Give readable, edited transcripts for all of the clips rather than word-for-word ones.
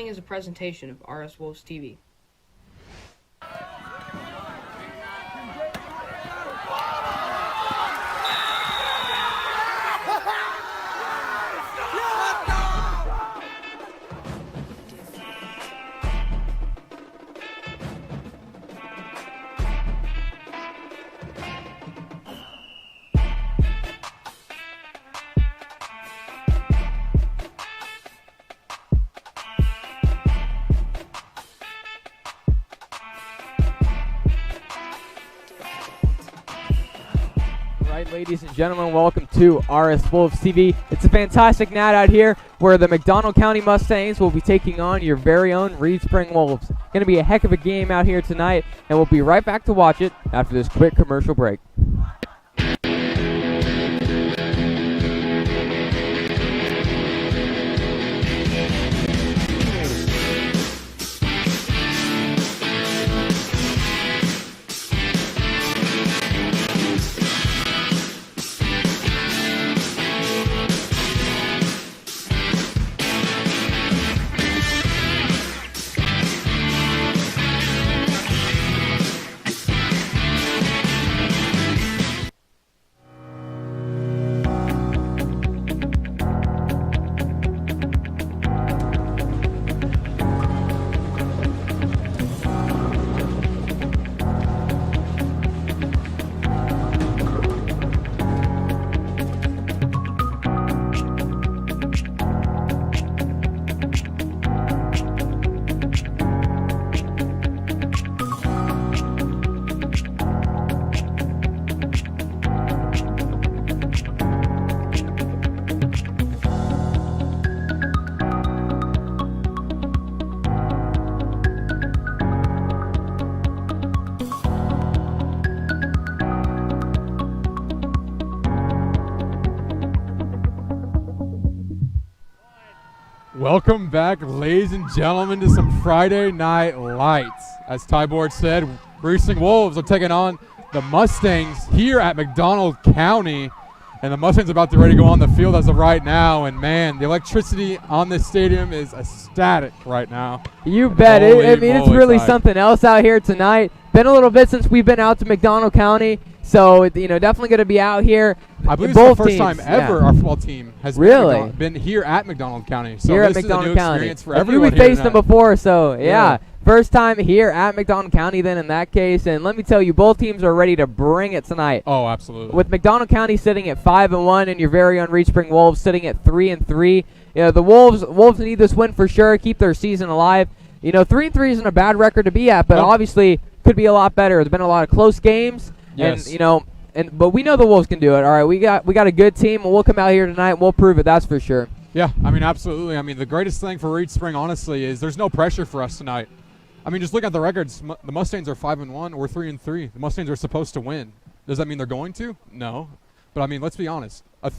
following is a presentation of RS Wolves TV. Ladies and gentlemen, welcome to RS Wolves TV. It's a fantastic night out here where the McDonald County Mustangs will be taking on your very own Reed Spring Wolves. Going to be a heck of a game out here tonight, and we'll be right back to watch it after this quick commercial break. Welcome back, ladies and gentlemen, to some Friday Night Lights. As Ty Board said, Reed Spring Wolves are taking on the Mustangs here at McDonald County. And the Mustangs are about to ready to go on the field as of right now. And, man, the electricity on this stadium is ecstatic right now. You bet. It's really something else out here tonight. Been a little bit since we've been out to McDonald County. So, definitely going to be out here. I believe it's the first time ever our football team has been here at McDonald County. So here this at McDonald is a new County. experience for everyone. We faced them before, so yeah. First time here at McDonald County then in that case. And let me tell you, both teams are ready to bring it tonight. Oh, absolutely. With McDonald County sitting at 5-1 and your very own Reed Spring Wolves sitting at 3-3. The Wolves need this win for sure, keep their season alive. 3-3 isn't a bad record to be at, but obviously could be a lot better. There's been a lot of close games. Yes. And but we know the Wolves can do it. All right, we got a good team, and we'll come out here tonight and we'll prove it. That's for sure. Yeah, absolutely. The greatest thing for Reed Spring, honestly, is there's no pressure for us tonight. Just look at the records. The Mustangs are 5-1. We're 3-3. The Mustangs are supposed to win. Does that mean they're going to? No. But let's be honest. A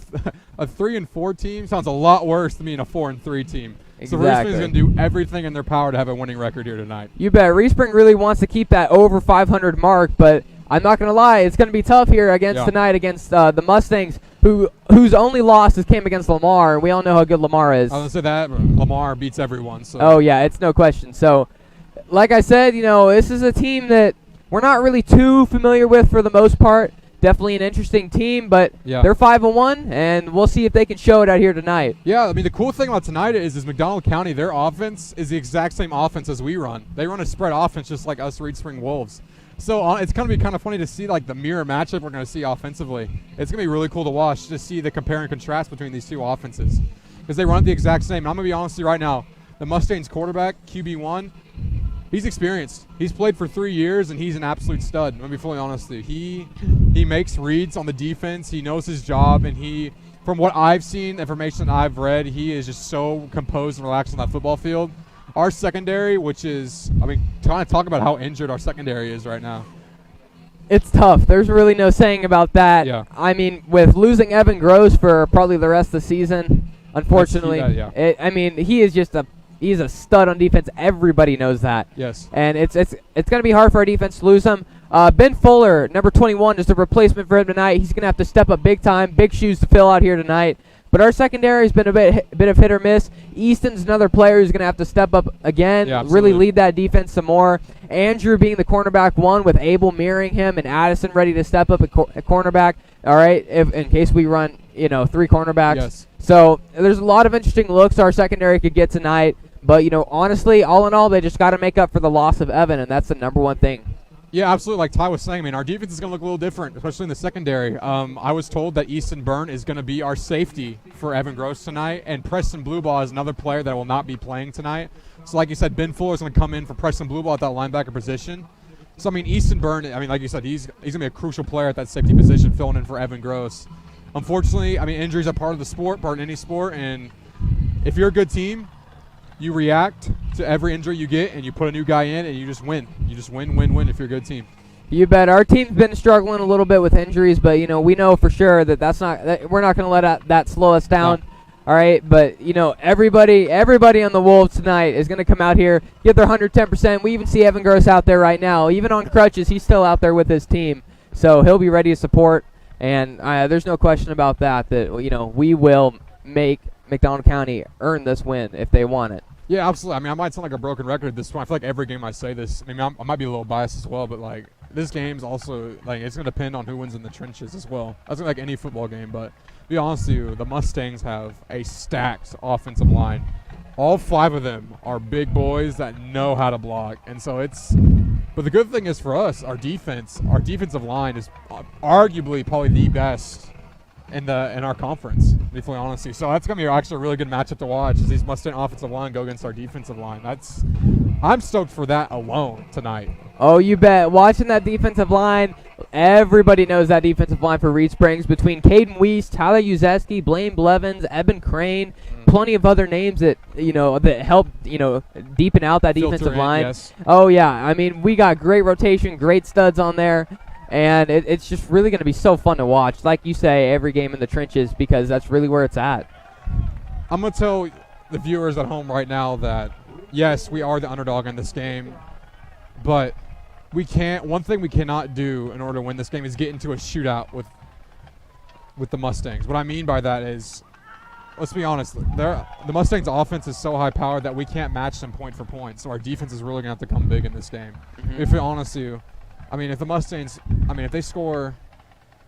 3-4 team sounds a lot worse than being a 4-3 team. Exactly. So Reed Spring's going to do everything in their power to have a winning record here tonight. You bet. Reed Spring really wants to keep that over 500 mark, but I'm not going to lie, it's going to be tough here tonight against the Mustangs, whose only losses came against Lamar, and we all know how good Lamar is. I was going to say that. Lamar beats everyone. So. Oh, yeah, it's no question. So, like I said, this is a team that we're not really too familiar with for the most part. Definitely an interesting team, but they're 5-1, and we'll see if they can show it out here tonight. Yeah, the cool thing about tonight is McDonald County, their offense is the exact same offense as we run. They run a spread offense just like us Reed Spring Wolves. So it's going to be kind of funny to see the mirror matchup we're going to see offensively. It's going to be really cool to watch to see the compare and contrast between these two offenses because they run the exact same. And I'm going to be honest with you right now, the Mustangs quarterback, QB1, he's experienced. He's played for 3 years, and he's an absolute stud. I'm going to be fully honest with you. He makes reads on the defense. He knows his job, and from what I've seen, information that I've read, he is just so composed and relaxed on that football field. Our secondary, which is, trying to talk about how injured our secondary is right now. It's tough. There's really no saying about that. Yeah. With losing Evan Gross for probably the rest of the season, unfortunately, he is just he's a stud on defense. Everybody knows that. Yes. And it's going to be hard for our defense to lose him. Ben Fuller, number 21, is the replacement for him tonight. He's going to have to step up big time. Big shoes to fill out here tonight. But our secondary has been a bit of hit or miss. Easton's another player who's going to have to step up again, really lead that defense some more. Andrew being the cornerback 1 with Abel mirroring him and Addison ready to step up at cornerback, all right, in case we run, 3 cornerbacks. Yes. So there's a lot of interesting looks our secondary could get tonight. But, honestly, all in all, they just got to make up for the loss of Evan, and that's the number one thing. Yeah, absolutely. Like Ty was saying, our defense is going to look a little different, especially in the secondary. I was told that Easton Byrne is going to be our safety for Evan Gross tonight, and Preston Bluebaugh is another player that will not be playing tonight. So, like you said, Ben Fuller is going to come in for Preston Bluebaugh at that linebacker position. So, Easton Byrne, like you said, he's going to be a crucial player at that safety position, filling in for Evan Gross. Unfortunately, injuries are part of the sport, part of any sport, and if you're a good team, you react to every injury you get, and you put a new guy in, and you just win. You just win if you're a good team. You bet. Our team's been struggling a little bit with injuries, but we know for sure that we're not going to let that slow us down. No. All right, but everybody on the Wolves tonight is going to come out here, give their 110%. We even see Evan Gross out there right now, even on crutches. He's still out there with his team, so he'll be ready to support. And there's no question about that. We will make McDonald County earn this win if they want it. Yeah, absolutely. I might sound like a broken record at this point. I feel like every game I say this. I might be a little biased as well, but this game's also it's going to depend on who wins in the trenches as well. That's like any football game. But to be honest with you, the Mustangs have a stacked offensive line. All 5 of them are big boys that know how to block, and so But the good thing is for us, our defensive line is arguably probably the best in our conference, to be fully honest with you. So that's going to be actually a really good matchup to watch as these Mustang offensive line go against our defensive line. I'm stoked for that alone tonight. Oh, you bet. Watching that defensive line, everybody knows that defensive line for Reed Springs between Caden Weiss, Tyler Uzeski, Blaine Blevins, Eben Crane, plenty of other names that that help deepen out that defensive line. Yes. Oh yeah, we got great rotation, great studs on there. And it's just really going to be so fun to watch. Like you say, every game in the trenches, because that's really where it's at. I'm going to tell the viewers at home right now that, yes, we are the underdog in this game. But one thing we cannot do in order to win this game is get into a shootout with the Mustangs. What I mean by that is, let's be honest, the Mustangs' offense is so high-powered that we can't match them point for point. So our defense is really going to have to come big in this game. Mm-hmm. If we're honest with you. If the Mustangs, if they score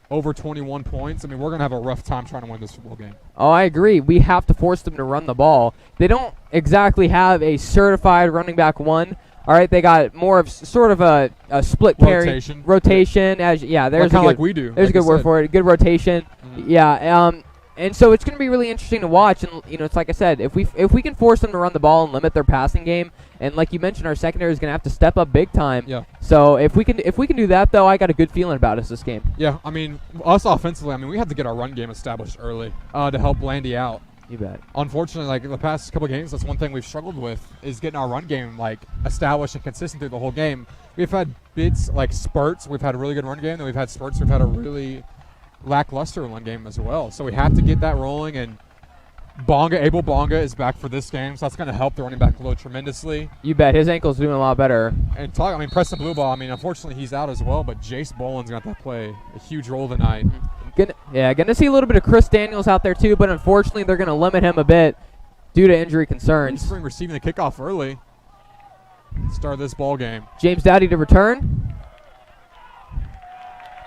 over 21 points, we're going to have a rough time trying to win this football game. Oh, I agree. We have to force them to run the ball. They don't exactly have a certified running back 1. All right, they got more of sort of a split carry. Rotation. There's kind of like we do. There's a good word for it. Good rotation. Mm-hmm. Yeah. And so it's going to be really interesting to watch. And it's like I said, if we can force them to run the ball and limit their passing game, and like you mentioned, our secondary is going to have to step up big time. Yeah. So if we can do that, though, I got a good feeling about us this game. Yeah. Us offensively, we have to get our run game established early to help Blandy out. You bet. Unfortunately, the past couple of games, that's one thing we've struggled with is getting our run game established and consistent through the whole game. We've had bits spurts. We've had a really good run game. Then we've had spurts. We've had a really lackluster run game as well. So we have to get that rolling, and Abel Bonga is back for this game, so that's going to help the running back load tremendously. You bet. His ankle's doing a lot better. And Preston Bluebaugh, unfortunately he's out as well, but Jace Boland's going to have to play a huge role tonight. Going to see a little bit of Chris Daniels out there too, but unfortunately they're going to limit him a bit due to injury concerns. Spring receiving the kickoff early. Start this ball game. James Dowdy to return.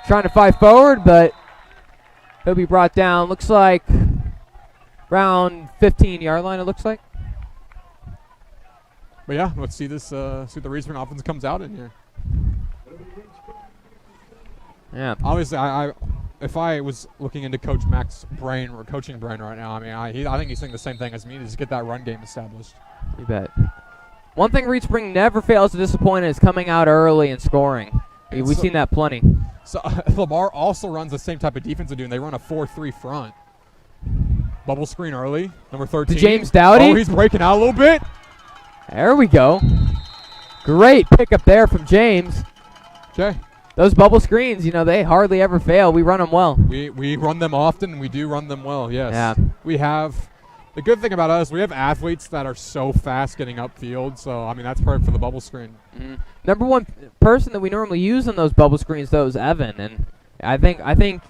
Trying to fight forward, but he'll be brought down. Looks like around 15-yard line, it looks like. But yeah, let's see this. See what the Reed Springs offense comes out in here. Yeah. Obviously, if I was looking into Coach Mack's brain or coaching brain right now, I think he's thinking the same thing as me, to just get that run game established. You bet. One thing Reed Springs never fails to disappoint is coming out early and scoring. We've seen that plenty. So Lamar also runs the same type of defense they do, and they run a 4-3 front. Bubble screen early, number 13. To James Dowdy. Oh, he's breaking out a little bit. There we go. Great pickup there from James. Okay. Those bubble screens, they hardly ever fail. We run them well. We run them often, and we do run them well, yes. Yeah. We have – the good thing about us, we have athletes that are so fast getting upfield, so, that's perfect for the bubble screen. Mm-hmm. Number one person that we normally use on those bubble screens, though, is Evan, and I think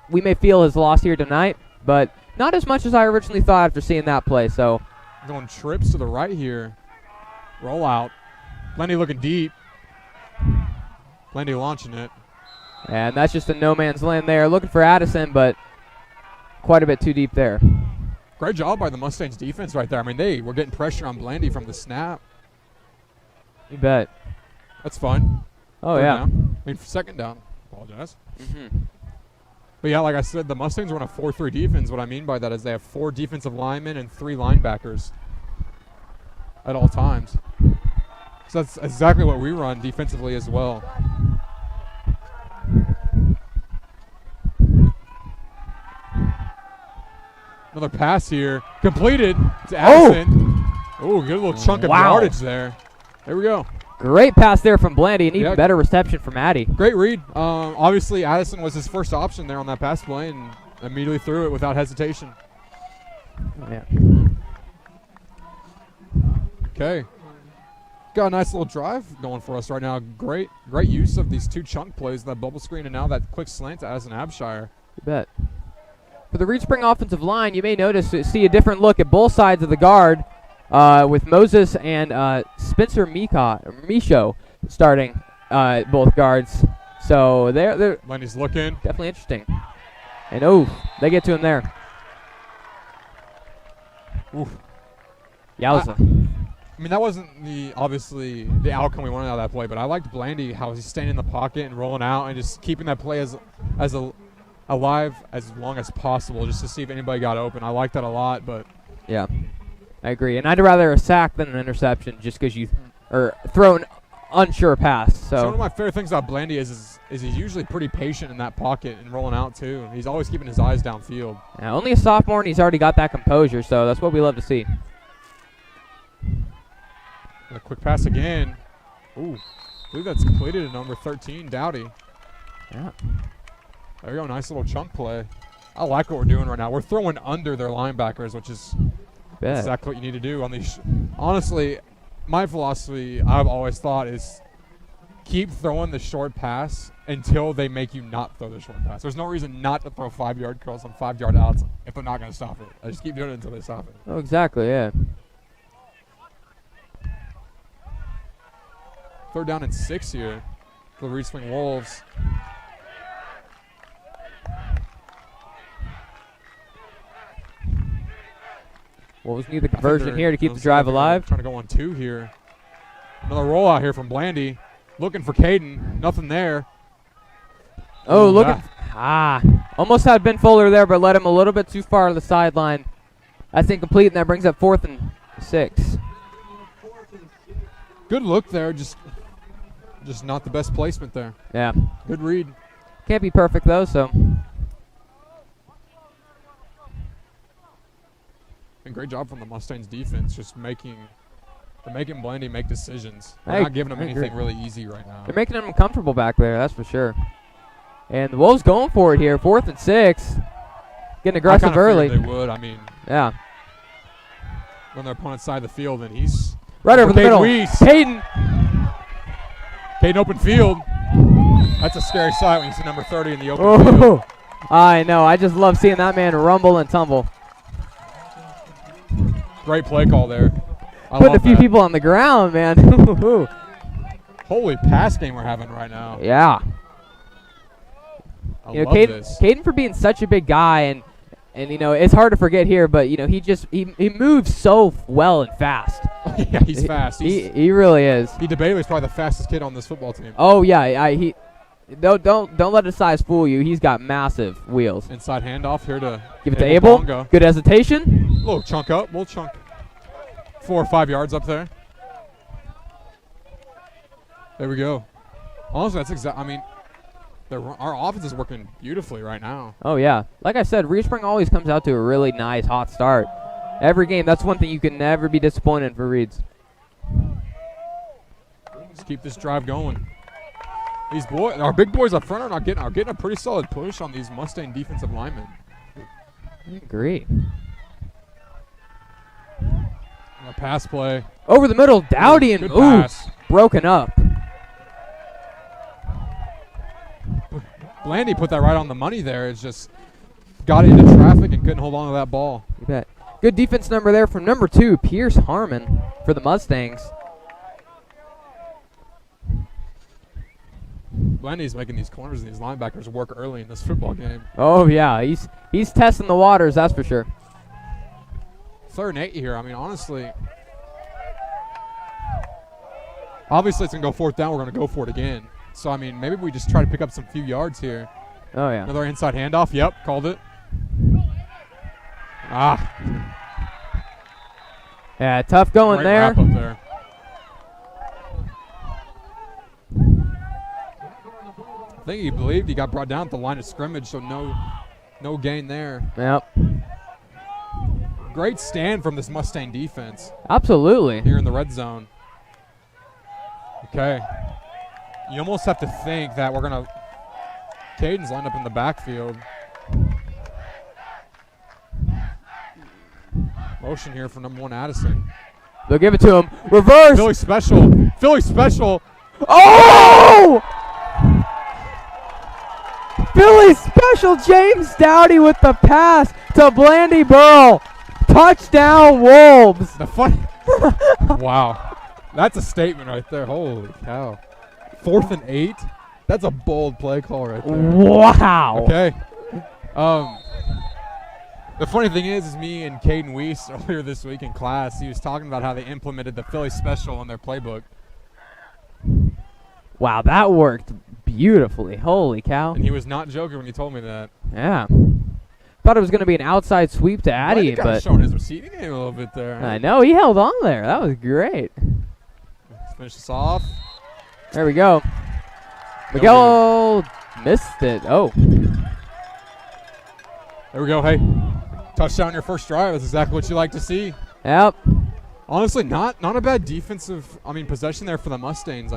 we may feel his loss here tonight. but not as much as I originally thought after seeing that play. So Going trips to the right here. Roll out. Blendy looking deep. Blendy launching it. and that's just a no man's land there. Looking for Addison, but quite a bit too deep there. Great job by the Mustangs defense right there. I mean, they were getting pressure on Blendy from the snap. You bet. That's fine. Oh, Third yeah. down. I mean, second down. Apologize. But yeah, like I said, the Mustangs run a 4-3 defense. What I mean by that is they have 4 defensive linemen and 3 linebackers at all times. So that's exactly what we run defensively as well. Another pass here. Completed to Addison. Oh, good little chunk of yardage there. There we go. Great pass there from Blandy, and even Yeah. better reception from Addy. Great read. Obviously, Addison was his first option there on that pass play and immediately threw it without hesitation. Yeah. Okay. Got a nice little drive going for us right now. Great use of these 2 chunk plays, that bubble screen and now that quick slant to Addison Abshire. You bet. For the Reed Spring offensive line, you may see a different look at both sides of the guard with Moses and Spencer Micho starting both guards. So they're Lenny's looking. definitely interesting. And they get to him there. Oof. Yowza. I mean, that wasn't obviously the outcome we wanted out of that play, but I liked Blandy, how he's staying in the pocket and rolling out and just keeping that play alive as long as possible just to see if anybody got open. I like that a lot, but Yeah, I agree. And I'd rather a sack than an interception just because or throw an unsure pass. So So one of my favorite things about Blandy is he's usually pretty patient in that pocket and rolling out too. He's always keeping his eyes downfield. yeah, only a sophomore, and he's already got that composure. So that's what we love to see. And a quick pass again. Ooh, I believe that's completed to number 13, Dowdy. Yeah. There we go, nice little chunk play. I like what we're doing right now. We're throwing under their linebackers, which is Bet. exactly what you need to do on these. Honestly, my philosophy I've always thought is keep throwing the short pass until they make you not throw the short pass. There's no reason not to throw 5-yard curls on 5-yard outs if they're not going to stop it. I just keep doing it until they stop it. Oh, exactly. Yeah. 3rd down and 6 here for the Reed Spring Wolves. Wolves need the conversion here to keep the drive alive. Trying to go on 2 here. Another rollout here from Blandy. Looking for Caden. Nothing there. Oh, Ooh, looking. Almost had Ben Fuller there, but led him a little bit too far to the sideline. That's incomplete, and that brings up 4th and 6. Good look there. Just not the best placement there. Yeah. Good read. Can't be perfect, though, so. And great job from the Mustangs defense, just making Blandy make decisions. They're I not giving him agree. anything really easy right now. They're making him comfortable back there, that's for sure. And the Wolves going for it here, 4th and 6. Getting aggressive I kinda early. figured they would. I mean, Yeah. on their opponent's side of the field, and he's Right over the Caden middle. Weiss. Caden. Caden open field. That's a scary sight when you see number 30 in the open field. Oh, I know. I just love seeing that man rumble and tumble. Great play call there. I Putting a love few that. people on the ground, man. Holy pass game we're having right now. Yeah. I You know, love this. Caden for being such a big guy, and you know, it's hard to forget here, but you know, he moves so well and fast. Yeah, he's fast. He really is. He debatably is probably the fastest kid on this football team. Oh yeah, he don't let his size fool you. He's got massive wheels. Inside handoff here to Give it to Abel. Bongo. Good hesitation. Little chunk up. Little chunk. 4 or 5 yards up there. There we go. Honestly, that's exactly. I mean, our offense is working beautifully right now. Oh yeah, like I said, Reed Spring always comes out to a really nice hot start. Every game, that's one thing you can never be disappointed in for Reeds. Let's keep this drive going. These our big boys up front are getting a pretty solid push on these Mustang defensive linemen. I agree. A pass play. Over the middle, Dowdy, and Good pass. broken up. Blandy put that right on the money there. It's just got into traffic and couldn't hold on to that ball. You bet. Good defense number there from number 2, Pierce Harmon for the Mustangs. Lenny's making these corners and these linebackers work early in this football game. Oh, yeah. He's testing the waters, that's for sure. 3rd and 8 here. I mean, honestly, obviously it's going to go 4th down. We're going to go for it again. So, I mean, maybe we just try to pick up some few yards here. Oh, yeah. Another inside handoff. Yep, called it. Yeah, tough going Great there. wrap up there. I think he believed he got brought down at the line of scrimmage, so no gain there. Yep. Great stand from this Mustang defense Absolutely. here in the red zone. Okay. You almost have to think that we're going to – Caden's lined up in the backfield. Motion here for number 1 Addison. They'll give it to him. Reverse. Philly special. Philly special. Oh! Philly special. James Dowdy with the pass to Blandy Burl. Touchdown, Wolves. The fun. Wow. That's a statement right there. Holy cow. 4th and 8. That's a bold play call right there. Wow. Okay. The funny thing is me and Caden Weiss earlier this week in class, he was talking about how they implemented the Philly special in their playbook. Wow, that worked beautifully. Holy cow. And he was not joking when he told me that. Yeah. Thought it was going to be an outside sweep to Addy, but showing his receiving game a little bit there. I know, he held on there. That was great. Let's finish this off. There we go. Miguel missed it. Oh. There we go. Hey, touchdown your first drive. That's exactly what you like to see. Yep. Honestly, not a bad defensive, possession there for the Mustangs.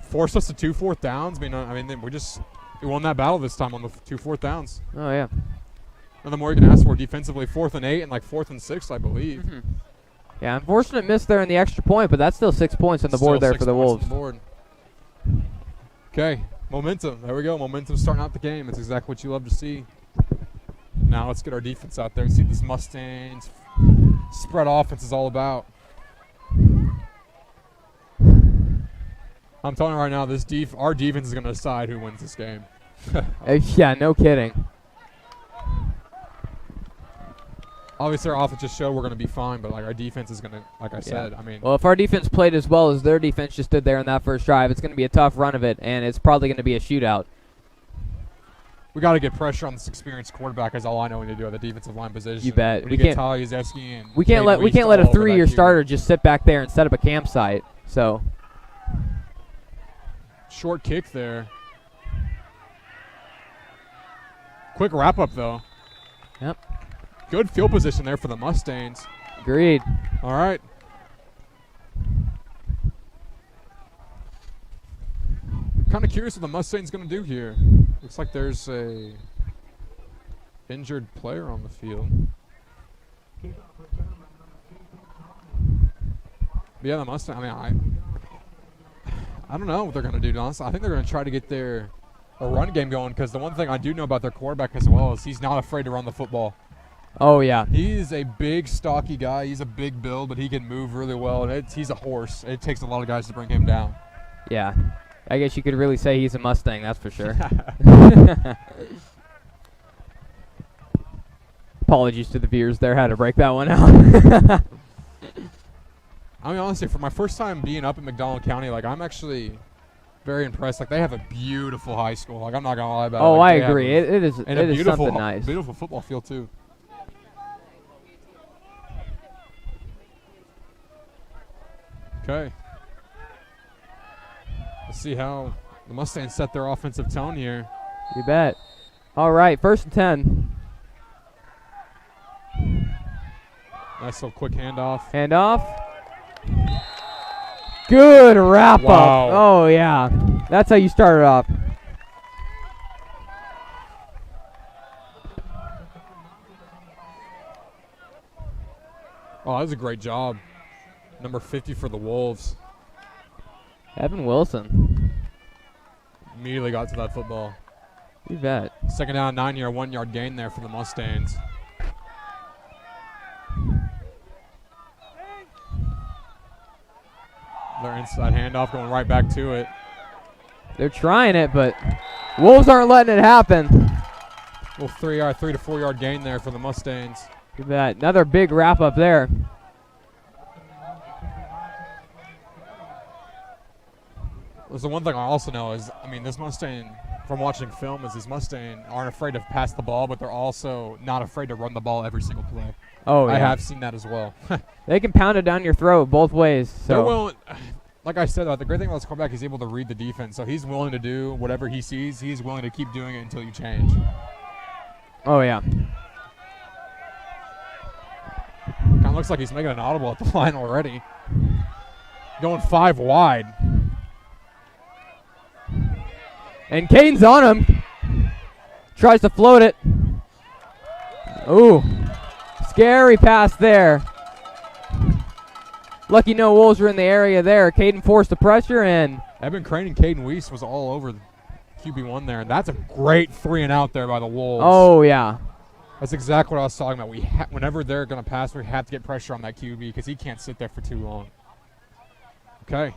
Forced us to 2 4th downs. We won that battle this time on the 2 4th downs. Oh, yeah. Nothing more you can ask for defensively. 4th and 8 and 4th and 6, I believe. Mm-hmm. Yeah, unfortunate miss there in the extra point, but that's still 6 points on the board there for the Wolves. Okay, momentum. There we go. Momentum starting out the game. It's exactly what you love to see. Now let's get our defense out there and see what this Mustangs spread offense is all about. I'm telling you right now, our defense is going to decide who wins this game. Yeah, no kidding. Obviously, our offense just showed we're going to be fine, but our defense is going to, like I said, Well, if our defense played as well as their defense just did there in that first drive, it's going to be a tough run of it, and it's probably going to be a shootout. we got to get pressure on this experienced quarterback. Is all I know we need to do at the defensive line position. You bet. We can't. And we can't let a 3-year starter just sit back there and set up a campsite. So. Short kick there. Quick wrap up though. Yep. Good field position there for the Mustangs. Agreed. All right. Kind of curious what the Mustangs going to do here. Looks like there's a injured player on the field. But yeah, the Mustang. I don't know what they're going to do, honestly. I think they're going to try to get a run game going, because the one thing I do know about their quarterback as well is he's not afraid to run the football. Oh, yeah. He's a big, stocky guy. He's a big build, but he can move really well. And he's a horse. It takes a lot of guys to bring him down. Yeah. I guess you could really say he's a Mustang, that's for sure. Apologies to the viewers there. Had to break that one out. Honestly, for my first time being up in McDonald County, I'm actually very impressed. They have a beautiful high school. I'm not going to lie about it. Oh, I agree. It is beautiful, something nice. Beautiful football field, too. Okay. Let's see how the Mustangs set their offensive tone here. You bet. All right, 1st and 10. Nice little quick handoff. Handoff. Good wrap up. Oh, yeah. That's how you start it off. Oh, that was a great job. Number 50 for the Wolves. Evan Wilson. Immediately got to that football. You bet. Second down, 9-yard, 1-yard gain there for the Mustangs. Their inside handoff going right back to it. They're trying it, but Wolves aren't letting it happen. Little 3 to 4 yard gain there for the Mustangs. Look at that. Another big wrap up there. There's the one thing I also know is, I mean, this Mustang, from watching film, is these Mustang aren't afraid to pass the ball, but they're also not afraid to run the ball every single play. Oh, yeah. I have seen that as well. They can pound it down your throat both ways. So. They're willing, like I said, the great thing about this quarterback, he's able to read the defense. So he's willing to do whatever he sees. He's willing to keep doing it until you change. Oh, yeah. Kind of looks like he's making an audible at the line already. Going 5 wide. And Caden's on him. Tries to float it. Ooh. Scary pass there. Lucky no Wolves were in the area there. Caden forced the pressure and Evan Crane and Caden Weiss was all over the QB1 there, and that's a great 3 and out there by the Wolves. oh yeah. That's exactly what I was talking about. Whenever they're going to pass, we have to get pressure on that QB because he can't sit there for too long. Okay.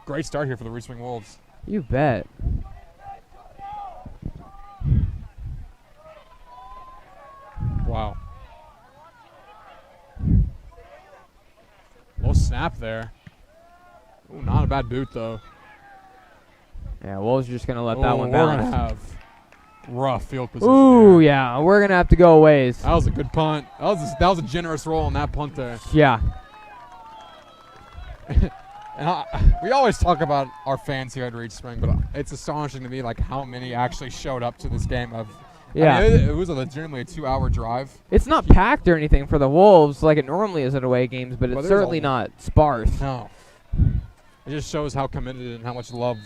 Great start here for the Reed Spring Wolves. You bet. Wow. Low snap there. Ooh, not a bad boot, though. Yeah, Wolves are just going to let that one We're bounce. going to have rough field position. Ooh, here. yeah. We're going to have to go a ways. That was a good punt. That was a generous roll on that punt there. Yeah. And we always talk about our fans here at Reed Spring, but it's astonishing to me like how many actually showed up to this game. Yeah. I mean, it was legitimately a 2-hour drive. It's not packed or anything for the Wolves like it normally is at away games, but Well, it's there's certainly not sparse. No. It just shows how committed and how much love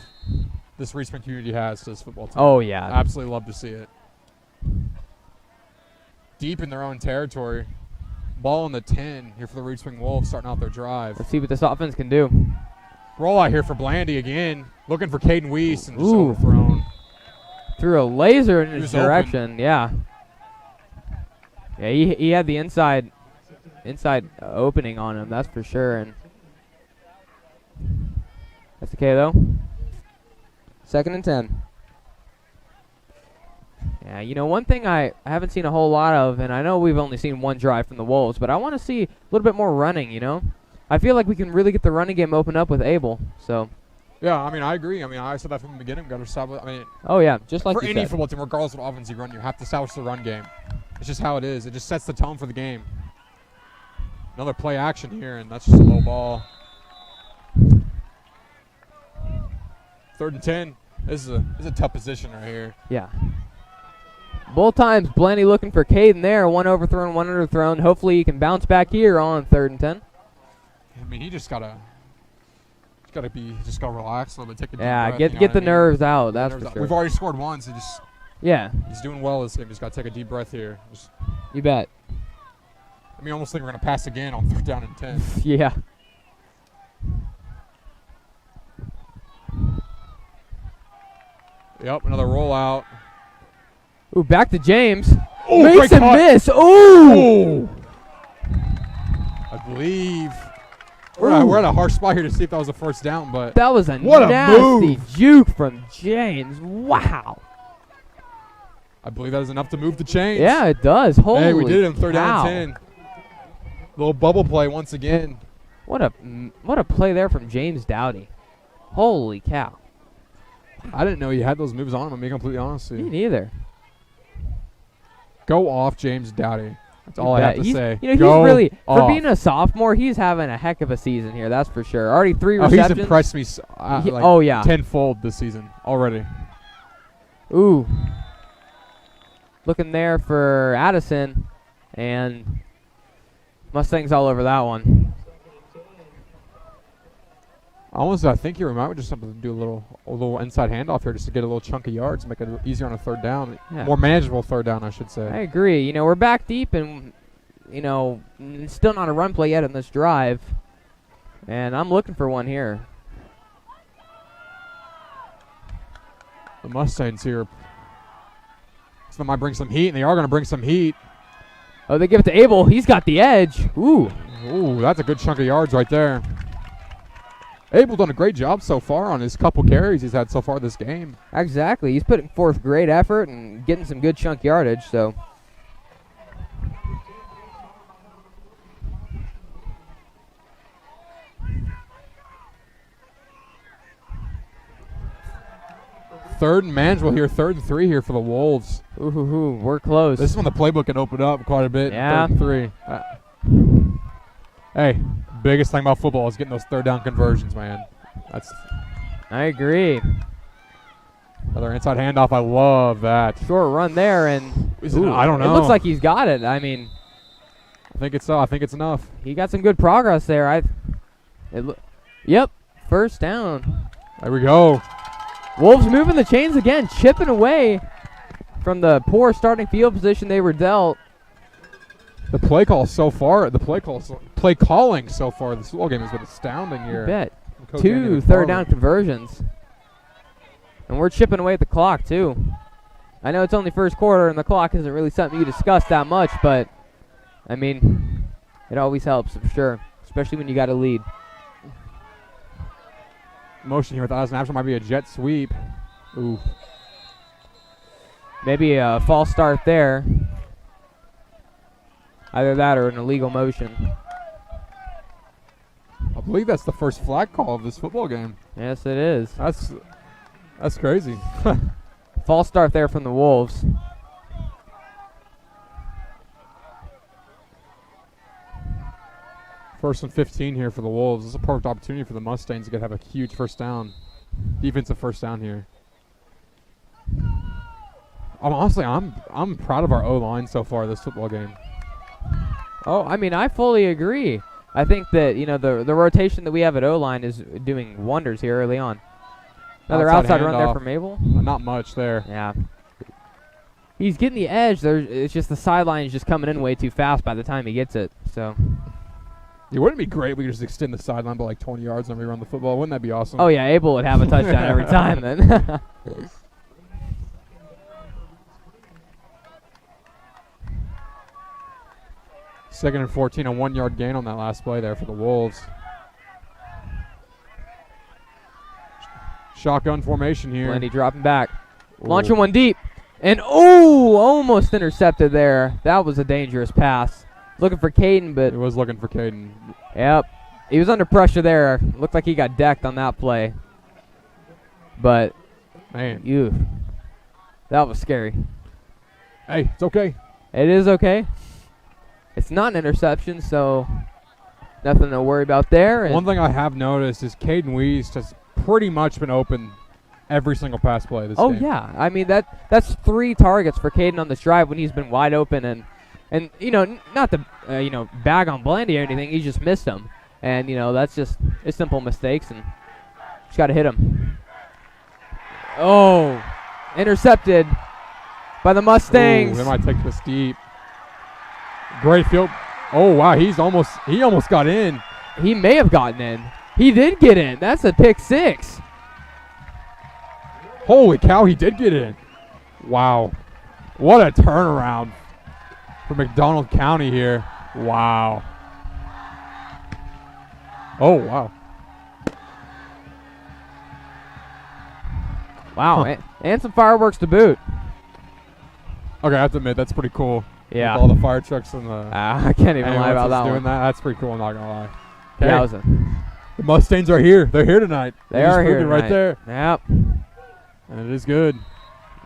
this Reed Spring community has to this football team. Oh, yeah. Absolutely love to see it. Deep in their own territory. Ball in the 10 here for the Reed Spring Wolves starting out their drive. Let's see what this offense can do. Rollout here for Blandy again. Looking for Caden Weiss and just Ooh. overthrown. Threw a laser in his was direction. Yeah. Yeah, he had the inside opening on him, that's for sure. And that's okay, though. 2nd and 10. Yeah, you know, one thing I haven't seen a whole lot of, and I know we've only seen one drive from the Wolves, but I want to see a little bit more running, you know? I feel like we can really get the running game open up with Abel, so. Yeah, I mean, I agree. I mean, I said that from the beginning. We've got to establish. I mean, oh, yeah, just like for you any said. football team, regardless of what offense you run, you have to establish the run game. It's just how it is. It just sets the tone for the game. Another play action here, and that's just a low ball. 3rd and 10. This is a tough position right here. Yeah. Both times, Blandy looking for Caden there. One overthrown, one underthrown. Hopefully he can bounce back here on 3rd and 10. I mean, he just gotta relax a little bit, take a deep Yeah, breath. get the nerves out. That's for sure. We've already scored once. Yeah, He's doing well this game. Just gotta take a deep breath here. you bet. I mean, I almost think we're gonna pass again on 3rd down and 10. Yeah. Yep, another rollout. Ooh, back to James. Ooh, Makes great a cut. miss. Ooh. I believe we're at a harsh spot here to see if that was a 1st down, but That was a What a nasty move. juke from James. Wow. I believe that is enough to move the chains. Yeah, it does. Holy Hey, we did it on 3rd down cow. and 10. Little bubble play once again. What a play there from James Dowdy. Holy cow. I didn't know you had those moves on him, I'm being completely honest with Me you. neither. Go off, James Dowdy. That's all I Yeah, have to he's- say. You know, Go he's really, for off. being a sophomore, he's having a heck of a season here, that's for sure. Already 3 Oh, receptions. he's impressed me Oh, yeah. tenfold this season already. Ooh. Looking there for Addison, and Mustangs all over that one. I think you might just have to do a little inside handoff here just to get a little chunk of yards, make it easier on a 3rd down. Yeah. More manageable 3rd down, I should say. I agree. You know, we're back deep, and, you know, still not a run play yet in this drive. And I'm looking for one here. The Mustangs here So they might bring some heat, and they are going to bring some heat. Oh, they give it to Abel. He's got the edge. Ooh. Ooh, that's a good chunk of yards right there. Abel done a great job so far on his couple carries he's had so far this game. Exactly. He's putting forth great effort and getting some good chunk yardage, so. Third and manageable here, 3rd and 3 here for the Wolves. Ooh, we're close. This is when the playbook can open up quite a bit. Yeah. 3rd and 3. Hey, biggest thing about football is getting those 3rd down conversions, man. I agree. Another inside handoff. I love that. Short run there, and I don't know. It looks like he's got it. I mean, I think it's enough. he got some good progress there. Yep, first down. There we go. Wolves moving the chains again, chipping away from the poor starting field position they were dealt. The play calling so far, this football game has been astounding here. You bet. Coach 2 Andy third McFarland. down conversions. And we're chipping away at the clock, too. I know it's only first quarter, and the clock isn't really something you discuss that much, but, I mean, it always helps for sure, especially when you got a lead. Motion here with us, and after might be a jet sweep. Ooh. Maybe a false start there. Either that or an illegal motion. I believe that's the first flag call of this football game. Yes, it is. That's crazy. False start there from the Wolves. First and 15 here for the Wolves. This is a perfect opportunity for the Mustangs to have a huge first down. Defensive first down here. I'm proud of our O-line so far this football game. Oh, I mean, I fully agree. I think that, the rotation that we have at O-line is doing wonders here early on. Another outside run there from Abel. Not much there. Yeah. He's getting the edge. It's just the sideline is just coming in way too fast by the time he gets it. So. It wouldn't be great if we could just extend the sideline by like 20 yards and we run the football. Wouldn't that be awesome? Oh, yeah, Abel would have a touchdown every time then. Second and 14, a 1-yard gain on that last play there for the Wolves. Shotgun formation here. Plenty dropping back. Ooh. Launching one deep. And, almost intercepted there. That was a dangerous pass. Looking for Caden, but. He was looking for Caden. Yep. He was under pressure there. Looked like he got decked on that play. But. Man. That was scary. Hey, it's okay. It is okay. It's not an interception, so nothing to worry about there. One thing I have noticed is Caden Weist has pretty much been open every single pass play this game. Oh, yeah. I mean, that's 3 targets for Caden on this drive when he's been wide open. And not to, bag on Blandy or anything. He just missed them. And, that's just it's simple mistakes, and just got to hit him. Oh, intercepted by the Mustangs. Ooh, they might take this deep. Great field. Oh, wow, he almost got in. He may have gotten in. He did get in. That's a pick 6. Holy cow, he did get in. Wow. What a turnaround for McDonald County here. Wow. Oh, wow. Wow, and some fireworks to boot. Okay, I have to admit, that's pretty cool. Yeah. With all the fire trucks and the I can't even lie about that doing one. That's pretty cool, I'm not going to lie. Yeah, Okay. The Mustangs are here. They're here tonight. They are here right there. Yep. And it is good.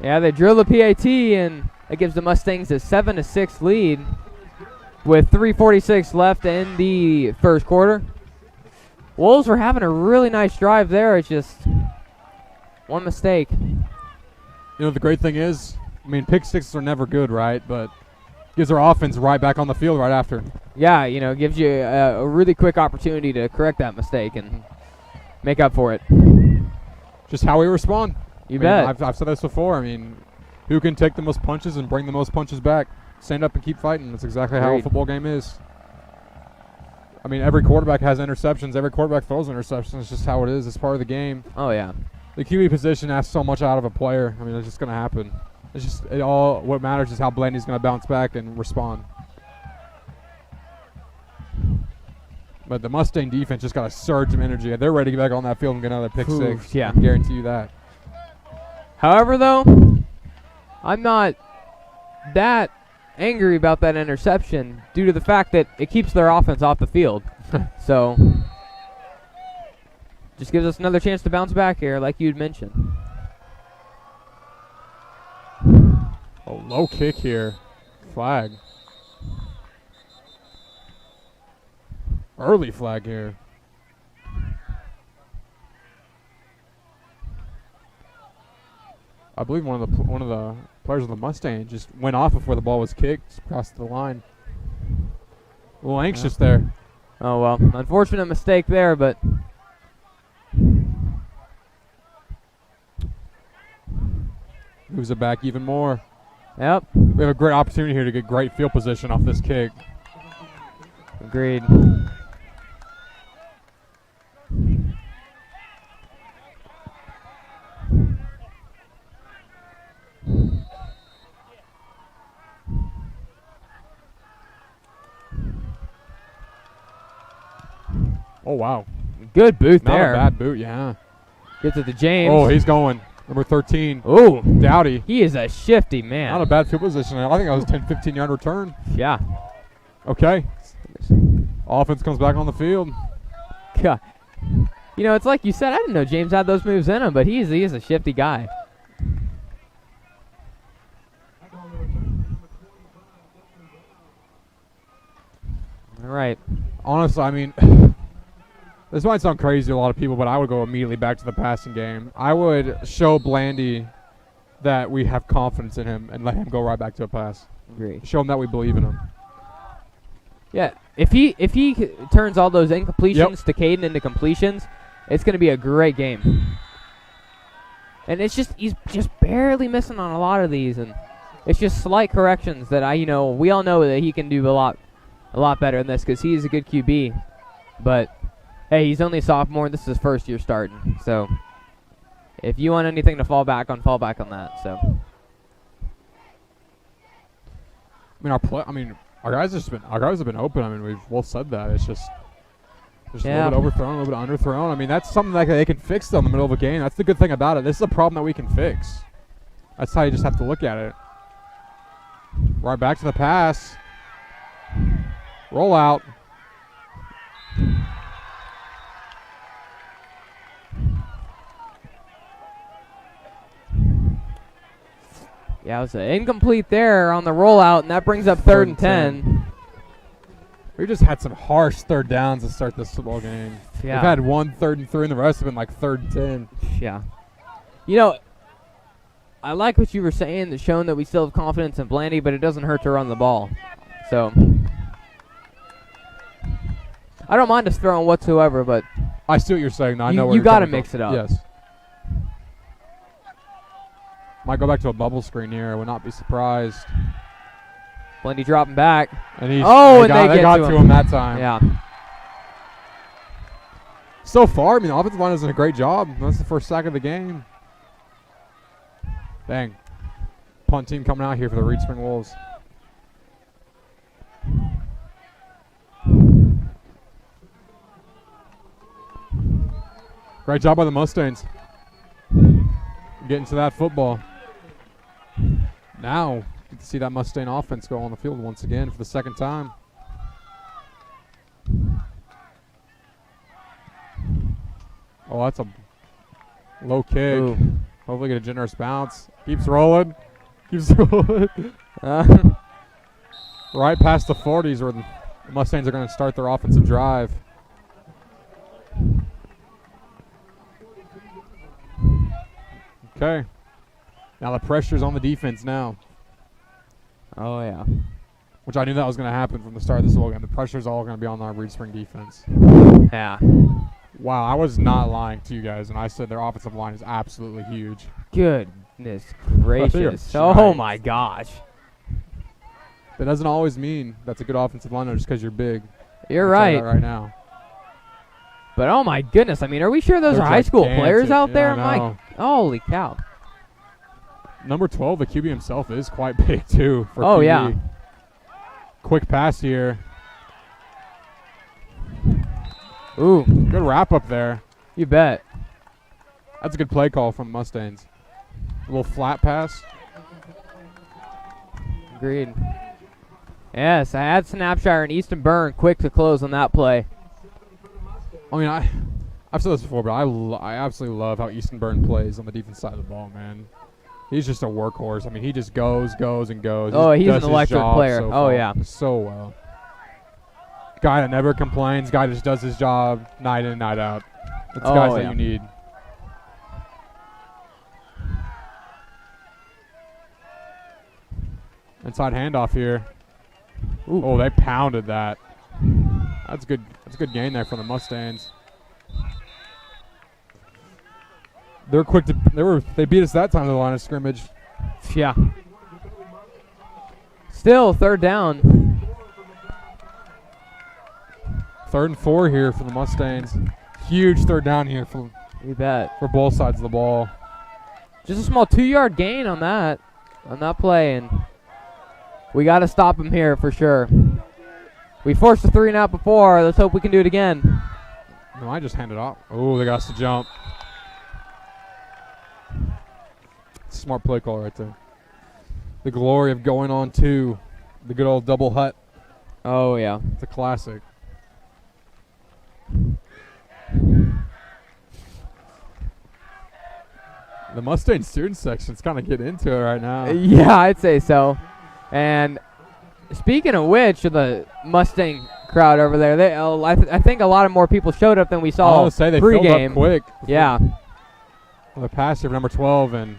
Yeah, they drill the PAT, and it gives the Mustangs a 7-6 lead with 3:46 left in the first quarter. Wolves were having a really nice drive there. It's just one mistake. The great thing is, pick sixes are never good, right? But gives our offense right back on the field right after. Yeah, it gives you a really quick opportunity to correct that mistake and make up for it. Just how we respond. You bet. I've said this before. Who can take the most punches and bring the most punches back? Stand up and keep fighting. That's exactly how a football game is. Every quarterback has interceptions. Every quarterback throws interceptions. It's just how it is. It's part of the game. Oh, yeah. The QB position asks so much out of a player. It's just going to happen. It's just what matters is how Blandy's going to bounce back and respond. But the Mustang defense just got a surge of energy. They're ready to get back on that field and get another pick six. Yeah. I can guarantee you that. However, though, I'm not that angry about that interception due to the fact that it keeps their offense off the field. So, just gives us another chance to bounce back here, like you'd mentioned. A low kick here. Flag. Early flag here. I believe one of the players on the Mustang just went off before the ball was kicked, crossed the line. A little anxious there. Oh, well, unfortunate mistake there, but moves it back even more. yep, We have a great opportunity here to get great field position off this kick. agreed. Oh, wow. Good boot Not there. a bad boot, yeah. Gets it to James. Oh, he's going. Number 13. Ooh, Dowdy. he is a shifty man. Not a bad field position. I think that was a 10, 15-yard return. Yeah. Okay. Offense comes back on the field. God. You know, it's like you said, I didn't know James had those moves in him, but he is a shifty guy. All right. Honestly, I mean, this might sound crazy to a lot of people, but I would go immediately back to the passing game. I would show Blandy that we have confidence in him and let him go right back to a pass. Agree. Show him that we believe in him. Yeah. If he turns all those incompletions to Caden into completions, it's going to be a great game. And it's just he's just barely missing on a lot of these, and it's just slight corrections that we all know that he can do a lot better than this because he's a good QB. But hey, he's only a sophomore. This is his first year starting. So if you want anything to fall back on that. So our guys have been open. I mean, we've both said that. It's just a Yeah. little bit overthrown, a little bit underthrown. I mean, that's something that they can fix though in the middle of a game. That's the good thing about it. This is a problem that we can fix. That's how you just have to look at it. Right back to the pass. Roll out. yeah, it was incomplete there on the rollout, and that brings up third and 10. We just had some harsh third downs to start this football game. Yeah. We've had 1 3rd and 3, and the rest have been like 3rd and 10. Yeah. You know, I like what you were saying, that showing that we still have confidence in Blandy, but it doesn't hurt to run the ball. So I don't mind us throwing whatsoever, but I see what you're saying. I know where you you're got to coming mix from. it up. Yes. Might go back to a bubble screen here. I would not be surprised. Blandy dropping back. And They got to him that time. Yeah. So far, I mean, the offensive line is doing a great job. That's the first sack of the game. Dang. Punt team coming out here for the Reed Spring Wolves. Great job by the Mustangs. Getting to that football. Now, get to see that Mustang offense go on the field once again for the second time. Oh, that's a low kick. Ooh. Hopefully get a generous bounce. Keeps rolling. Keeps rolling. Right past the 40s where the Mustangs are going to start their offensive drive. Okay. Now the pressure's on the defense now. Oh, yeah. Which I knew that was going to happen from the start of this whole game. The pressure's all going to be on our Reed Spring defense. Yeah. Wow, I was not lying to you guys, and I said their offensive line is absolutely huge. Goodness gracious. Oh, giant. my gosh. That doesn't always mean that's a good offensive line just because you're big. You're I'll tell you right. that right now. But, oh, my goodness. I mean, are we sure those They're are high school gigantic. players out Yeah, there? I know. Holy cow. Number 12, the QB himself, is quite big, too, for Oh, QB. yeah. Quick pass here. Ooh, Good wrap up there. you bet. That's a good play call from Mustangs. A little flat pass. Agreed. Yes, I had Snapshire and Easton Byrne quick to close on that play. I mean, I've said this before, but I absolutely love how Easton Byrne plays on the defense side of the ball, man. He's just a workhorse. I mean, he just goes, and goes. Oh, he's does an his electric job player. so Oh, far, yeah. so well. Guy that never complains. Guy that just does his job night in and night out. That's guys that you need. Inside handoff here. Ooh. Oh, they pounded that. That's good. That's a good gain there from the Mustangs. They're quick to. They beat us that time to the line of scrimmage. Yeah. Still, third down. 3rd and 4 here for the Mustangs. Huge third down here You bet. for both sides of the ball. Just a small 2-yard gain on that play, and we got to stop him here for sure. We forced a 3-and-out before. Let's hope we can do it again. No, I just handed off. Oh, they got us to jump. Smart play call right there. The glory of going on 2. The good old double hut. Oh, yeah. It's a classic. The Mustang student section's kind of getting into it right now. Yeah, I'd say so. And speaking of which, the Mustang crowd over there, I think a lot of more people showed up than we saw I'll say they filled pregame. up quick. Yeah. The pass here for number 12 and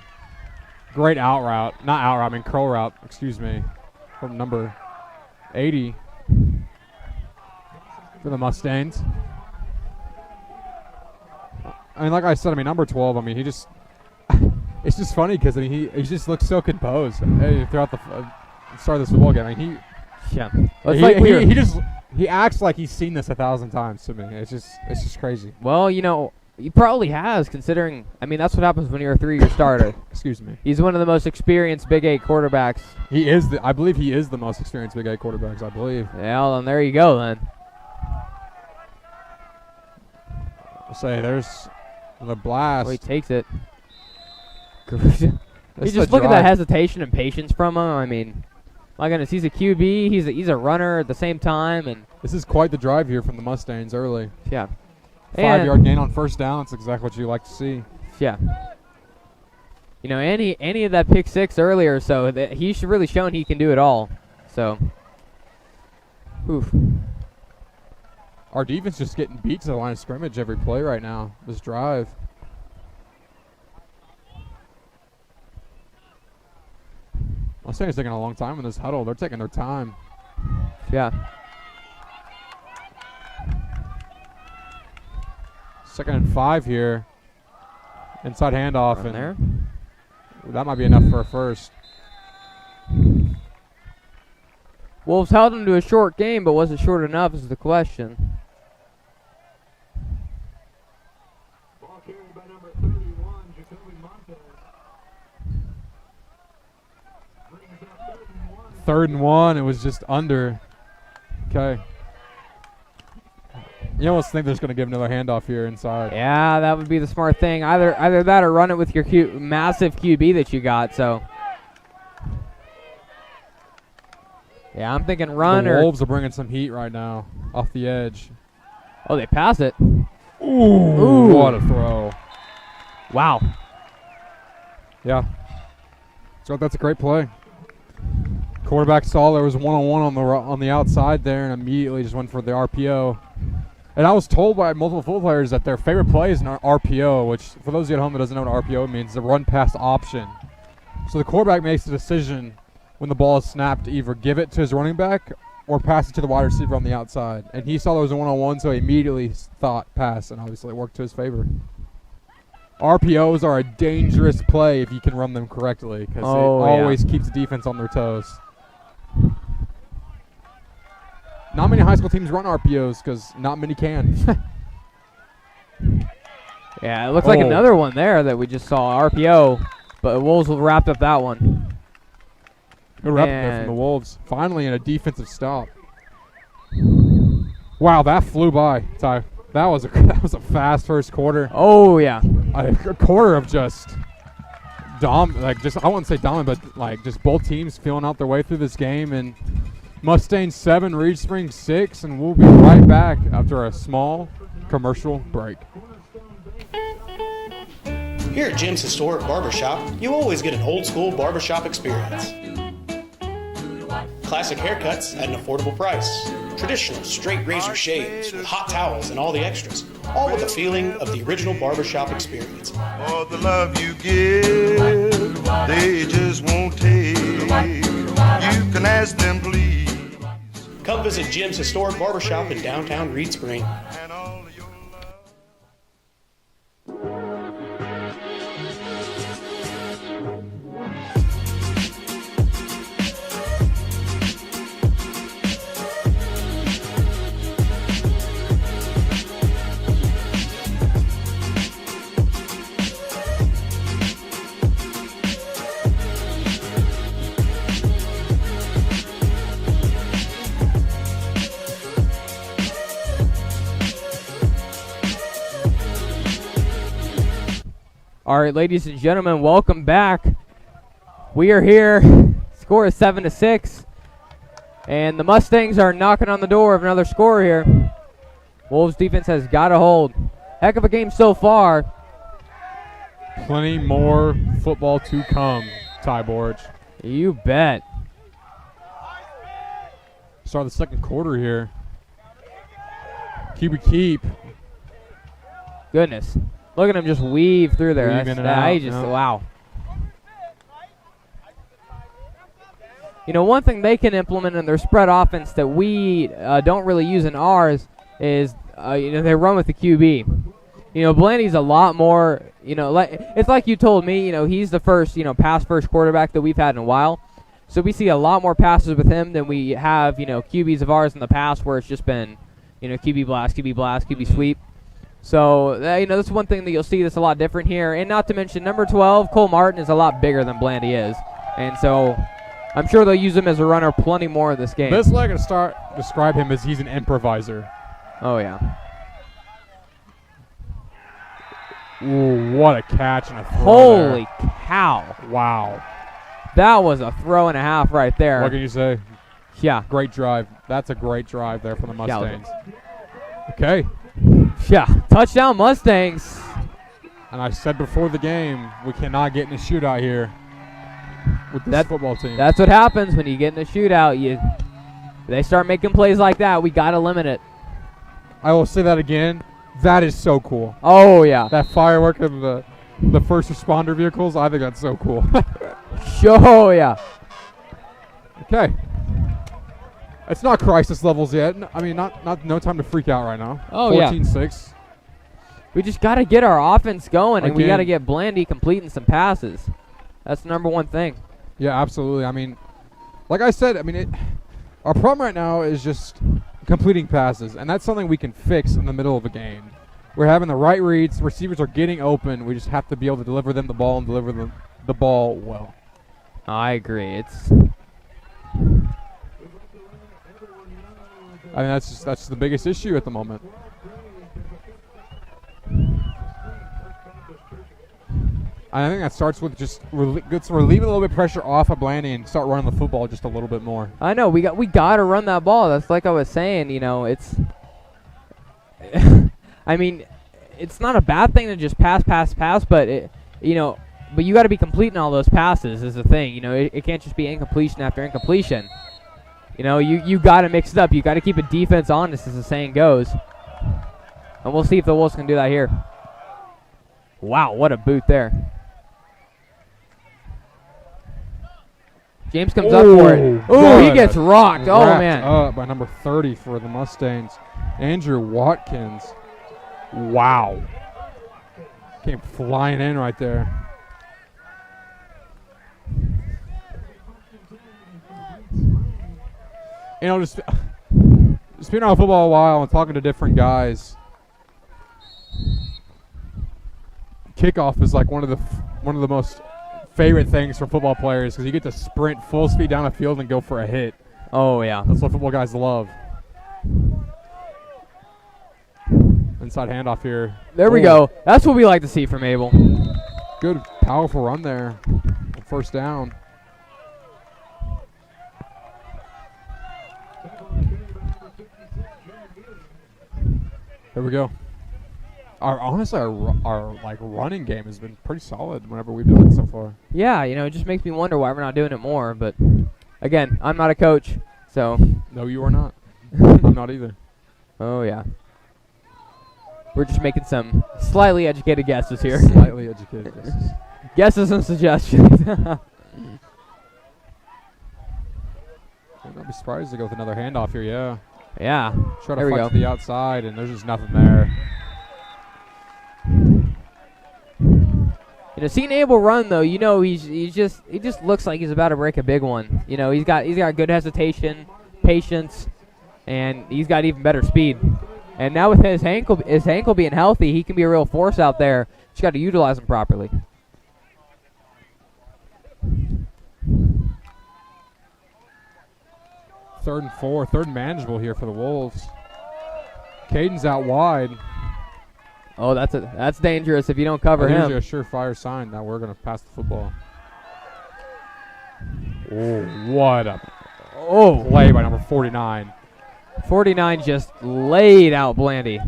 great out route. Not out route, I mean curl route, excuse me, from number 80 for the Mustangs. I mean, like I said, number 12, he just, it's just funny because he just looks so composed throughout the start of this football game. Yeah. He acts like he's seen this 1,000 times to me. It's just crazy. Well, he probably has, considering, that's what happens when you're a 3-year starter. Excuse me. He's one of the most experienced Big 8 quarterbacks. I believe he is the most experienced Big 8 quarterbacks, I believe. Yeah, well, then there you go, then. I'll say there's the blast. Oh, he takes it. You just look at that hesitation and patience from him. My goodness, he's a QB, he's a runner at the same time, and this is quite the drive here from the Mustangs early. Yeah. 5-yard gain on first down. That's exactly what you like to see. Yeah. Any of that pick 6 earlier, so he's really shown he can do it all. So, oof. Our defense just getting beat to the line of scrimmage every play right now. This drive. Mustangs taking a long time in this huddle. They're taking their time. Yeah. 2nd and 5 here. Inside handoff. And there. That might be enough for a first. Wolves held him to a short game, but was it short enough is the question. Ball carried by number 31, Jacoby Montez. Brings up 3rd and 1. It was just under. Okay. You almost think they're just going to give another handoff here inside. Yeah, that would be the smart thing. Either that or run it with your massive QB that you got. So, yeah, I'm thinking run the or. Wolves are bringing some heat right now off the edge. Oh, they pass it. Ooh, what a throw. Wow. Yeah. So that's a great play. Quarterback saw there was one-on-one on the outside there and immediately just went for the RPO. And I was told by multiple football players that their favorite play is an RPO, which for those of you at home that doesn't know what RPO means, the run pass option. So the quarterback makes the decision when the ball is snapped to either give it to his running back or pass it to the wide receiver on the outside. And he saw there was a one-on-one, so he immediately thought pass, and obviously it worked to his favor. RPOs are a dangerous play if you can run them correctly because it always keeps the defense on their toes. Not many high school teams run RPOs because not many can. Yeah, it looks like another one there that we just saw. RPO But Wolves will wrap up that one. Good wrap there from the Wolves. Finally in a defensive stop. Wow, that flew by, Ty. That was a fast first quarter. Oh, yeah. A quarter of just I wouldn't say dominant, but like just both teams feeling out their way through this game. And Mustangs 7, Reed Springs 6, and we'll be right back after a small commercial break. Here at Jim's Historic Barbershop, you always get an old school barbershop experience. Classic haircuts at an affordable price. Traditional straight razor shaves with hot towels and all the extras. All with the feeling of the original barbershop experience. For the love you give, they just won't take. You can ask them, please. Come visit Jim's Historic Barbershop in downtown Reed Spring. And all of your All right, ladies and gentlemen, welcome back. We are here. Score is 7-6. And the Mustangs are knocking on the door of another score here. Wolves defense has got a hold. Heck of a game so far. Plenty more football to come, Ty Borge. You bet. Start the second quarter here. Keep. Goodness. Look at him just weave through there. Weave in and out, wow. You know, one thing they can implement in their spread offense that we don't really use in ours is, they run with the QB. You know, Blandy's a lot more, it's like you told me, he's the first, pass first quarterback that we've had in a while. So we see a lot more passes with him than we have, QBs of ours in the past where it's just been, QB blast, QB sweep. So, that's one thing that you'll see that's a lot different here. And not to mention, number 12, Cole Martin, is a lot bigger than Blandy is. And so, I'm sure they'll use him as a runner plenty more of this game. Best way I can describe him as he's an improviser. Oh, yeah. Ooh, what a catch and a throw. Holy cow. Wow. That was a throw and a half right there. What can you say? Yeah. Great drive. That's a great drive there for the Mustangs. Okay. Yeah. Touchdown Mustangs. And I said before the game, we cannot get in a shootout here with this football team. That's what happens when you get in a shootout. They start making plays like that. We got to limit it. I will say that again. That is so cool. Oh, yeah. That firework of the first responder vehicles, I think that's so cool. Oh, yeah. Okay. It's not crisis levels yet. I mean, no time to freak out right now. Oh, 14-6. We just got to get our offense going, and we got to get Blandy completing some passes. That's the number one thing. Yeah, absolutely. I mean, like I said, our problem right now is just completing passes, and that's something we can fix in the middle of a game. We're having the right reads. Receivers are getting open. We just have to be able to deliver them the ball and deliver the ball well. I agree. That's the biggest issue at the moment. I think that starts with just relieving a little bit of pressure off of Blandy and start running the football just a little bit more. I know we got to run that ball. That's like I was saying. It's. I mean, it's not a bad thing to just pass, but but you got to be completing all those passes is the thing. It can't just be incompletion after incompletion. You got to mix it up. You got to keep a defense honest, as the saying goes. And we'll see if the Wolves can do that here. Wow, what a boot there. James comes up for it. Oh, he gets rocked. Oh, man. Up by number 30 for the Mustangs, Andrew Watkins. Wow. Came flying in right there. Just being around football a while and talking to different guys, kickoff is like one of the most favorite things for football players because you get to sprint full speed down the field and go for a hit. Oh, yeah. That's what football guys love. Inside handoff here. There we go. That's what we like to see from Abel. Good, powerful run there. First down. There we go. Honestly, our like running game has been pretty solid whenever we've done it so far. Yeah, you know, it just makes me wonder why we're not doing it more. But again, I'm not a coach, so. No, you are not. I'm not either. Oh yeah. We're just making some slightly educated guesses here. Slightly educated guesses. Guesses and suggestions. I'd be surprised to go with another handoff here. Yeah. Yeah. Try There to we fight go. to the outside, and there's just nothing there. You know, seeing Abel run though, you know, he just looks like he's about to break a big one. You know, he's got good hesitation, patience, and he's got even better speed. And now with his ankle being healthy, he can be a real force out there. Just got to utilize him properly. Third and 4, third and manageable here for the Wolves. Caden's out wide. Oh, that's dangerous if you don't cover That him. usually a surefire sign that we're going to pass the football. Oh, what a play by number 49. 49 just laid out Blandy.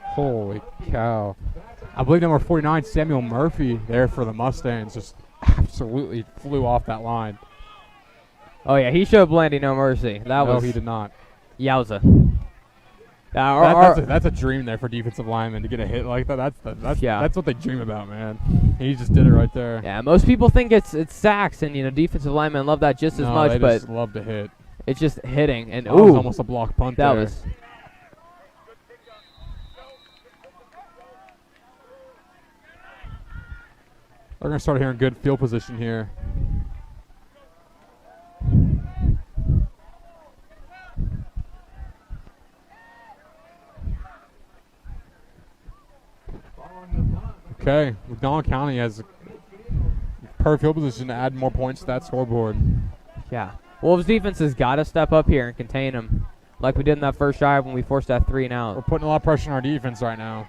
Holy cow. I believe number 49, Samuel Murphy, there for the Mustangs, just absolutely flew off that line. Oh, yeah, he showed Blandy no mercy. No, he did not. Yowza. That's a dream there for defensive linemen to get a hit like that. That's what they dream about, man. He just did it right there. Yeah, most people think it's sacks, and, you know, defensive linemen love that just as much, they but just love to hit. it's just hitting. And That was almost a block punt that there. was. They're going to start here in good field position here. Okay, McDonald County has perfect field position to add more points to that scoreboard. Yeah. Wolves defense has got to step up here and contain them, like we did in that first drive when we forced that 3 and out. We're putting a lot of pressure on our defense right now.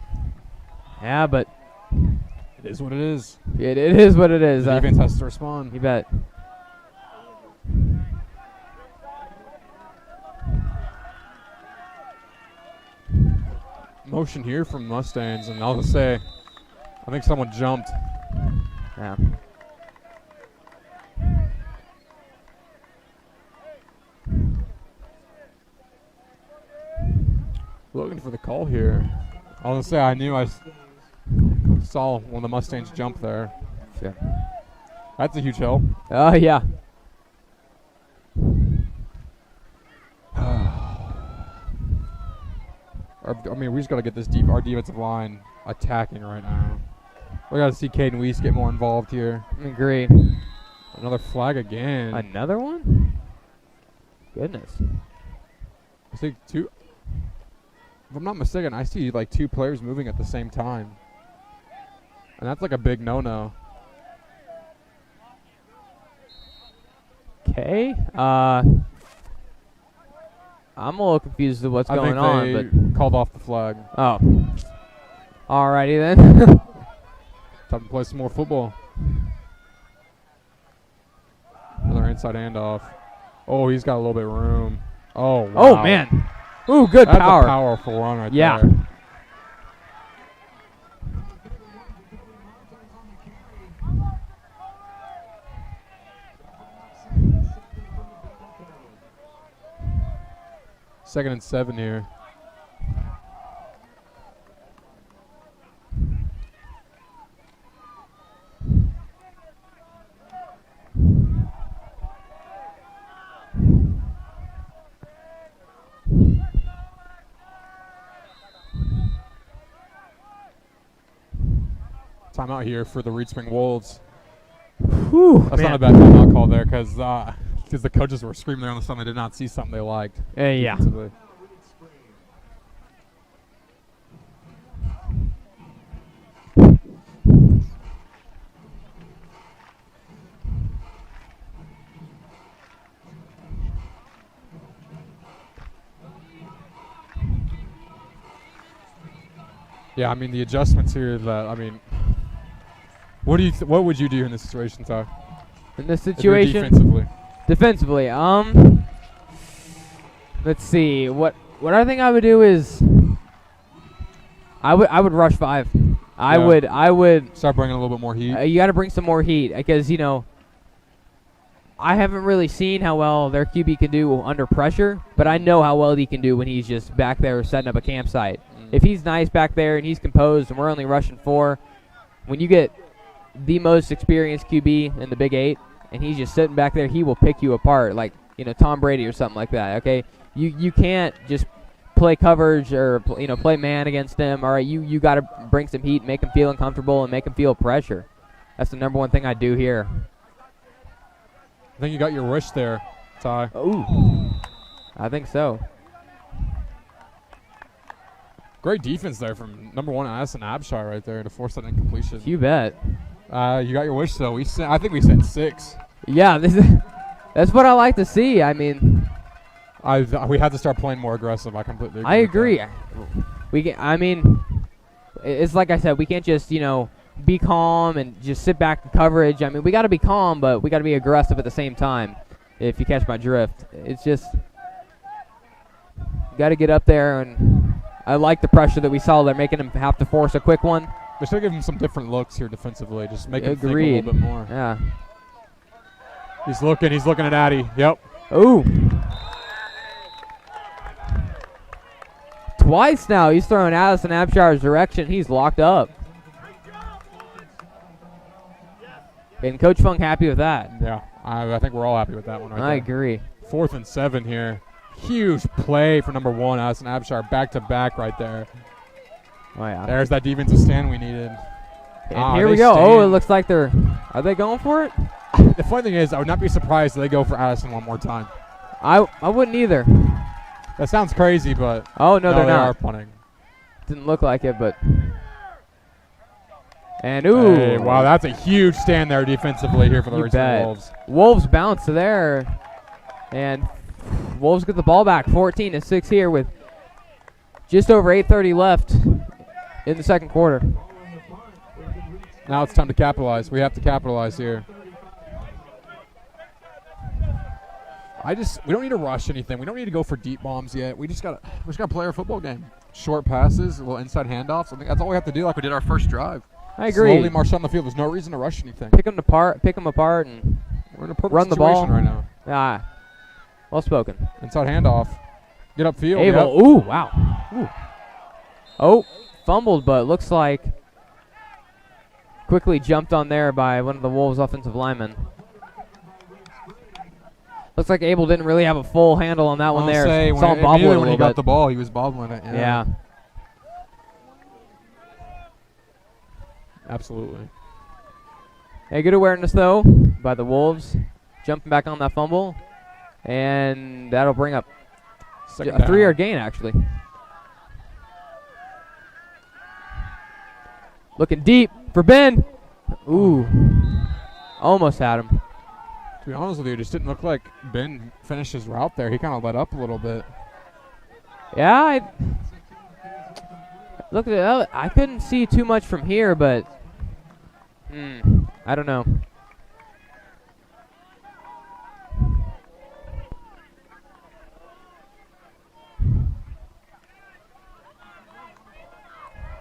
Yeah, but It is what it is. it is what it is. The defense has to respond. You bet. Motion here from Mustangs, and I'll just say, I think someone jumped. Yeah. Looking for the call here. I'll just say I knew I saw one of the Mustangs jump there. Sure. That's a huge help. Oh, yeah. I mean, we just got to get this our defensive line attacking right now. We got to see Caden Weiss get more involved here. Agreed. Another flag again. Another one? Goodness. I think two. If I'm not mistaken, I see like 2 players moving at the same time. And that's like a big no-no. Okay. I'm a little confused with what's going on, but called off the flag. Oh. Alrighty then. Time to play some more football. Another inside handoff. Oh, he's got a little bit of room. Oh, wow. Oh, man. Ooh, good That's power. a powerful run right Yeah. there. Second and 7 here. Timeout here for the Reed Spring Wolves. Whew, That's man. not a bad timeout call there because the coaches were screaming there on the sun. They did not see something they liked. Yeah. defensively. Yeah, I mean the adjustments here. I mean, what do you? What would you do in this situation, Ty? In this If you're situation, defensively. let's see. What I think I would do is I would rush 5. I would Start bringing a little bit more heat. you got to bring some more heat because I haven't really seen how well their QB can do under pressure, but I know how well he can do when he's just back there setting up a campsite. If he's nice back there and he's composed and we're only rushing 4, when you get the most experienced QB in the Big 8 and he's just sitting back there, he will pick you apart like, Tom Brady or something like that, okay? You can't just play coverage or, play man against him. All right, you got to bring some heat, make him feel uncomfortable, and make him feel pressure. That's the number one thing I do here. I think you got your wish there, Ty. Ooh, I think so. Great defense there from number 1 Addison Abshire right there to force that incompletion. You bet. You got your wish though. I think we sent 6. Yeah, that's what I like to see. I mean, we have to start playing more aggressive. I completely agree. I agree. It's like I said, we can't just be calm and just sit back in coverage. I mean, we got to be calm, but we got to be aggressive at the same time. If you catch my drift, it's just got to get up there, and I like the pressure that we saw. They're making him have to force a quick one. They should give him some different looks here defensively. Just make him think a Agreed. little bit more. Yeah. He's looking at Addy. Yep. Ooh. Twice now he's throwing Addison Abshire's direction. He's locked up. And Coach Funk happy with that. Yeah, I think we're all happy with that one right there. I agree. 4th and 7 here. Huge play for number 1 Addison Abshire. Back-to-back right there. Oh, yeah. There's that defensive stand we needed. And here we go. Oh, it looks like are they going for it? The funny thing is, I would not be surprised if they go for Addison one more time. I wouldn't either. That sounds crazy, but Oh, no, they're they not. are punting. Didn't look like it, but. And ooh. Hey, wow, that's a huge stand there defensively here for the You Richmond bet. Wolves. Wolves bounce there. And Wolves get the ball back 14-6 here with just over 8:30 left in the second quarter. Now it's time to capitalize. We have to capitalize here. We don't need to rush anything. We don't need to go for deep bombs yet. We just gotta play our football game. Short passes, a little inside handoffs. I think that's all we have to do, like we did our first drive. I agree. Slowly march down the field. There's no reason to rush anything. Pick them apart, and We're in a perfect run the situation ball right now. Ah, well spoken. Inside handoff. Get upfield. Abel. Yep. Ooh, wow. Ooh. Oh, fumbled, but looks like quickly jumped on there by one of the Wolves' offensive linemen. Looks like Abel didn't really have a full handle on that one there. Saw him bobbling a when little he got bit. the ball, he was bobbling it. Yeah. Absolutely. Hey, good awareness, though, by the Wolves. Jumping back on that fumble. And that'll bring up a 3-yard gain, actually. Looking deep for Ben. Ooh. Almost had him. To be honest with you, it just didn't look like Ben finished his route there. He kind of let up a little bit. Yeah, look at it. I couldn't see too much from here, but I don't know.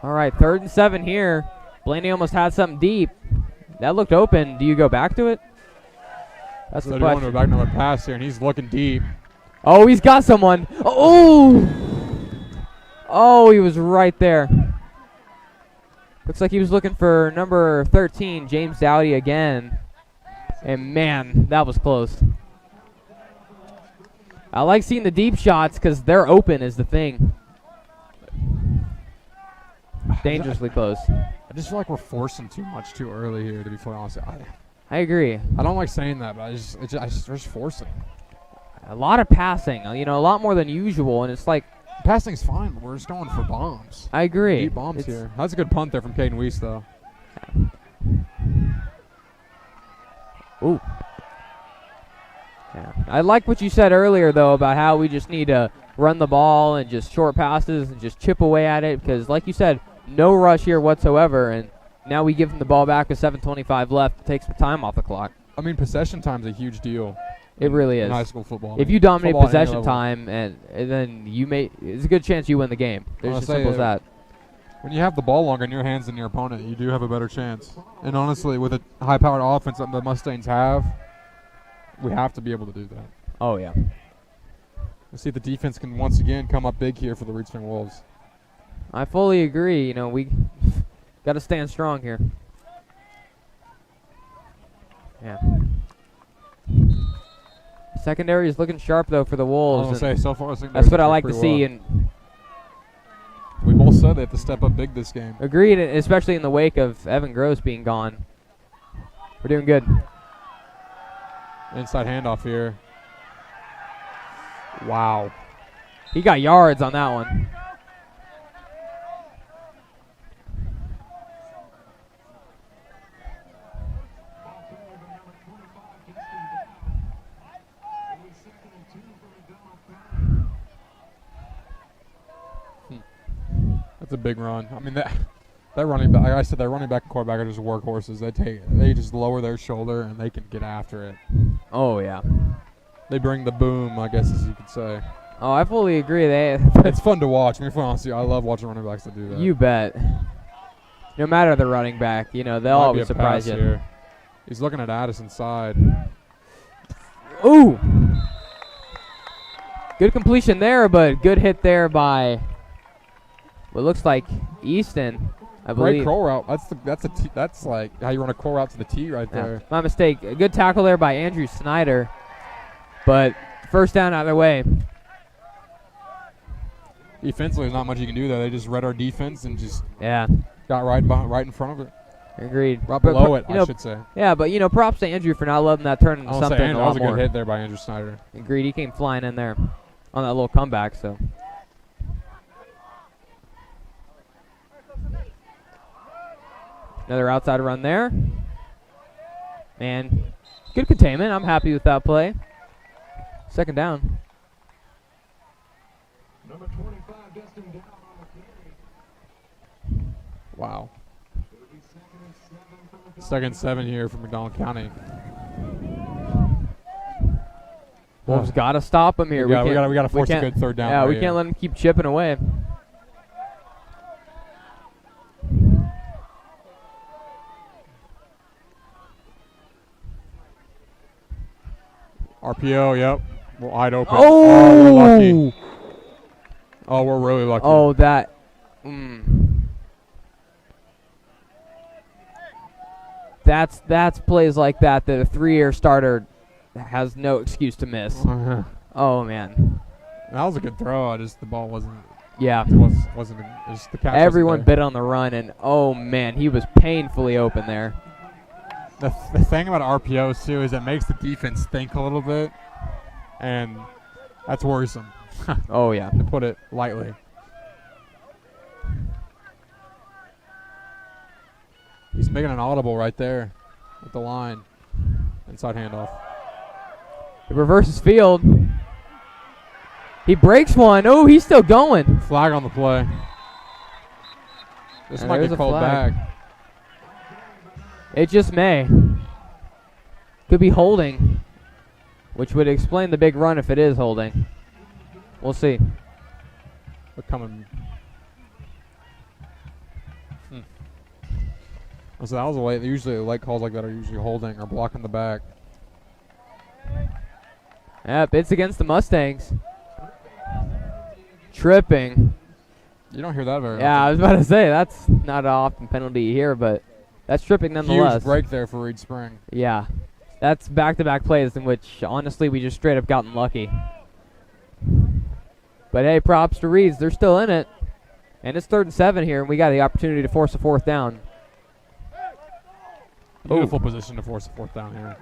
All right, 3rd and 7 here. Blaney almost had something deep. That looked open. Do you go back to it? That's So the they want to question. go back to a pass here, and he's looking deep. Oh, he's got someone. Oh! Oh, he was right there. Looks like he was looking for number 13, James Dowdy again. And, man, that was close. I like seeing the deep shots because they're open is the thing. Dangerously close. I just feel like we're forcing too much too early here, to be fully honest. I agree. I don't like saying that, but we're just forcing. A lot of passing, a lot more than usual, and it's like. Passing's fine, but we're just going for bombs. I agree. Deep bombs here. That's a good punt there from Caden Weiss, though. Ooh. Yeah. I like what you said earlier, though, about how we just need to run the ball and just short passes and just chip away at it because, like you said, no rush here whatsoever, and now we give them the ball back with 7:25 left to take some time off the clock. I mean, possession time's a huge deal. It really is. In high school football. If you dominate Football at any possession level. time, and then it's a good chance you win the game. There's I'll as say simple as that. When you have the ball longer in your hands than your opponent, you do have a better chance. And honestly, with a high-powered offense that the Mustangs have, we have to be able to do that. Oh, yeah. Let's see if the defense can once again come up big here for the Reed Spring Wolves. I fully agree. You know, we got to stand strong here. Yeah. Secondary is looking sharp, though, for the I Wolves. was going to say, so far, That's what I like to see. And we both said they have to step up big this game. agreed, especially in the wake of Evan Gross being gone. We're doing good. Inside handoff here. Wow. He got yards on that one. That's a big run. I mean, that running back, like I said, that running back and quarterback are just workhorses. They just lower their shoulder and they can get after it. Oh, yeah. They bring the boom, I guess, as you could say. Oh, I fully agree. It's fun to watch. I mean, for honestly, I love watching running backs that do that. You bet. No matter the running back, you know, they'll Might be always a surprise pass you. here. He's looking at Addison's side. Ooh! Good completion there, but good hit there by what looks like Easton, I believe. Great curl route. That's like how you run a curl route to the tee right Yeah, there. my mistake. A good tackle there by Andrew Snyder, but first down either way. Defensively, there's not much you can do there. They just read our defense and just Yeah, got right in front of it. agreed. Right But below it, you know, I should say. Yeah, but, you know, props to Andrew for not letting that turn into I'll say something Andrew, a that was lot a good more. hit there by Andrew Snyder. Agreed. He came flying in there on that little comeback, so. Another outside run there. And good containment. I'm happy with that play. Second down. Number 25, Justin Down on the carry. Wow. It'll be 2nd and 7 for McDonald. Second and 7 here for McDonald County. Wolves got to stop him here. We got to force a can't- good third down. Yeah, right we here. can't let him keep chipping away. RPO, yep. We're wide open. Oh! We're lucky. Oh, we're really lucky. Oh, that. That's plays like that a 3-year starter has no excuse to miss. Oh, man. That was a good throw. Just the ball wasn't. Yeah. Wasn't just the catch. Everyone wasn't there. bit on the run, and oh, man, he was painfully open there. The thing about RPOs too is it makes the defense think a little bit, and that's worrisome. Oh, yeah. To put it lightly. He's making an audible right there with the line. Inside handoff. It reverses field. He breaks one. Oh, he's still going. Flag on the play. This And might there's get a called flag. back. It just may. Could be holding, which would explain the big run if it is holding. We'll see. They're coming. So that was a late. Usually, late calls like that are usually holding or blocking the back. Yep, it's against the Mustangs. Tripping. You don't hear that very Yeah, I often. was about to say, that's not an often penalty here, but that's tripping nonetheless. Huge break there for Reed Spring. Yeah. That's back-to-back plays in which, honestly, we just straight up gotten lucky. But, hey, props to Reeds. They're still in it. And it's 3rd and 7 here, and we got the opportunity to force a 4th down. Beautiful position to force a 4th down here.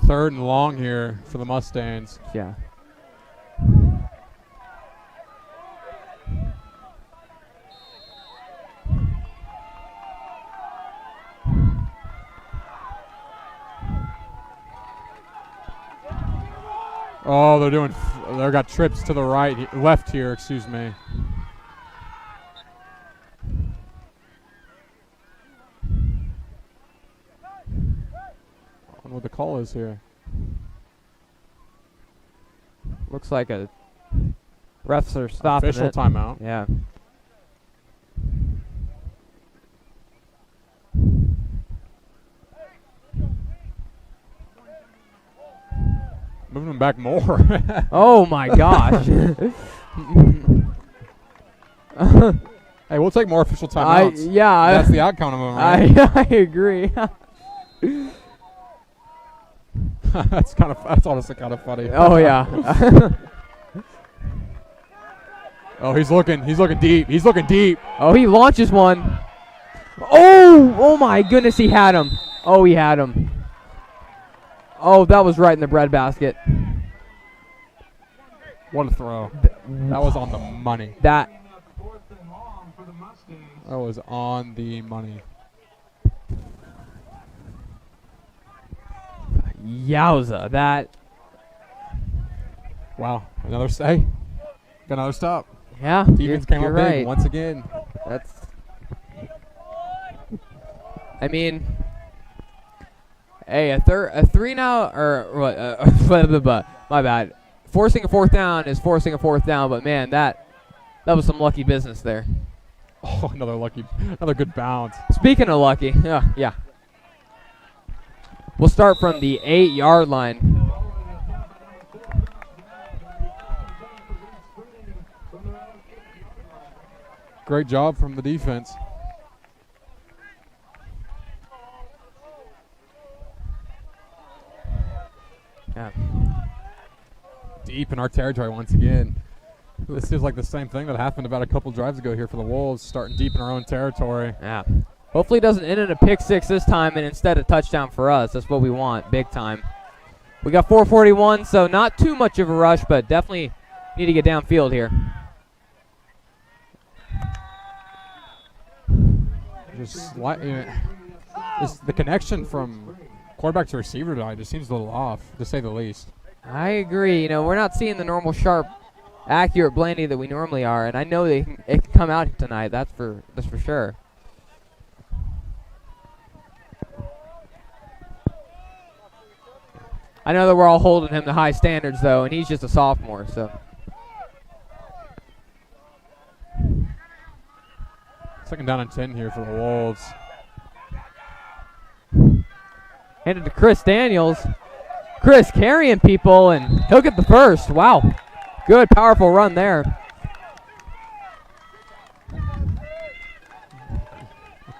Third and long here for the Mustangs. Yeah. Oh, they got trips to the left here, excuse me. I wonder what the call is here. Looks like a refs are stopping Official it. timeout. Yeah. Moving them back more. Oh my gosh. Hey, we'll take more official timeouts. That's the outcome of them, right? I agree. That's honestly kind of funny. Oh yeah. Oh, he's looking deep. He's looking deep. Oh, he launches one. Oh my goodness, he had him. Oh, he had him. Oh, that was right in the breadbasket. What a throw. That was on the money. That was on the money. Yowza, that. Wow. Another got another stop. Yeah, Defense came up right. big once again. I mean, hey, a three now, or what? My bad. Forcing a fourth down is forcing a fourth down, but man, that was some lucky business there. Oh, another good bounce. Speaking of lucky, yeah. We'll start from the 8-yard line. Great job from the defense. Yeah. Deep in our territory once again. This is like the same thing that happened about a couple drives ago here for the Wolves, starting deep in our own territory. Yeah. Hopefully it doesn't end in a pick six this time and instead a touchdown for us. That's what we want, big time. We got 4:41, so not too much of a rush, but definitely need to get downfield here. Just the connection from quarterback to receiver tonight just seems a little off, to say the least. I agree. We're not seeing the normal sharp, accurate Blandy that we normally are, and I know it can come out tonight. That's for sure. I know that we're all holding him to high standards, though, and he's just a sophomore, so. Second down and 10 here for the Wolves. Handed to Chris Daniels. Chris carrying people, and he'll get the first. Wow. Good, powerful run there.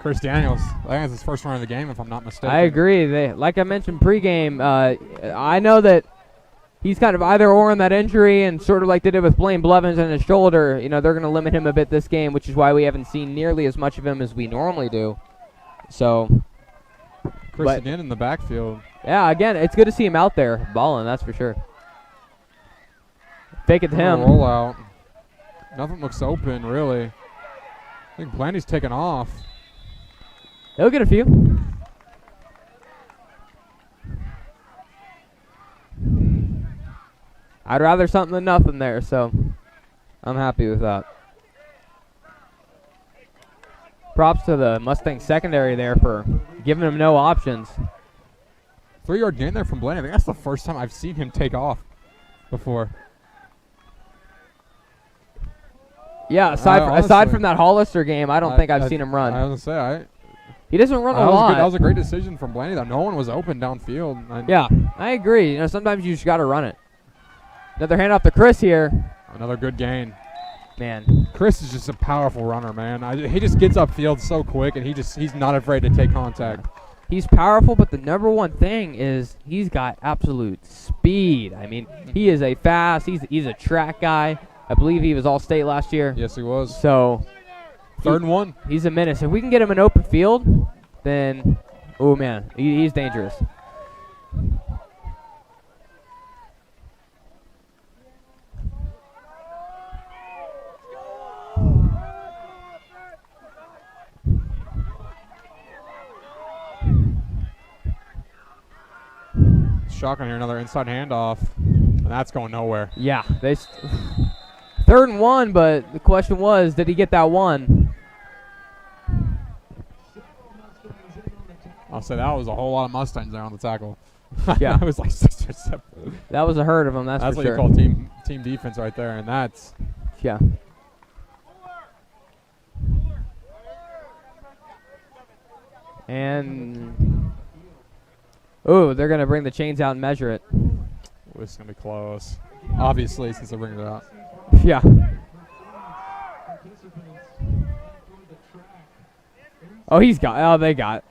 Chris Daniels, I think it's his first run of the game, if I'm not mistaken. I agree. Like I mentioned pregame, I know that he's kind of either or in that injury, and sort of like they did with Blaine Blevins on his shoulder. They're going to limit him a bit this game, which is why we haven't seen nearly as much of him as we normally do. So, Chris again in the backfield. Yeah, again, it's good to see him out there balling, that's for sure. Fake it to him. Rollout. Nothing looks open, really. I think Blandy's taking off. He'll get a few. I'd rather something than nothing there, so I'm happy with that. Props to the Mustang secondary there for giving him no options. 3-yard gain there from Blandy. I think that's the first time I've seen him take off before. Yeah, aside from that Hollister game, I don't think I've seen him run. I was going to say, he doesn't run a lot. That was a great decision from Blandy, though. No one was open downfield. Yeah, I agree. Sometimes you just got to run it. Another handoff to Chris here. Another good gain. Man. Chris is just a powerful runner, man. He just gets upfield so quick, and he's not afraid to take contact. He's powerful, but the number one thing is he's got absolute speed. I mean, he is he's a track guy. I believe he was All-State last year. Yes, he was. So, third and 1. He's a menace. If we can get him an open field, then, oh man, he's dangerous. Shotgun here, another inside handoff. And that's going nowhere. Yeah, they 3rd and 1, but the question was, did he get that one? I'll say that was a whole lot of Mustangs there on the tackle. Yeah. It was like 6 or 7. That was a herd of them, that's for what sure. you call team defense right there, and that's Yeah. And they're gonna bring the chains out and measure it. this is gonna be close. Obviously, since they're bringing it out. Yeah. Oh, he's got. Oh, they got.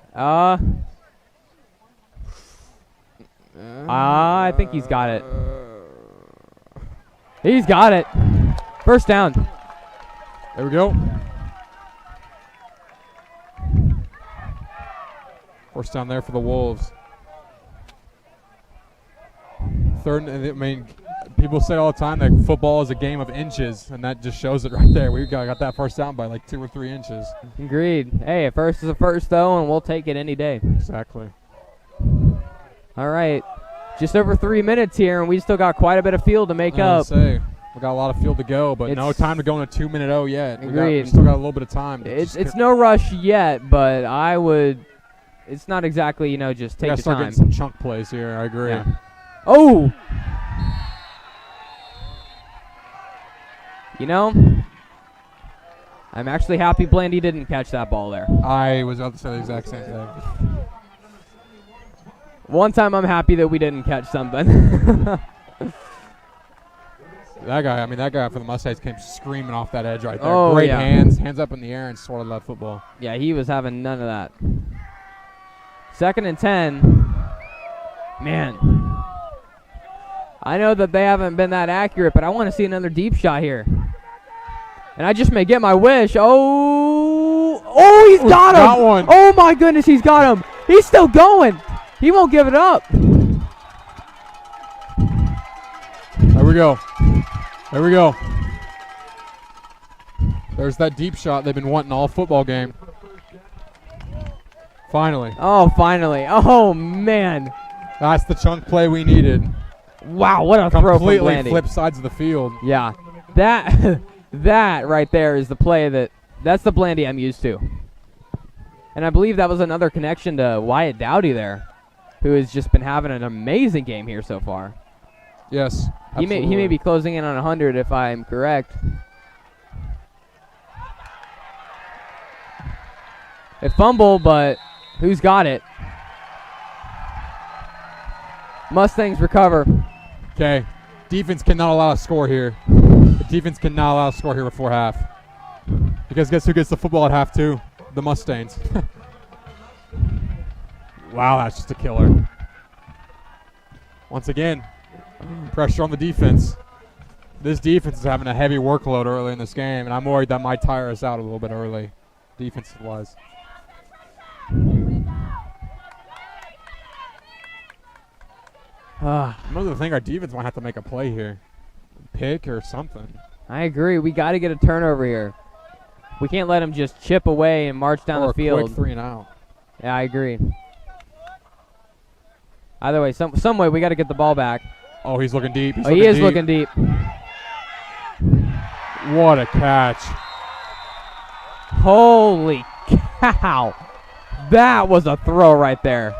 I think he's got it. He's got it. First down. There we go. First down there for the Wolves. Third, I mean, people say all the time that football is a game of inches, and that just shows it right there. We got that first down by like 2 or 3 inches. Agreed. Hey, a first is a first, though, and we'll take it any day. Exactly. All right. Just over 3 minutes here, and we still got quite a bit of field to make up. We got a lot of field to go, but no time to go in a 2-minute O yet. Agreed. We still got a little bit of time. It's no rush yet, but I would. It's not exactly, just take your start time. getting some chunk plays here. I agree. Yeah. Oh! I'm actually happy Blandy didn't catch that ball there. I was about to say the exact same thing. One time I'm happy that we didn't catch something. That guy for the Mustangs came screaming off that edge right there. Oh, Great yeah. hands up in the air and sorted that football. Yeah, he was having none of that. 2nd and 10. Man. I know that they haven't been that accurate, but I want to see another deep shot here. And I just may get my wish. Oh, he's got him. Got one. Oh, my goodness, he's got him. He's still going. He won't give it up. There we go. There we go. There's that deep shot they've been wanting all football game. Finally. Oh, finally. Oh, man. That's the chunk play we needed. Wow, what a throw from Completely Blandy. flip sides of the field. Yeah. That right there is the play that's the Blandy I'm used to. And I believe that was another connection to Wyatt Dowdy there, who has just been having an amazing game here so far. Yes. He may be closing in on 100 if I'm correct. A fumble, but who's got it? Mustangs recover. Okay. Defense cannot allow a score here. The defense cannot allow a score here before half. Because guess who gets the football at half too? The Mustangs. Wow, that's just a killer. Once again, pressure on the defense. This defense is having a heavy workload early in this game, and I'm worried that might tire us out a little bit early, defensive-wise. Another thing, our defense might have to make a play here. Pick or something. I agree. We got to get a turnover here. We can't let them just chip away and march down the field. Or a quick 3 and out. Yeah, I agree. Either way, some way we got to get the ball back. Oh, he's looking deep. He is looking deep. What a catch. Holy cow. That was a throw right there.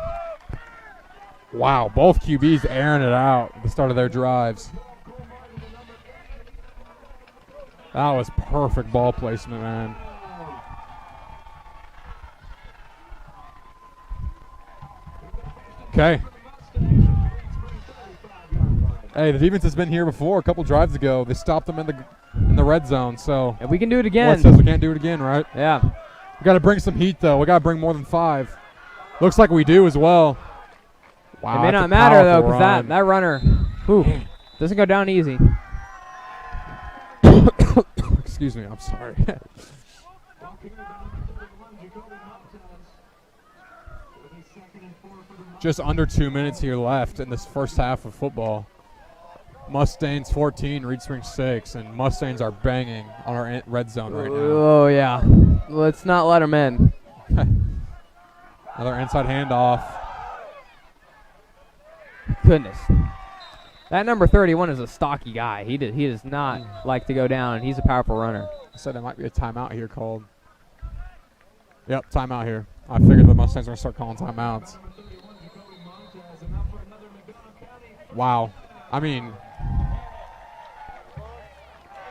Wow, both QBs airing it out at the start of their drives. That was perfect ball placement, man. Okay. Hey, the defense has been here before a couple drives ago. They stopped them in the red zone, so. And we can do it again. What says we can't do it again, right? Yeah. We got to bring some heat, though. We got to bring more than 5. Looks like we do as well. Wow, it may not matter, though, because that runner doesn't go down easy. Excuse me, I'm sorry. Just under 2 minutes here left in this first half of football. Mustangs 14, Reed Springs 6, and Mustangs are banging on our red zone right now. Oh, yeah. Let's not let them in. Another inside handoff. Goodness. That number 31 is a stocky guy. He does not like to go down, and he's a powerful runner. I said there might be a timeout here called. Yep, timeout here. I figured the Mustangs are going to start calling timeouts. Wow. I mean,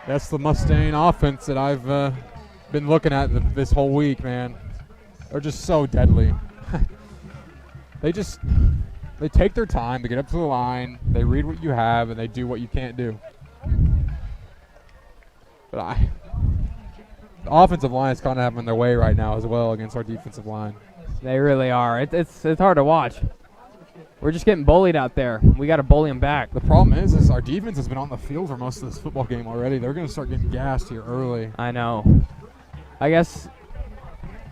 that's the Mustang offense that I've been looking at this whole week, man. They're just so deadly. They take their time to get up to the line. They read what you have, and they do what you can't do. But the offensive line is kind of having their way right now as well against our defensive line. They really are. It's hard to watch. We're just getting bullied out there. We got to bully them back. The problem is our defense has been on the field for most of this football game already. They're going to start getting gassed here early. I know. I guess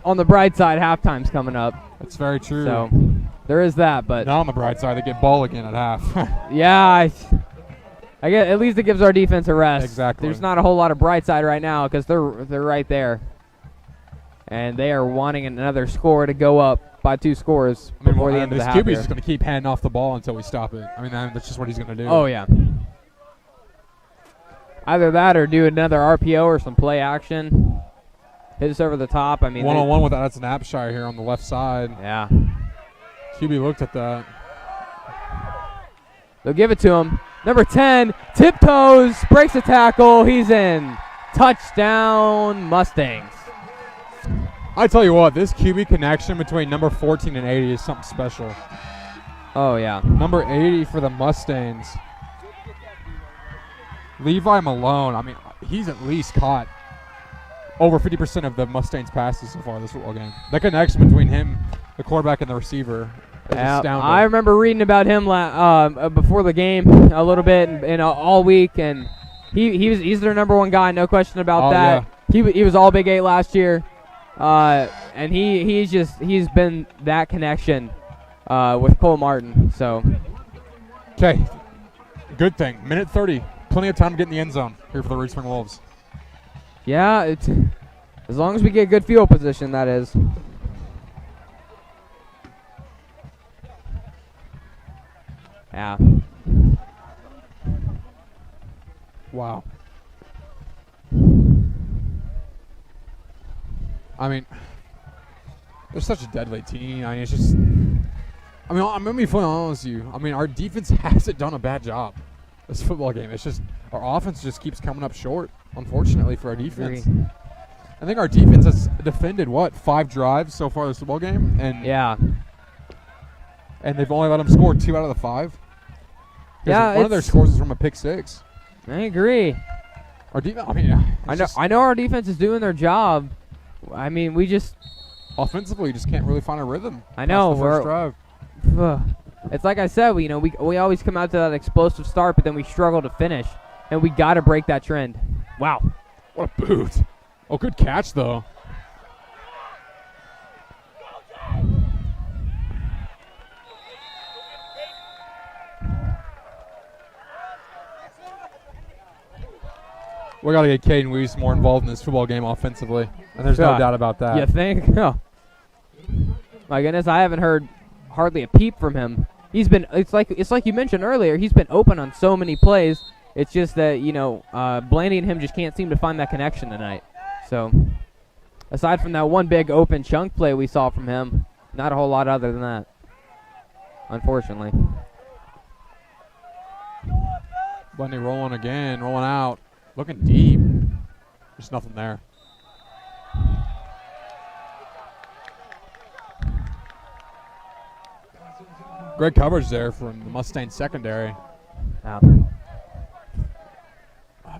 on the bright side, halftime's coming up. That's very true. So there is that, but now on the bright side, they get ball again at half. yeah, I guess at least it gives our defense a rest. Exactly. There's not a whole lot of bright side right now because they're right there, and they are wanting another score to go up by 2 scores before the end of the half. This QB is just going to keep handing off the ball until we stop it. I mean, that's just what he's going to do. Oh yeah. Either that or do another RPO or some play action. Hit us over the top. I mean, one-on-one with that Snapshire here on the left side. Yeah. QB looked at that. They'll give it to him. Number 10, tiptoes, breaks a tackle. He's in. Touchdown, Mustangs. I tell you what, this QB connection between number 14 and 80 is something special. Oh, yeah. Number 80 for the Mustangs. Levi Malone, I mean, he's at least caught over 50% of the Mustangs' passes so far this football game. The connection between him, the quarterback, and the receiver is astounding. I remember reading about him before the game a little bit and all week, and he's their number 1 guy, no question about that. Yeah. He was all Big 8 last year, and he's been that connection with Cole Martin. So, okay, good thing. Minute 30, plenty of time to get in the end zone here for the Reed Spring Wolves. Yeah, it's as long as we get good field position, that is. Yeah. Wow. I mean, they're such a deadly team. I mean, it's just. I mean, I'm gonna be fully honest with you. I mean, our defense hasn't done a bad job this football game. It's just our offense just keeps coming up short, unfortunately, for our defense. I think our defense has defended 5 drives so far this football game, and yeah, and they've only let them score 2 out of the 5. Yeah, one of their scores is from a pick 6. I agree. Our defense. I mean, I know our defense is doing their job. I mean, we just offensively just can't really find a rhythm. I know. The first drive. It's like I said, we always come out to that explosive start, but then we struggle to finish, and we got to break that trend. Wow. What a boot. Oh, good catch, though. We got to get Caden Weiss more involved in this football game offensively, and there's no doubt about that. You think? Oh. My goodness, I haven't heard hardly a peep from him. He's been it's like you mentioned earlier, he's been open on so many plays. It's just that, Blandy and him just can't seem to find that connection tonight. So, aside from that one big open chunk play we saw from him, not a whole lot other than that, unfortunately. Blandy rolling again, rolling out, looking deep. There's nothing there. Great coverage there from the Mustang secondary. Yeah.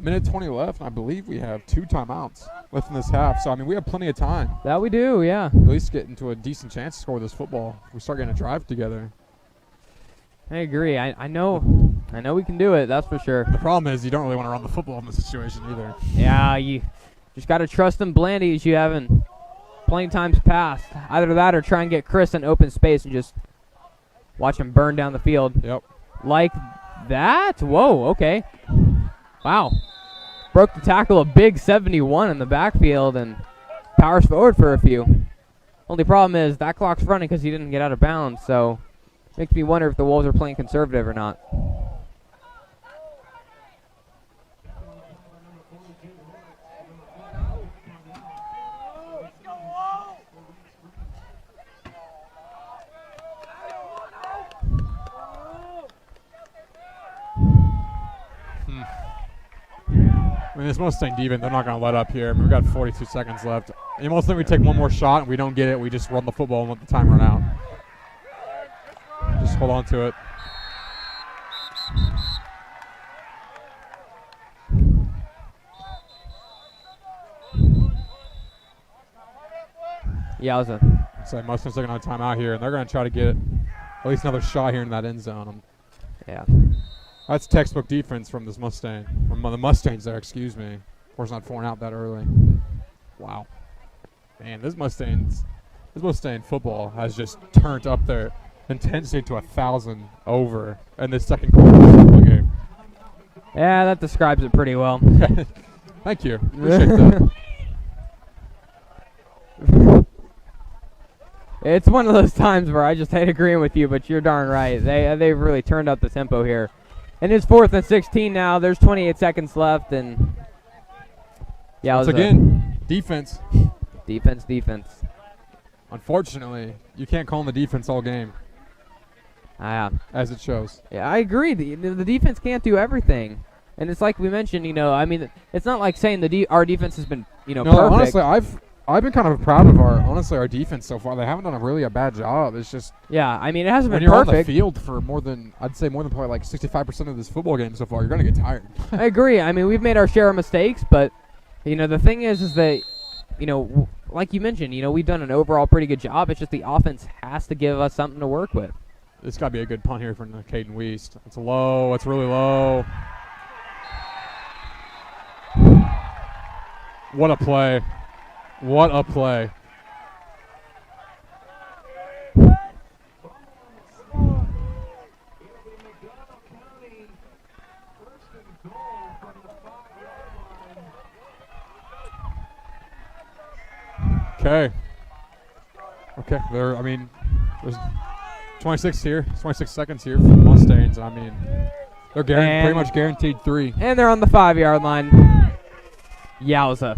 Minute 20 left, and I believe we have 2 timeouts left in this half. So, I mean, we have plenty of time. That we do, yeah. At least get into a decent chance to score this football if we start getting a drive together. I agree. I know we can do it, that's for sure. The problem is you don't really want to run the football in this situation either. Yeah, you just got to trust them Blandy as you haven't plenty times past. Either that or try and get Chris in open space and just watch him burn down the field. Yep. Like that? Whoa, okay. Wow. Broke the tackle, a big 71 in the backfield, and powers forward for a few. Only problem is that clock's running because he didn't get out of bounds, so makes me wonder if the Wolves are playing conservative or not. mean, this Mustang defense, they're not going to let up here. I mean, we've got 42 seconds left. You almost think we take one more shot and we don't get it. We just run the football and let the time run out. Just hold on to it. Yowza. So Mustang's taking on a timeout here, and they're going to try to get at least another shot here in that end zone. Yeah. That's textbook defense from this Mustang. From the Mustangs there, excuse me. Of course, not pouring out that early. Wow. Man, this Mustang football has just turned up their intensity to 1,000 over in this second quarter of the football game. Yeah, that describes it pretty well. Thank you. Appreciate that. It's one of those times where I just hate agreeing with you, but you're darn right. They've really turned up the tempo here. And it's 4th and 16 now. There's 28 seconds left, and yeah. Once again, defense. Defense. Unfortunately, you can't call on the defense all game. As it shows. Yeah, I agree. The defense can't do everything. And it's like we mentioned, I mean, it's not like saying our defense has been, No, perfect. honestly, I've been kind of proud of our defense so far. They haven't done a bad job. It's just yeah. I mean, it hasn't when been you're perfect. on the field for more than probably like 65% of this football game so far, you're gonna get tired. I agree. I mean, we've made our share of mistakes, but the thing is that like you mentioned, we've done an overall pretty good job. It's just the offense has to give us something to work with. This got to be a good punt here from Caden Weist. It's low. It's really low. What a play. What a play. Okay. There's 26 seconds here for the Mustangs. I mean, they're pretty much guaranteed 3. And they're on the 5-yard line. Yowza.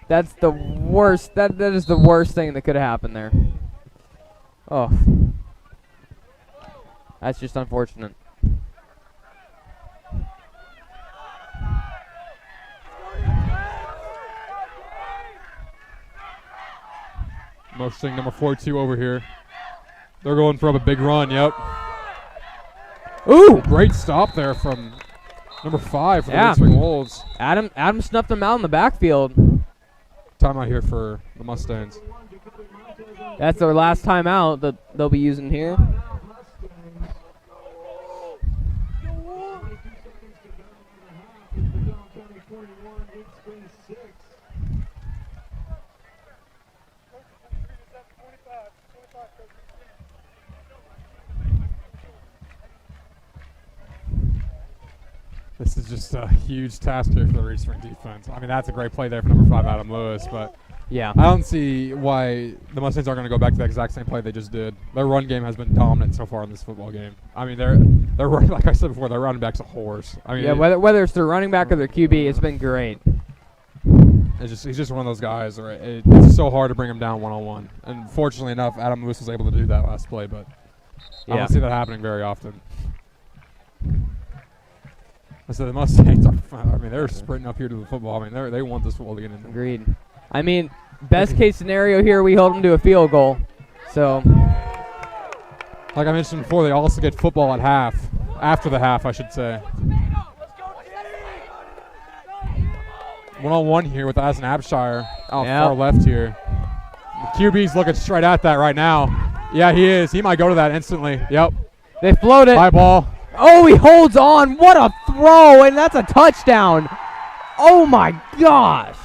That's the worst. That is the worst thing that could have happened there. Oh. That's just unfortunate. Mustang number 42 over here. They're going for a big run, yep. Ooh! Great stop there from number 5 for the Red Spring Wolves. Adam snuffed them out in the backfield. Timeout here for the Mustangs. That's their last timeout that they'll be using here. This is just a huge task here for the Reed Spring defense. I mean, that's a great play there for number 5, Adam Lewis, but yeah, I don't see why the Mustangs aren't going to go back to the exact same play they just did. Their run game has been dominant so far in this football game. I mean, they're running, like I said before, their running back's a horse. I mean, yeah, whether it's their running back or their QB, it's been great. He's just one of those guys. Right? It's so hard to bring him down one-on-one. And fortunately enough, Adam Lewis was able to do that last play, but I don't see that happening very often. So the Mustangs they're sprinting up here to the football. I mean, they want this football to get in. Agreed. I mean, best case scenario here, we hold them to a field goal. So, like I mentioned before, they also get football at half. After the half, I should say. One-on-one here with Asen Abshire out far left here. The QB's looking straight at that right now. Yeah, he is. He might go to that instantly. Yep. They float it. High ball. Oh, he holds on. What a throw, and that's a touchdown. Oh, my gosh.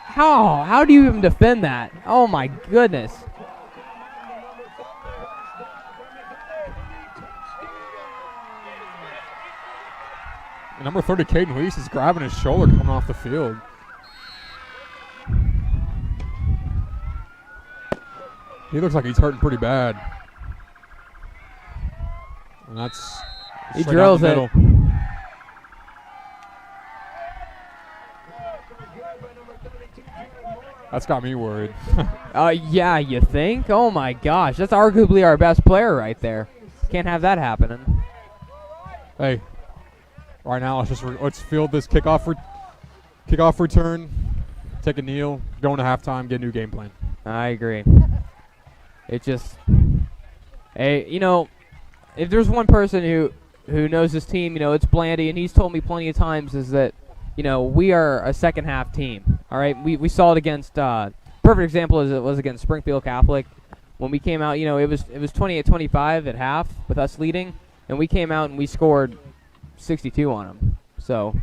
How do you even defend that? Oh, my goodness. And number 30, Caden Weiss, is grabbing his shoulder coming off the field. He looks like he's hurting pretty bad. And that's he drills it. That's got me worried. Yeah, you think? Oh, my gosh. That's arguably our best player right there. Can't have that happening. Hey, Right now, let's field this kickoff return, take a kneel, go into halftime, get a new game plan. I agree. It just, if there's one person who knows this team, it's Blandy, and he's told me plenty of times is that, we are a second half team. All right, we saw it against. Perfect example is it was against Springfield Catholic when we came out. It was 28-25 at half with us leading, and we came out and we scored 62 on them. So.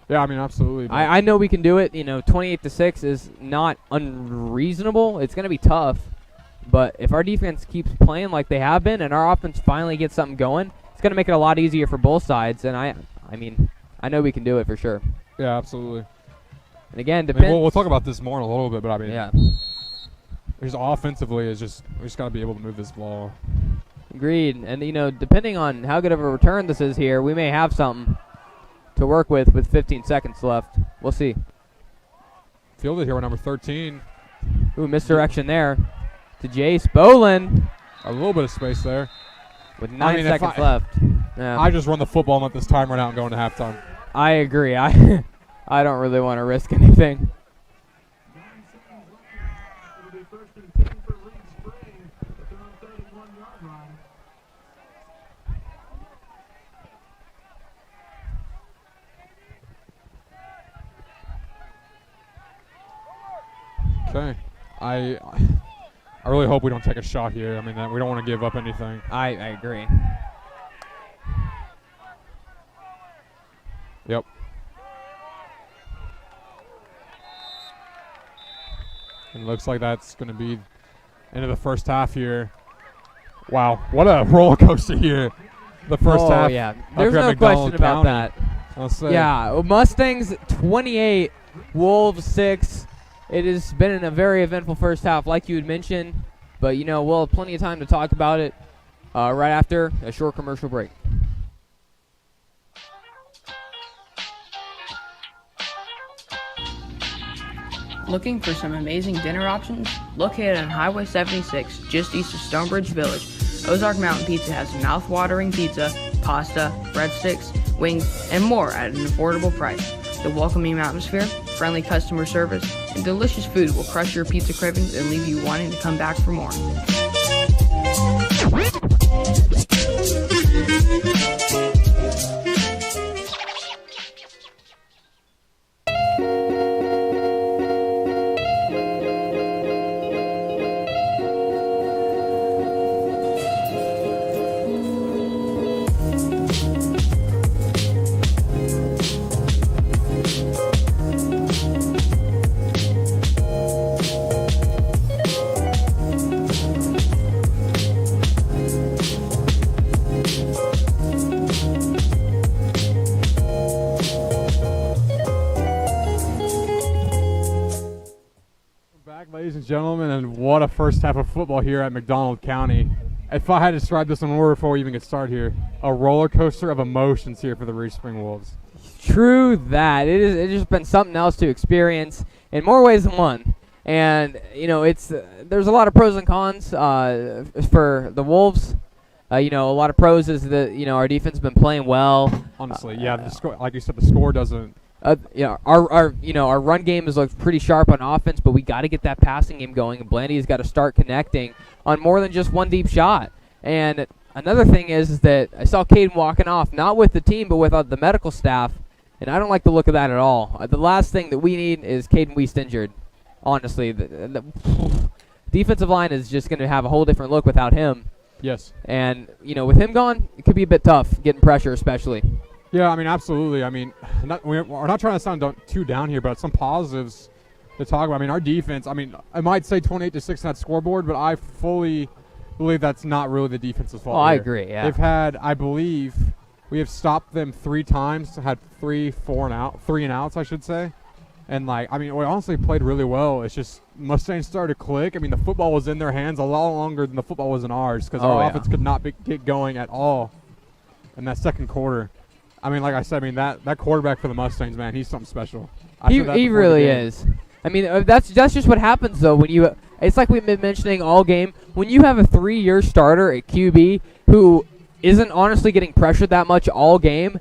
Yeah, I mean, absolutely. I know we can do it. 28-6 is not unreasonable. It's going to be tough, but if our defense keeps playing like they have been, and our offense finally gets something going, it's going to make it a lot easier for both sides. And I know we can do it for sure. Yeah, absolutely. And again, depends. We'll talk about this more in a little bit, but yeah. Just offensively, we just got to be able to move this ball. Agreed. And depending on how good of a return this is here, we may have something to work with 15 seconds left. We'll see. Fielded here with number 13. Ooh, misdirection there to Jace Bolin. A little bit of space there. With 9 seconds left. Yeah. I just run the football and let this timer out and go into halftime. I agree. I don't really want to risk anything. It'll be first and 10 for Reed Spring at their own 31-yard line. Okay. I really hope we don't take a shot here. I mean, we don't want to give up anything. I agree. Yep. And it looks like that's going to be into the first half here. Wow, what a roller coaster here. The first half. Oh, yeah. There's no question about that. I'll say. Yeah, Mustangs 28, Wolves 6. It has been a very eventful first half, like you had mentioned. But, we'll have plenty of time to talk about it right after a short commercial break. Looking for some amazing dinner options? Located on Highway 76, just east of Stonebridge Village, Ozark Mountain Pizza has mouth-watering pizza, pasta, breadsticks, wings, and more at an affordable price. The welcoming atmosphere, friendly customer service, and delicious food will crush your pizza cravings and leave you wanting to come back for more. Ladies and gentlemen, and what a first half of football here at McDonald County. If I had to describe this in order before we even get started here, a roller coaster of emotions here for the Reed Spring Wolves. True that. It's just been something else to experience in more ways than one. And, there's a lot of pros and cons for the Wolves. A lot of pros is that, our defense has been playing well. Honestly, yeah, the score, like you said, the score doesn't. Our run game has looked pretty sharp on offense, but we got to get that passing game going, and Blandy's got to start connecting on more than just one deep shot. And another thing is that I saw Caden walking off, not with the team, but with the medical staff, and I don't like the look of that at all. The last thing that we need is Caden Weist injured. Honestly, the defensive line is just going to have a whole different look without him. Yes. And, with him gone, it could be a bit tough getting pressure especially. Yeah, I mean, absolutely. I mean, we're not trying to sound too down here, but some positives to talk about. I mean, our defense, I might say 28-6 in that scoreboard, but I fully believe that's not really the defense's fault. Oh, I agree, yeah. They've had, I believe, we have stopped them 3 times, had 3 and outs, I should say. And, we honestly played really well. It's just Mustangs started to click. I mean, the football was in their hands a lot longer than the football was in ours because our offense could not get going at all in that second quarter. I mean, like I said, that quarterback for the Mustangs, man, he's something special. He really is. I mean, that's just what happens, though, when you it's like we've been mentioning all game. When you have a 3-year starter at QB who isn't honestly getting pressured that much all game.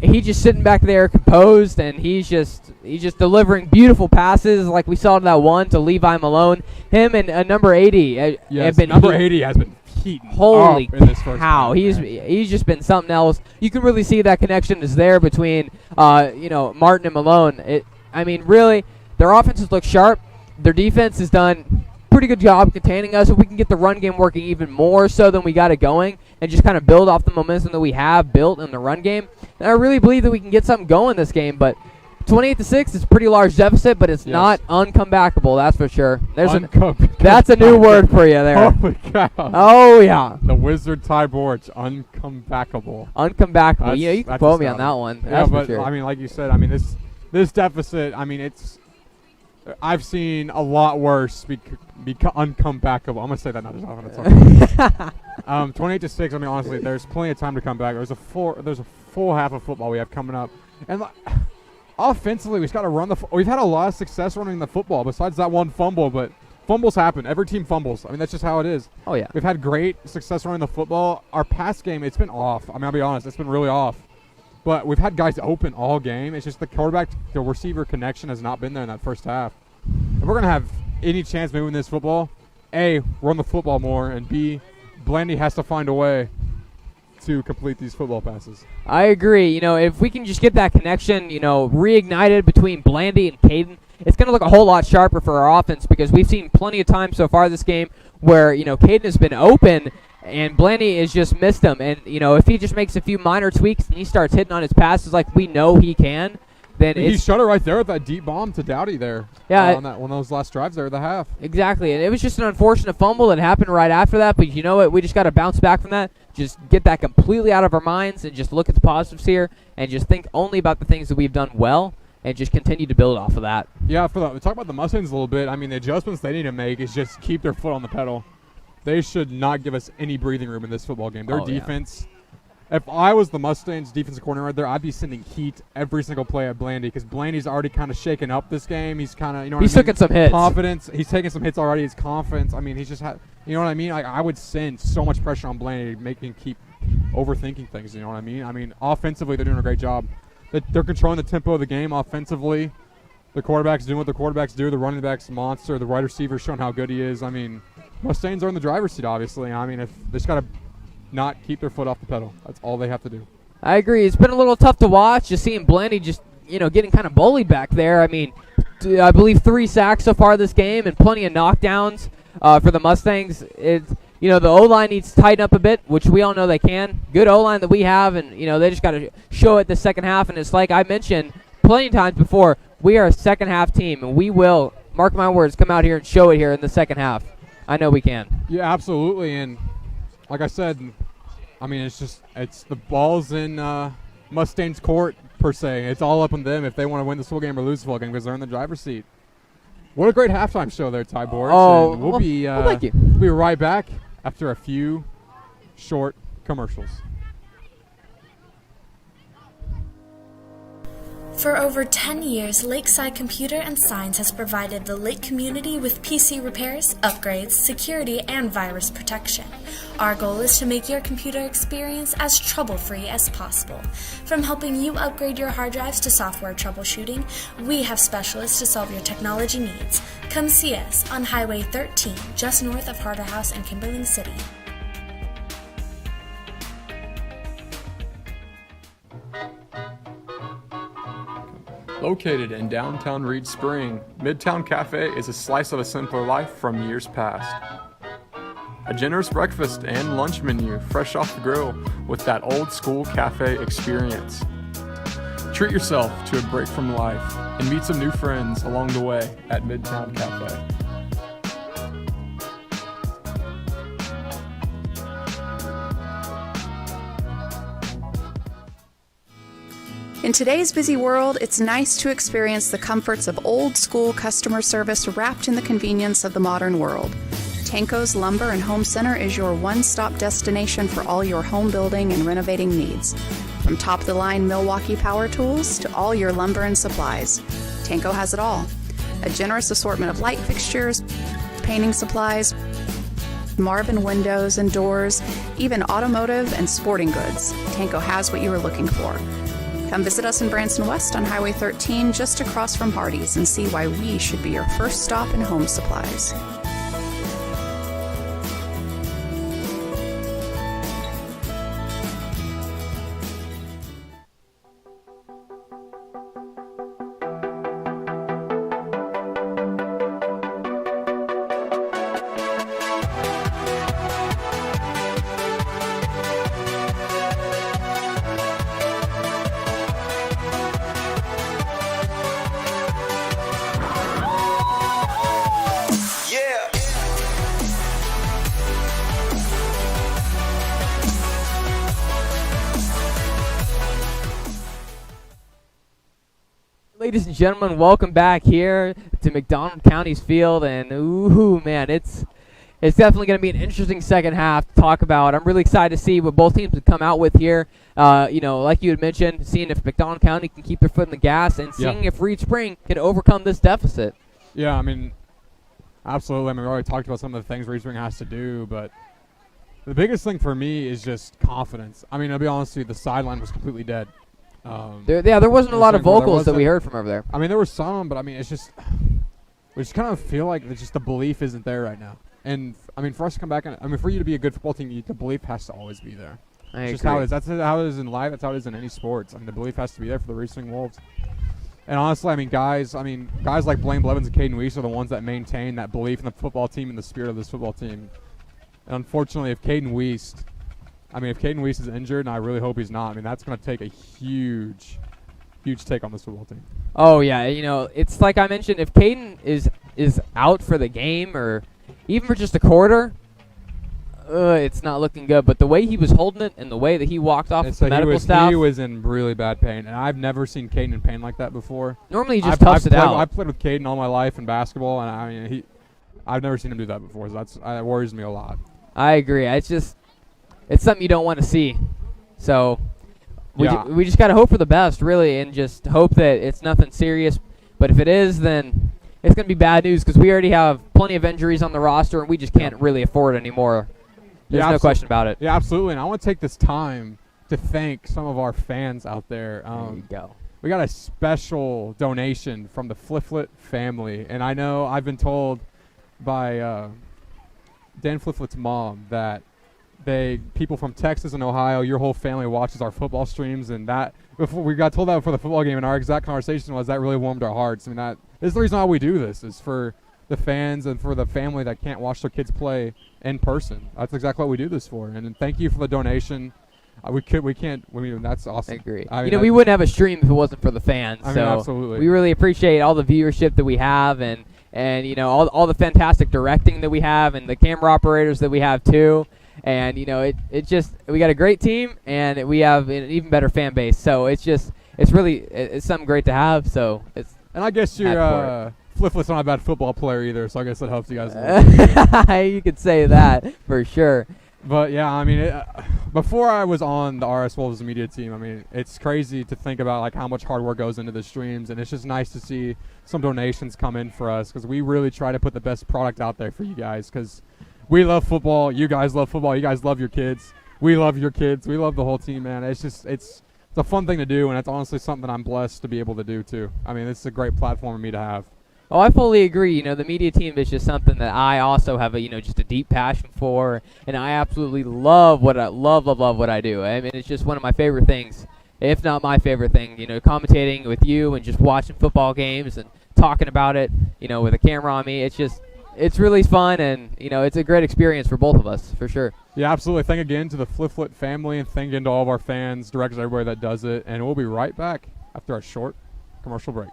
He's just sitting back there composed, and he's just delivering beautiful passes like we saw to that one to Levi Malone. Him and number 80 have been number 80 has been heating holy up in this first cow. game, He's just been something else. You can really see that connection is there between Martin and Malone. Really, their offenses look sharp. Their defense has done pretty good job containing us. If we can get the run game working even more so than we got it going and just kind of build off the momentum that we have built in the run game, and I really believe that we can get something going this game. But 28-6 is a pretty large deficit, but it's not uncomebackable, that's for sure. That's a new word for you there. Holy cow. Oh, yeah. The Wizard Ty Borch, uncomebackable. Uncomebackable. You can quote me on that one. That's for sure. Like you said, this deficit, I've seen a lot worse be uncomebackable. I'm going to say that now. 28-6, honestly, there's plenty of time to come back. There's a full half of football we have coming up. And offensively, we've got to run we've had a lot of success running the football besides that one fumble, but fumbles happen. Every team fumbles. That's just how it is. Oh, yeah. We've had great success running the football. Our pass game, it's been off. I'll be honest, it's been really off. But we've had guys open all game. It's just the quarterback-to-receiver connection has not been there in that first half. If we're going to have any chance moving this football, A, run the football more, and B, Blandy has to find a way to complete these football passes. I agree. If we can just get that connection, reignited between Blandy and Caden, it's going to look a whole lot sharper for our offense because we've seen plenty of times so far this game where, Caden has been open and Blandy has just missed him. And, if he just makes a few minor tweaks and he starts hitting on his passes like we know he can, then he shut it right there with that deep bomb to Dowdy there. Yeah. On one of those last drives there at the half. Exactly. And it was just an unfortunate fumble that happened right after that. But you know what? We just got to bounce back from that. Just get that completely out of our minds and just look at the positives here and just think only about the things that we've done well and just continue to build off of that. Yeah, we talk about the Mustangs a little bit. The adjustments they need to make is just keep their foot on the pedal. They should not give us any breathing room in this football game. Their defense, if I was the Mustangs defensive coordinator right there, I'd be sending heat every single play at Blandy because Blandy's already kind of shaken up this game. He's kind of, he's taking some hits. Confidence. He's taking some hits already. His confidence. He's just had, you know what I mean? I would send so much pressure on Blandy to make him keep overthinking things. You know what I mean? Offensively, they're doing a great job. They're controlling the tempo of the game offensively. The quarterback's doing what the quarterbacks do. The running back's a monster. The wide receiver's showing how good he is. Mustangs are in the driver's seat, obviously. If they just got to not keep their foot off the pedal. That's all they have to do. I agree. It's been a little tough to watch, just seeing Blandy just, getting kind of bullied back there. I believe 3 sacks so far this game and plenty of knockdowns for the Mustangs. The O-line needs to tighten up a bit, which we all know they can. Good O-line that we have, and, they just got to show it the second half. And it's like I mentioned plenty of times before, we are a second-half team, and we will, mark my words, come out here and show it here in the second half. I know we can. Yeah, absolutely. And like I said, it's the ball's in Mustangs court, per se. It's all up on them if they want to win this full game or lose the full game because they're in the driver's seat. What a great halftime show there, Ty Borch. Oh, and we'll thank you. We'll be right back after a few short commercials. For over 10 years, Lakeside Computer and Signs has provided the Lake community with PC repairs, upgrades, security, and virus protection. Our goal is to make your computer experience as trouble-free as possible. From helping you upgrade your hard drives to software troubleshooting, we have specialists to solve your technology needs. Come see us on Highway 13, just north of Harder House in Kimberling City. Located in downtown Reed Spring, Midtown Cafe is a slice of a simpler life from years past. A generous breakfast and lunch menu fresh off the grill with that old school cafe experience. Treat yourself to a break from life and meet some new friends along the way at Midtown Cafe. In today's busy world, it's nice to experience the comforts of old-school customer service wrapped in the convenience of the modern world. Tanco's Lumber and Home Center is your one-stop destination for all your home building and renovating needs. From top-of-the-line Milwaukee power tools to all your lumber and supplies, Tanco has it all. A generous assortment of light fixtures, painting supplies, Marvin windows and doors, even automotive and sporting goods. Tanco has what you are looking for. Come visit us in Branson West on Highway 13, just across from Hardee's, and see why we should be your first stop in home supplies. Ladies and gentlemen, welcome back here to McDonald County's field, and ooh, man, it's definitely going to be an interesting second half to talk about. I'm really excited to see what both teams have come out with here. Like you had mentioned, seeing if McDonald County can keep their foot in the gas and seeing if Reed Spring can overcome this deficit. Yeah, I mean, absolutely. I mean, we already talked about some of the things Reed Spring has to do, but the biggest thing for me is just confidence. I mean, I'll be honest with you, the sideline was completely dead. There wasn't a lot of vocals that we heard from over there. I mean, there were some, but I mean, it's just we just kind of feel like the belief isn't there right now. And I mean, for us to come back, for you to be a good football team, the belief has to always be there. It's just how it is. That's how it is in life. That's how it is in any sports. I mean, the belief has to be there for the Reed Spring Wolves. And honestly, guys like Blaine Blevins and Caden Weiss are the ones that maintain that belief in the football team and the spirit of this football team. And unfortunately, if Caden Weiss is injured, and I really hope he's not, that's going to take a huge take on this football team. Oh, yeah. It's like I mentioned, if Caden is out for the game or even for just a quarter, it's not looking good. But the way he was holding it and the way that he walked off the medical staff. He was in really bad pain, and I've never seen Caden in pain like that before. Normally he just toughs it out. I've played with Caden all my life in basketball, and I've never seen him do that before, so that worries me a lot. I agree. It's something you don't want to see. So we just got to hope for the best, really, and just hope that it's nothing serious. But if it is, then it's going to be bad news because we already have plenty of injuries on the roster, and we just can't really afford anymore. There's no question about it. Yeah, absolutely. And I want to take this time to thank some of our fans out there. There you go. We got a special donation from the Fliflet family, and I know I've been told by Dan Fliflet's mom that people from Texas and Ohio, your whole family watches our football streams, and that before we got told that before the football game, and our exact conversation was that really warmed our hearts. That is the reason why we do this, is for the fans and for the family that can't watch their kids play in person. That's exactly what we do this for. And thank you for the donation. That's awesome. I agree. We wouldn't have a stream if it wasn't for the fans. Absolutely. We really appreciate all the viewership that we have, and all the fantastic directing that we have, and the camera operators that we have too. And we got a great team, and we have an even better fan base. So it's something great to have. So and I guess your Fliflet's not a bad football player either. So I guess that helps you guys a little bit. You could say that for sure. But yeah, before I was on the RS Wolves media team, it's crazy to think about how much hard work goes into the streams, and it's just nice to see some donations come in for us because we really try to put the best product out there for you guys because we love football. You guys love football. You guys love your kids. We love your kids. We love the whole team, man. It's a fun thing to do, and it's honestly something I'm blessed to be able to do too. It's a great platform for me to have. Oh, I fully agree. The media team is just something that I also have just a deep passion for, and I absolutely love what I do. It's just one of my favorite things, if not my favorite thing. Commentating with you and just watching football games and talking about it, with a camera on me. It's really fun, and it's a great experience for both of us, for sure. Yeah, absolutely. Thank again to the Fliflet family, and thank again to all of our fans, directors, everybody that does it. And we'll be right back after a short commercial break.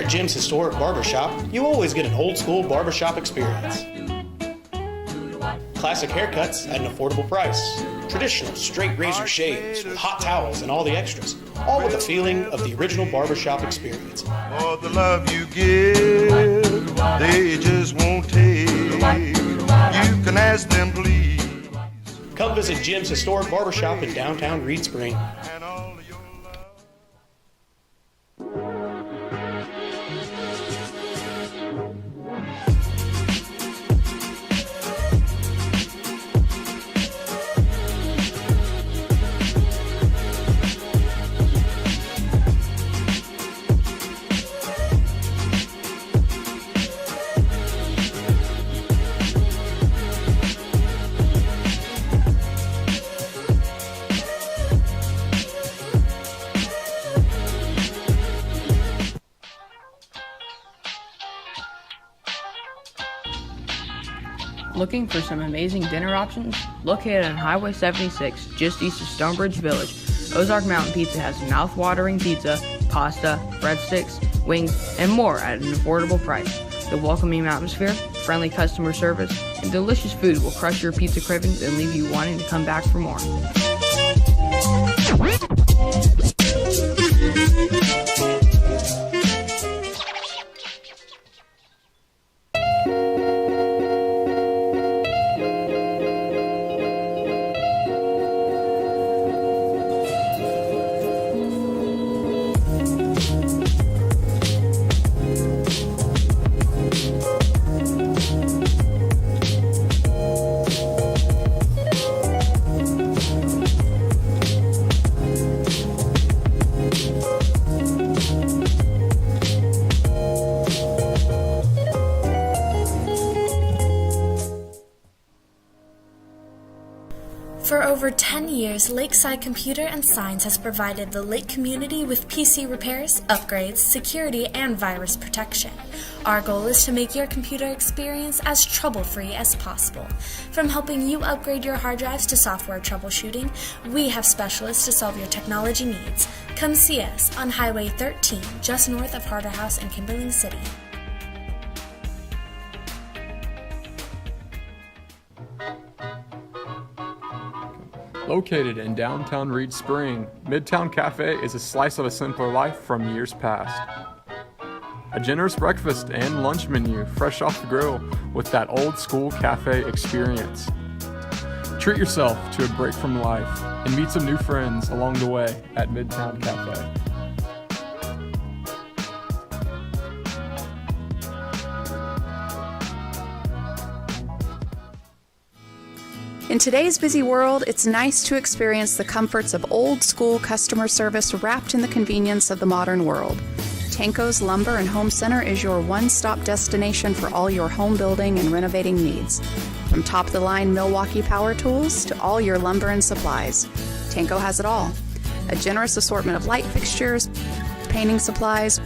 At Jim's Historic Barbershop, you always get an old-school barbershop experience. Classic haircuts at an affordable price. Traditional straight razor shaves with hot towels and all the extras. All with the feeling of the original barbershop experience. For the love you give, they just won't take. You can ask them, please. Come visit Jim's Historic Barbershop in downtown Reed Spring. And all of your Looking for some amazing dinner options? Located on Highway 76, just east of Stonebridge Village, Ozark Mountain Pizza has mouth-watering pizza, pasta, breadsticks, wings, and more at an affordable price. The welcoming atmosphere, friendly customer service, and delicious food will crush your pizza cravings and leave you wanting to come back for more. For over 10 years, Lakeside Computer and Signs has provided the Lake community with PC repairs, upgrades, security, and virus protection. Our goal is to make your computer experience as trouble-free as possible. From helping you upgrade your hard drives to software troubleshooting, we have specialists to solve your technology needs. Come see us on Highway 13, just north of Harder House in Kimberling City. Located in downtown Reed Spring, Midtown Cafe is a slice of a simpler life from years past. A generous breakfast and lunch menu fresh off the grill with that old school cafe experience. Treat yourself to a break from life and meet some new friends along the way at Midtown Cafe. In today's busy world, it's nice to experience the comforts of old school customer service wrapped in the convenience of the modern world. Tanco's Lumber and Home Center is your one-stop destination for all your home building and renovating needs. From top-of-the-line Milwaukee power tools to all your lumber and supplies, Tanco has it all. A generous assortment of light fixtures, painting supplies,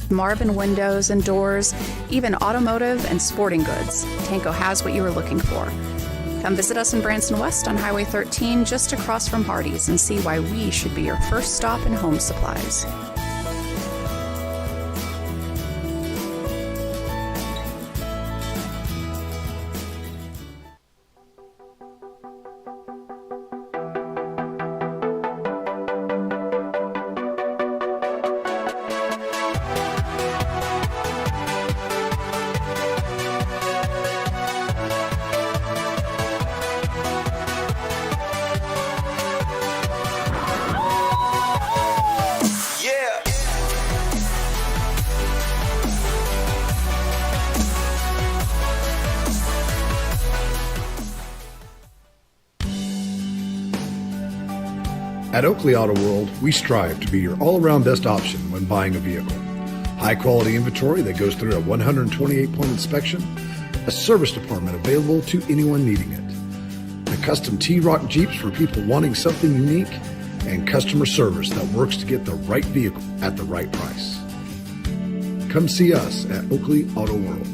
Marvin windows and doors, even automotive and sporting goods. Tanco has what you are looking for. Come visit us in Branson West on Highway 13, just across from Hardee's, and see why we should be your first stop in home supplies. At Oakley Auto World, we strive to be your all-around best option when buying a vehicle. High-quality inventory that goes through a 128-point inspection, a service department available to anyone needing it, the custom T-Rock Jeeps for people wanting something unique, and customer service that works to get the right vehicle at the right price. Come see us at Oakley Auto World.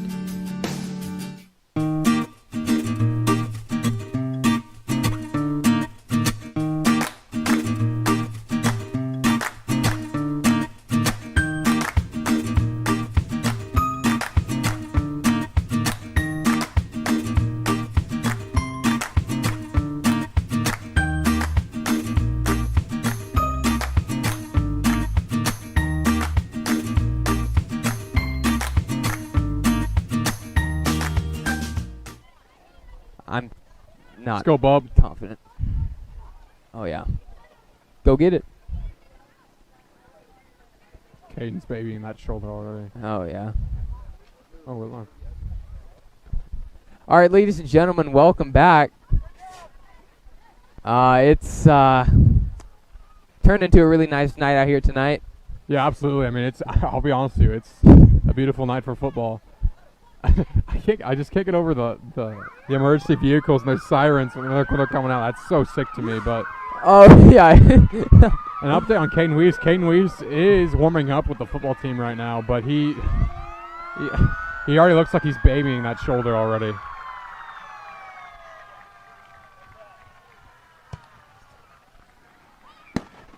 not Let's go, bub. confident. Oh, yeah. Go get it. Caden's babying that shoulder already. Oh, yeah. Oh, look. All right, ladies and gentlemen, welcome back. It's turned into a really nice night out here tonight. Yeah, absolutely. I mean, I'll be honest with you, it's a beautiful night for football. I just can't get over the emergency vehicles and their sirens when they're coming out. That's so sick to me. But oh yeah. An update on Caden Weiss. Caden Weiss is warming up with the football team right now, but he already looks like he's babying that shoulder already.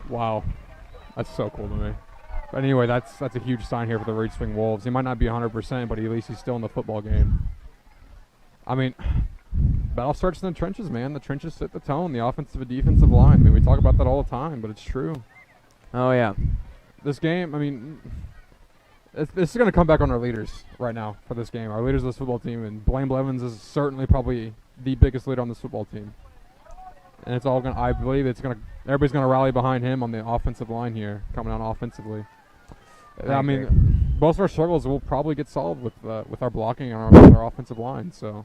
Wow, that's so cool to me. But anyway, that's a huge sign here for the Reed Spring Wolves. He might not be 100%, but at least he's still in the football game. I mean, battle starts in the trenches, man. The trenches set the tone, the offensive and defensive line. I mean, we talk about that all the time, but it's true. Oh, yeah. This game, I mean, this is going to come back on our leaders right now for this game. Our leaders of this football team, and Blaine Blevins is certainly probably the biggest leader on this football team. And it's all going to, I believe everybody's going to rally behind him on the offensive line here, coming on offensively. I mean, most of our struggles will probably get solved with our blocking and our offensive line. So,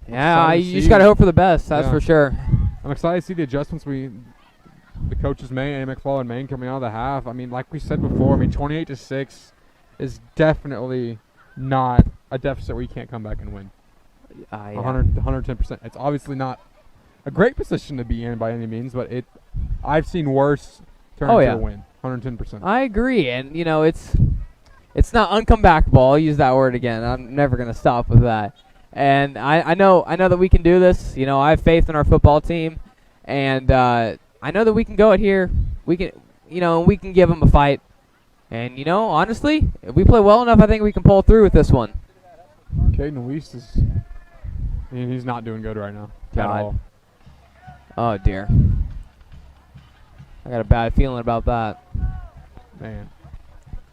yeah, you just gotta hope for the best. That's for sure. I'm excited to see the adjustments the coaches made and McFarland Maine coming out of the half. I mean, like we said before, I mean, 28-6 is definitely not a deficit where you can't come back and win. 110%. It's obviously not a great position to be in by any means, but I've seen worse turn into a win. 110%. I agree, and it's not uncomebackable. I'll use that word again. I'm never gonna stop with that. And I know that we can do this. I have faith in our football team, and I know that we can go out here. We can, we can give them a fight. And honestly, if we play well enough, I think we can pull through with this one. Caden Weiss he's not doing good right now at all. Oh dear. I got a bad feeling about that. Man.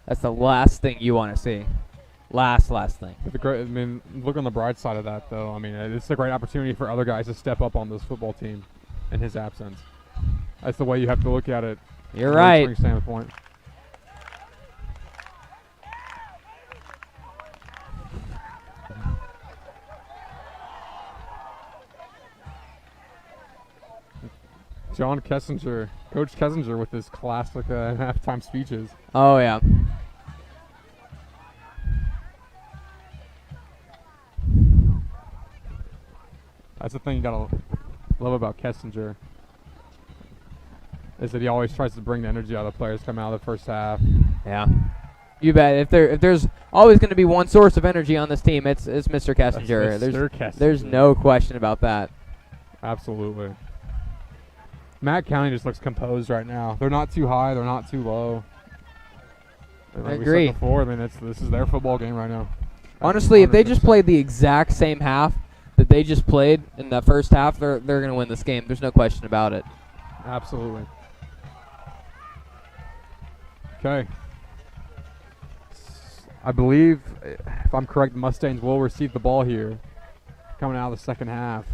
That's the last thing you want to see. Last thing. I mean, look on the bright side of that, though. I mean, it's a great opportunity for other guys to step up on this football team in his absence. That's the way you have to look at it. You're right. From a standpoint. John Kessinger, Coach Kessinger with his classic halftime speeches. Oh, yeah. That's the thing you gotta love about Kessinger, is that he always tries to bring the energy out of the players coming out of the first half. Yeah. You bet. If there's always going to be one source of energy on this team, it's Mr. Kessinger. There's no question about that. Absolutely. Matt County just looks composed right now. They're not too high. They're not too low. I agree. We said before, I mean, this is their football game right now. Honestly, 100%. If they just played the exact same half that they just played in the first half, they're going to win this game. There's no question about it. Absolutely. Okay. I believe, if I'm correct, the Mustangs will receive the ball here coming out of the second half.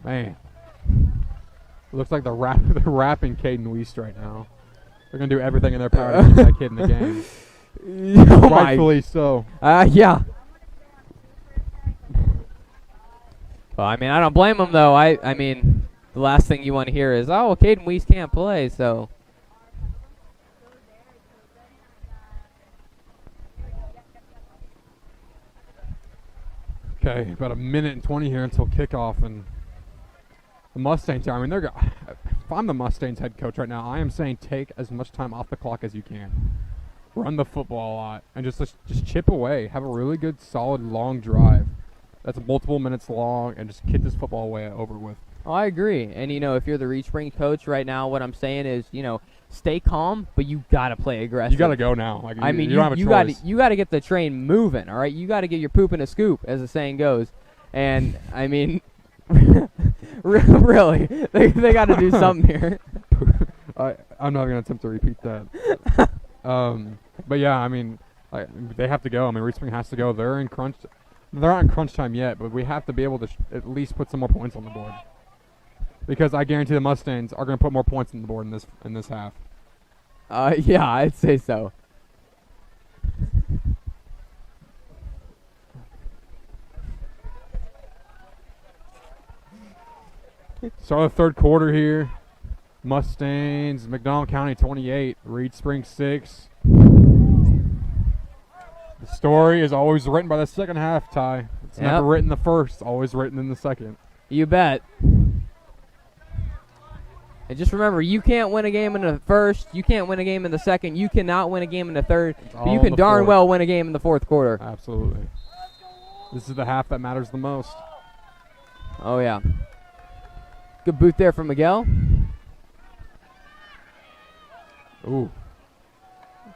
Man. It looks like they're rapping Caden Weiss right now. They're going to do everything in their power to keep that kid in the game. Rightfully so. Yeah. Well, I mean, I don't blame them, though. I mean, the last thing you want to hear is, oh, Caden Weiss can't play, so. Okay, about a minute and 20 here until kickoff, and the Mustangs, I mean, if I'm the Mustangs head coach right now, I am saying take as much time off the clock as you can. Run the football a lot and just chip away. Have a really good, solid, long drive that's multiple minutes long, and just get this football away over with. Oh, I agree. And, if you're the Reed Spring coach right now, what I'm saying is, stay calm, but you got to play aggressive. You got to go now. Like, I mean, you don't have a choice. You got to get the train moving, all right? You got to get your poop in a scoop, as the saying goes. And, I mean, really, they got to do something here. I'm not going to attempt to repeat that. But, yeah, I mean, They have to go. I mean, Reed Spring has to go. They're in crunch. They're not in crunch time yet, but we have to be able to at least put some more points on the board. Because I guarantee the Mustangs are going to put more points on the board in this half. Yeah, I'd say so. Start of the third quarter here. Mustangs, McDonald County 28, Reed Spring 6. The story is always written by the second half, Ty. It's never written the first, always written in the second. You bet. And just remember, you can't win a game in the first, you can't win a game in the second, you cannot win a game in the third, but you can darn well win a game in the fourth quarter. Absolutely. This is the half that matters the most. Oh, yeah. Good boot there from Miguel. Ooh.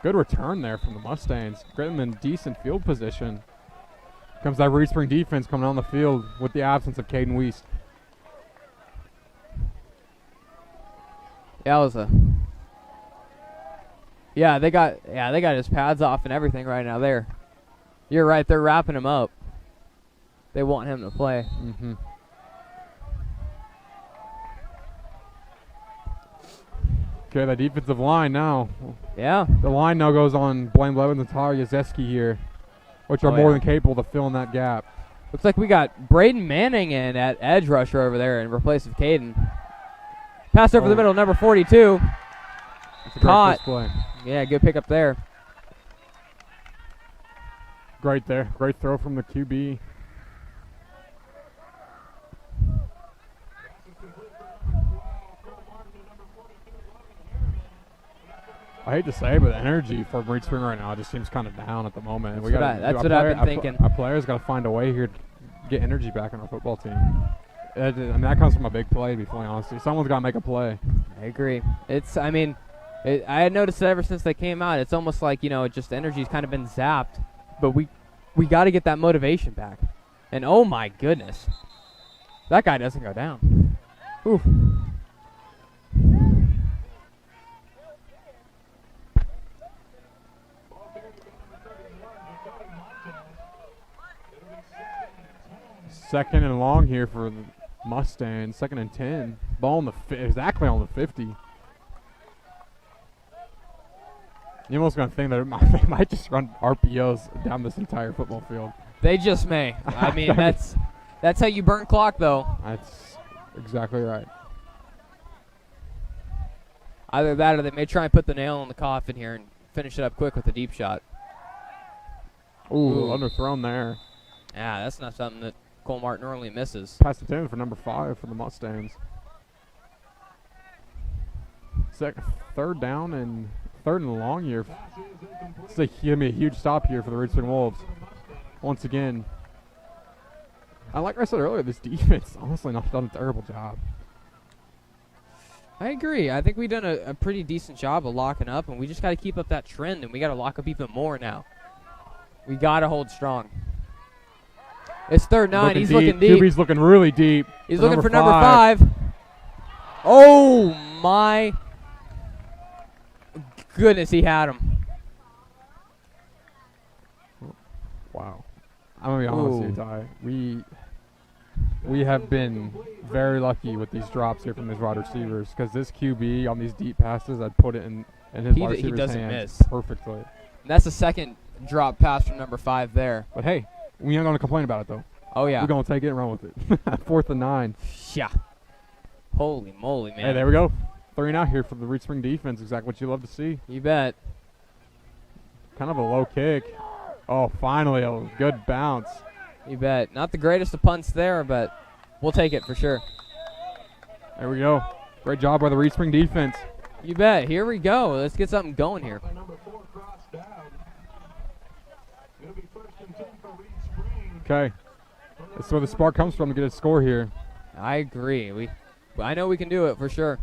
Good return there from the Mustangs. Get them in decent field position. Comes that Reed Spring defense coming on the field with the absence of Caden Weist. That was a... Yeah, they got his pads off and everything right now there. You're right, they're wrapping him up. They want him to play. Mm-hmm. Okay, the defensive line now. Yeah. The line now goes on Blaine Blevins and Tyler Yazeski here, which are more than capable of filling that gap. Looks like we got Braden Manning in at edge rusher over there in replace of Caden. Pass over the middle, number 42. That's a Caught. great play. Yeah, good pick up there. Great there. Great throw from the QB. I hate to say, but the energy for Reed Spring right now just seems kind of down at the moment. That's what I've been thinking. Our players got to find a way here to get energy back in our football team. I mean, that comes from a big play, to be fully honest. Someone's got to make a play. I agree. I had noticed that ever since they came out. It's almost like, just energy's kind of been zapped. But we got to get that motivation back. And oh my goodness, that guy doesn't go down. Oof. Second and long here for the Mustangs. Second and 10. Ball on the exactly on the 50. You almost gonna think that they might just run RPOs down this entire football field. They just may. I mean, that's how you burn clock, though. That's exactly right. Either that, or they may try and put the nail in the coffin here and finish it up quick with a deep shot. Ooh, underthrown there. Yeah, that's not something that Cole Martin normally misses. Pass intended for number 5 for the Mustangs. Third and long here. It's going to be a huge stop here for the Reed Spring Wolves. Once again. Like I said earlier, this defense honestly not done a terrible job. I agree. I think we've done a pretty decent job of locking up, and we just got to keep up that trend, and we got to lock up even more now. We got to hold strong. It's 3rd 9. He's looking deep. QB's looking really deep. He's looking for number 5. Oh, my goodness, he had him. Wow. I'm going to be honest with you, Ty. We have been very lucky with these drops here from these wide receivers because this QB on these deep passes, I'd put it in his wide receiver's hands perfectly. And that's the second drop pass from number 5 there. But, hey, we ain't going to complain about it, though. Oh, yeah. We're going to take it and run with it. 4th and 9. Yeah. Holy moly, man. Hey, there we go. 3 and out here for the Reed Spring defense. Exactly what you love to see. You bet. Kind of a low kick. Oh, finally a good bounce. You bet. Not the greatest of punts there, but we'll take it for sure. There we go. Great job by the Reed Spring defense. You bet. Here we go. Let's get something going here. Okay. That's where the spark comes from to get a score here. I agree. I know we can do it for sure.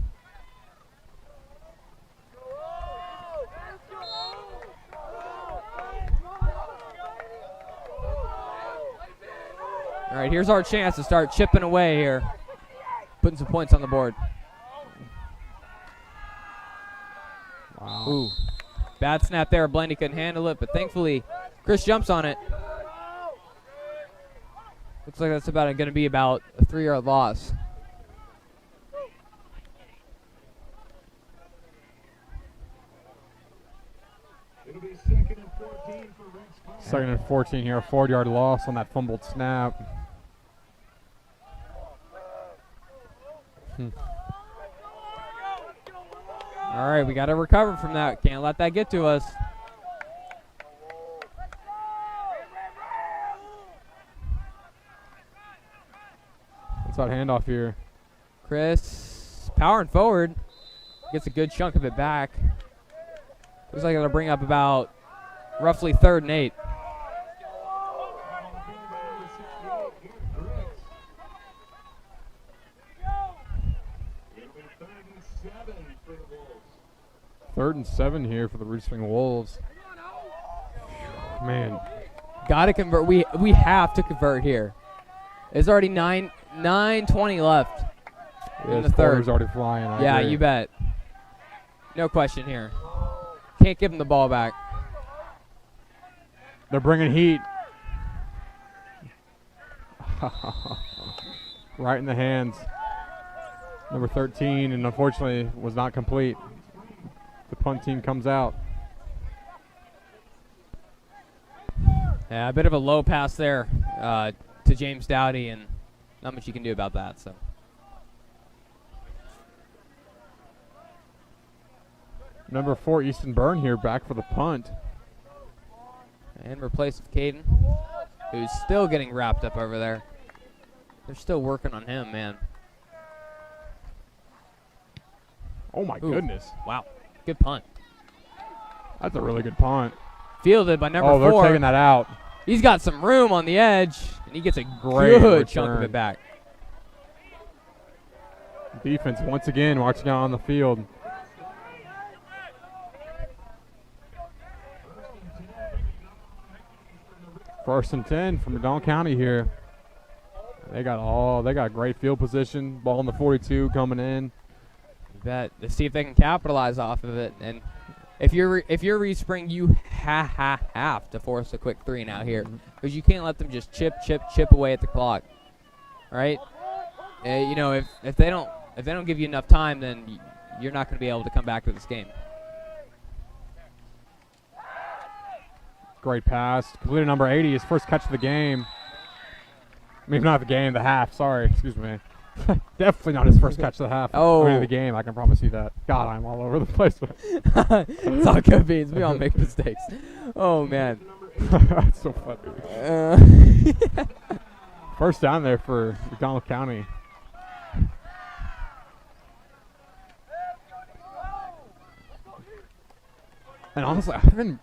All right, here's our chance to start chipping away here, putting some points on the board. Wow. Ooh. Bad snap there. Blaney couldn't handle it, but thankfully Chris jumps on it. Looks like that's going to be about a 3-yard loss. It'll be 2nd and 14 for Reed's Park. 2nd and 14 here, a 4-yard loss on that fumbled snap. All right, we got to recover from that. Can't let that get to us. What's that handoff here? Chris powering forward. Gets a good chunk of it back. Looks like it'll bring up about roughly 3rd and 8. Third and 7 here for the Reed Spring Wolves. Man. Got to convert. We have to convert here. It's already 9:20 left in the third. Is already flying. Yeah, you bet. No question here. Can't give him the ball back. They're bringing heat. Right in the hands. Number 13, and unfortunately was not complete. The punt team comes out. Yeah, a bit of a low pass there to James Dowdy, and not much you can do about that. So. Number 4, Easton Byrne here, back for the punt. And replaced with Caden, who's still getting wrapped up over there. They're still working on him, man. Oh, my goodness. Wow. Good punt. That's a really good punt. Fielded by number 4. Oh, they're taking that out. He's got some room on the edge, and he gets a Great good chunk of return. it back. Defense once again marching out on the field. First and 10 from McDonald County here. They got great field position. Ball in the 42 coming in. You bet. Let's see if they can capitalize off of it. And if you're Reed Spring, you have to force a quick 3 now here, because you can't let them just chip away at the clock. All right? You know, if they don't give you enough time, then you're not going to be able to come back to this game. Great pass. Completed number 80, his first catch of the game. I mean, not the game, the half. Sorry, excuse me. Definitely not his first catch of the half. Oh. I mean, the game, I can promise you that. God, I'm all over the place. It's all good beans. We all make mistakes. Oh, man. That's so funny. First down there for McDonald County. And honestly, I've been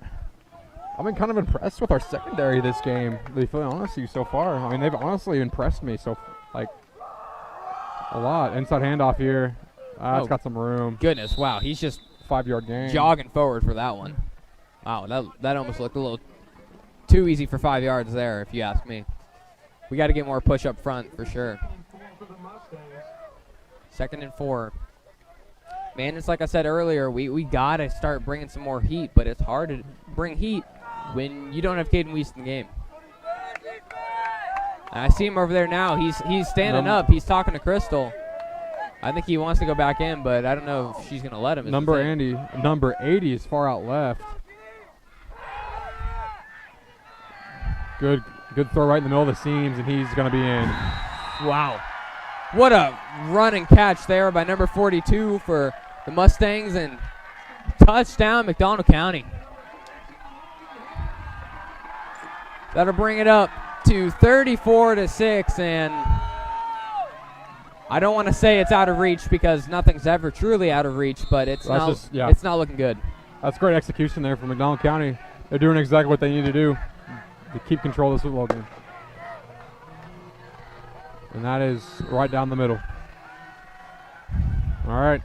kind of impressed with our secondary this game, to be fully honest with you, so far. I mean, they've honestly impressed me a lot. Inside handoff here. It's got some room. Goodness, wow. He's just 5-yard gain. jogging forward for that one. Wow, that almost looked a little too easy for 5 yards there, if you ask me. We got to get more push up front for sure. 2nd and 4. Man, it's like I said earlier, we got to start bringing some more heat, but it's hard to bring heat when you don't have Caden Weiss in the game. I see him over there now. He's standing up. He's talking to Crystal. I think he wants to go back in, but I don't know if she's going to let him. Number 80 is far out left. Good throw right in the middle of the seams, and he's going to be in. Wow. What a run and catch there by number 42 for the Mustangs, and touchdown McDonald County. That'll bring it up to 34-6, and I don't want to say it's out of reach because nothing's ever truly out of reach, but it's not looking good. That's great execution there from McDonald County. They're doing exactly what they need to do to keep control of this football game. And that is right down the middle. All right.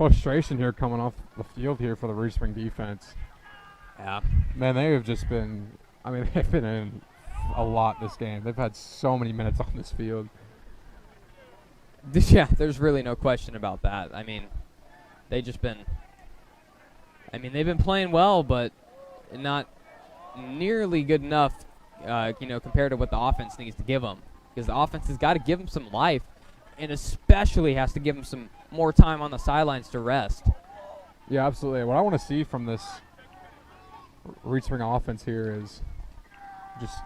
frustration here coming off the field here for the Reed Spring defense. Yeah. Man, they have just been, I mean, they've been in a lot this game. They've had so many minutes on this field. Yeah, there's really no question about that. I mean, they've been playing well, but not nearly good enough, compared to what the offense needs to give them. Because the offense has got to give them some life, and especially has to give them some more time on the sidelines to rest. Yeah, absolutely. What I want to see from this Reed Spring offense here is just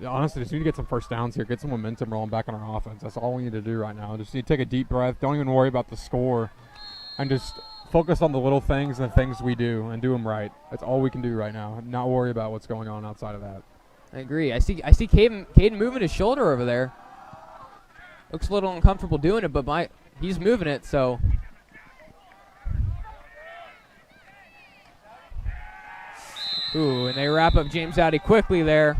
honestly, just need to get some first downs here, get some momentum rolling back on our offense. That's all we need to do right now. Just need to take a deep breath. Don't even worry about the score, and just focus on the little things and the things we do and do them right. That's all we can do right now. Not worry about what's going on outside of that. I agree. I see Caden moving his shoulder over there. Looks a little uncomfortable doing it, but he's moving it, so. Ooh, and they wrap up James Addy quickly there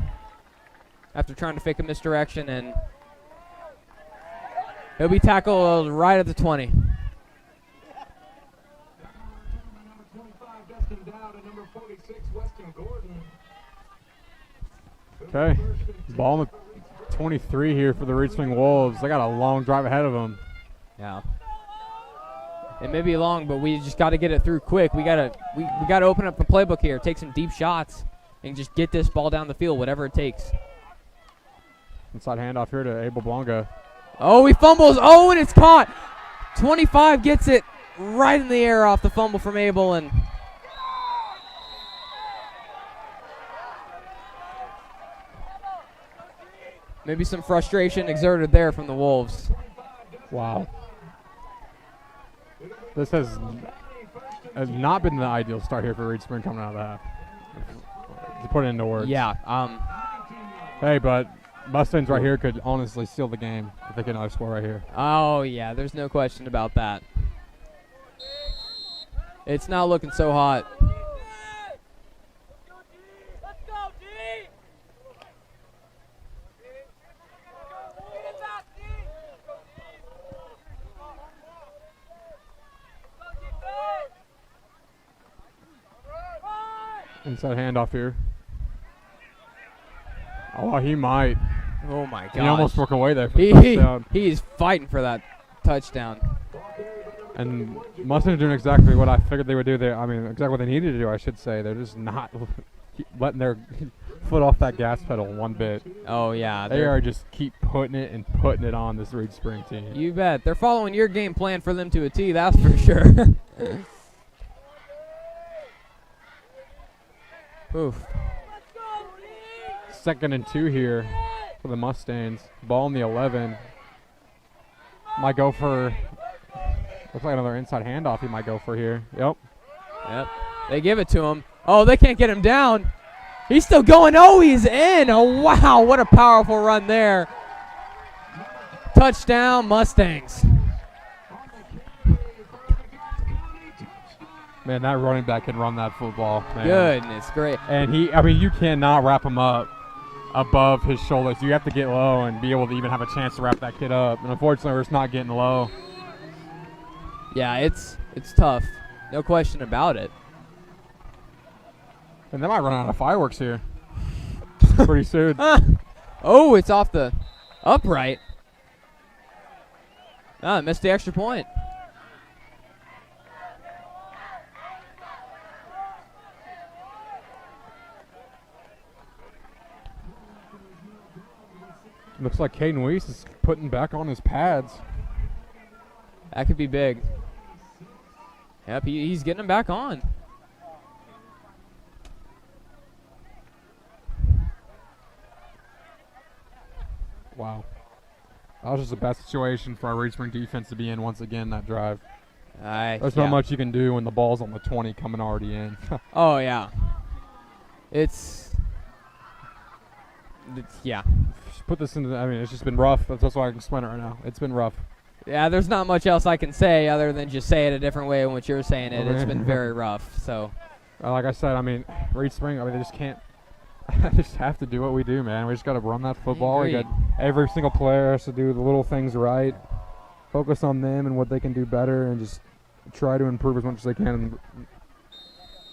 after trying to fake a misdirection, and he'll be tackled right at the 20. Okay, ball on the 23 here for the Reed Spring Wolves. They got a long drive ahead of them. Yeah. It may be long, but we just got to get it through quick. We gotta open up the playbook here, take some deep shots, and just get this ball down the field, whatever it takes. Inside handoff here to Abel Blanca. Oh, he fumbles. Oh, and it's caught. 25 gets it right in the air off the fumble from Abel, and maybe some frustration exerted there from the Wolves. Wow. This has not been the ideal start here for Reed Spring coming out of that. To put it into words. Yeah. Hey, but Mustangs right here could honestly seal the game if they get another score right here. Oh, yeah, there's no question about that. It's not looking so hot. Inside handoff here. Oh, he might. Oh, my God. He almost broke away there for the touchdown. He's fighting for that touchdown. And Mustangs are doing exactly what I figured they would do there. I mean, exactly what they needed to do, I should say. They're just not letting their foot off that gas pedal one bit. Oh, yeah. They are just keep putting it on this Reed Spring team. You bet. They're following your game plan for them to a T, that's for sure. Oof. 2nd and 2 here for the Mustangs. Ball on the 11. Might go for, looks like another inside handoff he might go for here. Yep. They give it to him. Oh, they can't get him down. He's still going. Oh, he's in. Oh, wow. What a powerful run there. Touchdown, Mustangs. Man, that running back can run that football, man. Goodness, great. And you cannot wrap him up above his shoulders. You have to get low and be able to even have a chance to wrap that kid up. And unfortunately, we're just not getting low. Yeah, it's tough. No question about it. And they might run out of fireworks here pretty soon. Oh, it's off the upright. Ah, missed the extra point. Looks like Caden Weiss is putting back on his pads. That could be big. Yep, he's getting him back on. Wow. That was just a bad situation for our Reed Spring defense to be in once again that drive. There's not much you can do when the ball's on the 20 coming already in. Oh, yeah. It's yeah. Put this into, I mean, it's just been rough. That's why I can explain it right now. It's been rough. Yeah, there's not much else I can say other than just say it a different way than what you're saying it. It's been very rough. So, like I said, I mean, Reed Spring, I mean, they just can't. I just have to do what we do, man. We just got to run that football. We got every single player has to do the little things right. focus on them and what they can do better, and just try to improve as much as they can.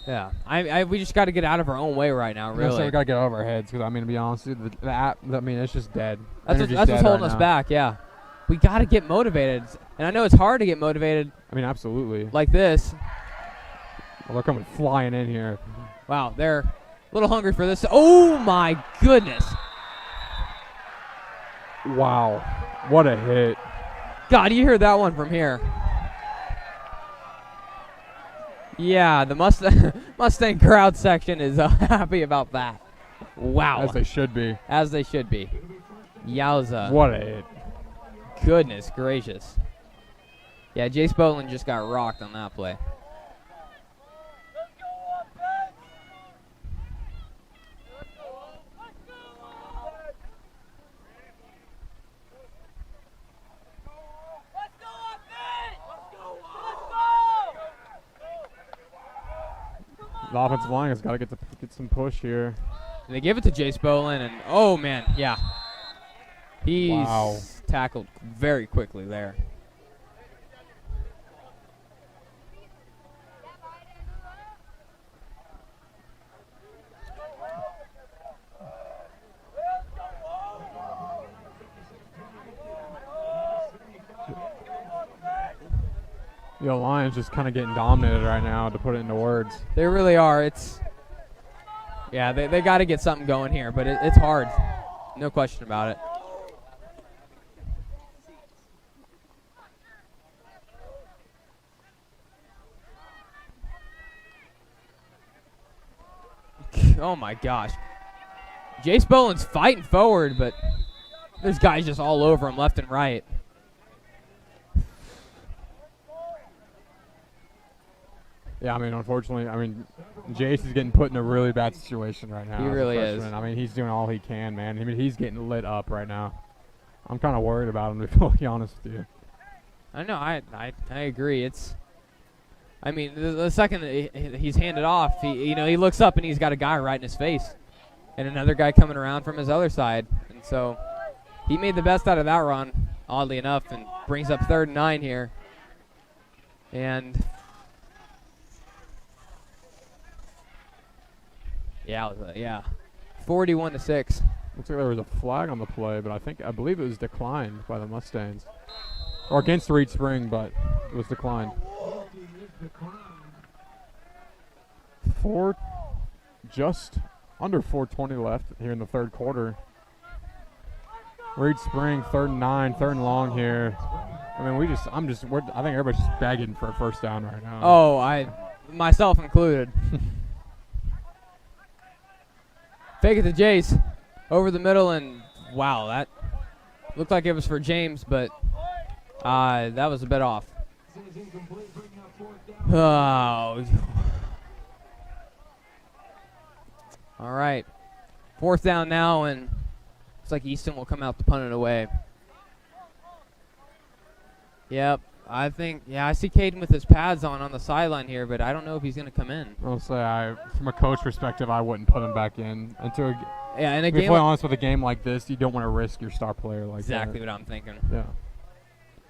Yeah, we just got to get out of our own way right now, really. So we got to get out of our heads, because, I mean, to be honest with you, the app, I mean, it's just dead. That's what's holding us back, yeah. We got to get motivated. And I know it's hard to get motivated. I mean, absolutely. Like this. Well, they're coming flying in here. Wow, they're a little hungry for this. Oh, my goodness. Wow. What a hit. God, you hear that one from here. Yeah, the Mustang crowd section is happy about that. Wow. As they should be. As they should be. Yowza. What a hit. Goodness gracious. Yeah, Jace Boland just got rocked on that play. The offensive line has got to get some push here. And they give it to Jace Boland, and oh man, yeah. He's tackled very quickly there. The Lions just kind of getting dominated right now, to put it into words. They really are. Yeah, they got to get something going here, but it's hard. No question about it. Oh my gosh. Jace Boland's fighting forward, but there's guys just all over him left and right. Yeah, I mean, unfortunately, Jace is getting put in a really bad situation right now. He really is. I mean, he's doing all he can, man. I mean, he's getting lit up right now. I'm kind of worried about him, to be honest with you. I know. I agree. I mean, the second that he's handed off, he looks up and he's got a guy right in his face, and another guy coming around from his other side, and so he made the best out of that run, oddly enough, and brings up 3rd and 9 here, and yeah, 41-6. Looks like there was a flag on the play, but I believe it was declined by the Mustangs, or against Reed Spring, but it was declined. Just under 4:20 left here in the 3rd quarter. Reed Spring, 3rd and 9, 3rd and long here. I mean, I think everybody's just begging for a first down right now. Oh, myself included. Fake it to Jace, over the middle, and wow, that looked like it was for James, but that was a bit off. Oh. All right. 4th down now, and looks like Easton will come out to punt it away. Yep. I see Caden with his pads on the sideline here, but I don't know if he's going to come in. I'll say, from a coach perspective, I wouldn't put him back in until. Yeah, in a to be game. honest, with a game like this, you don't want to risk your star player like that. Exactly what I'm thinking. Yeah.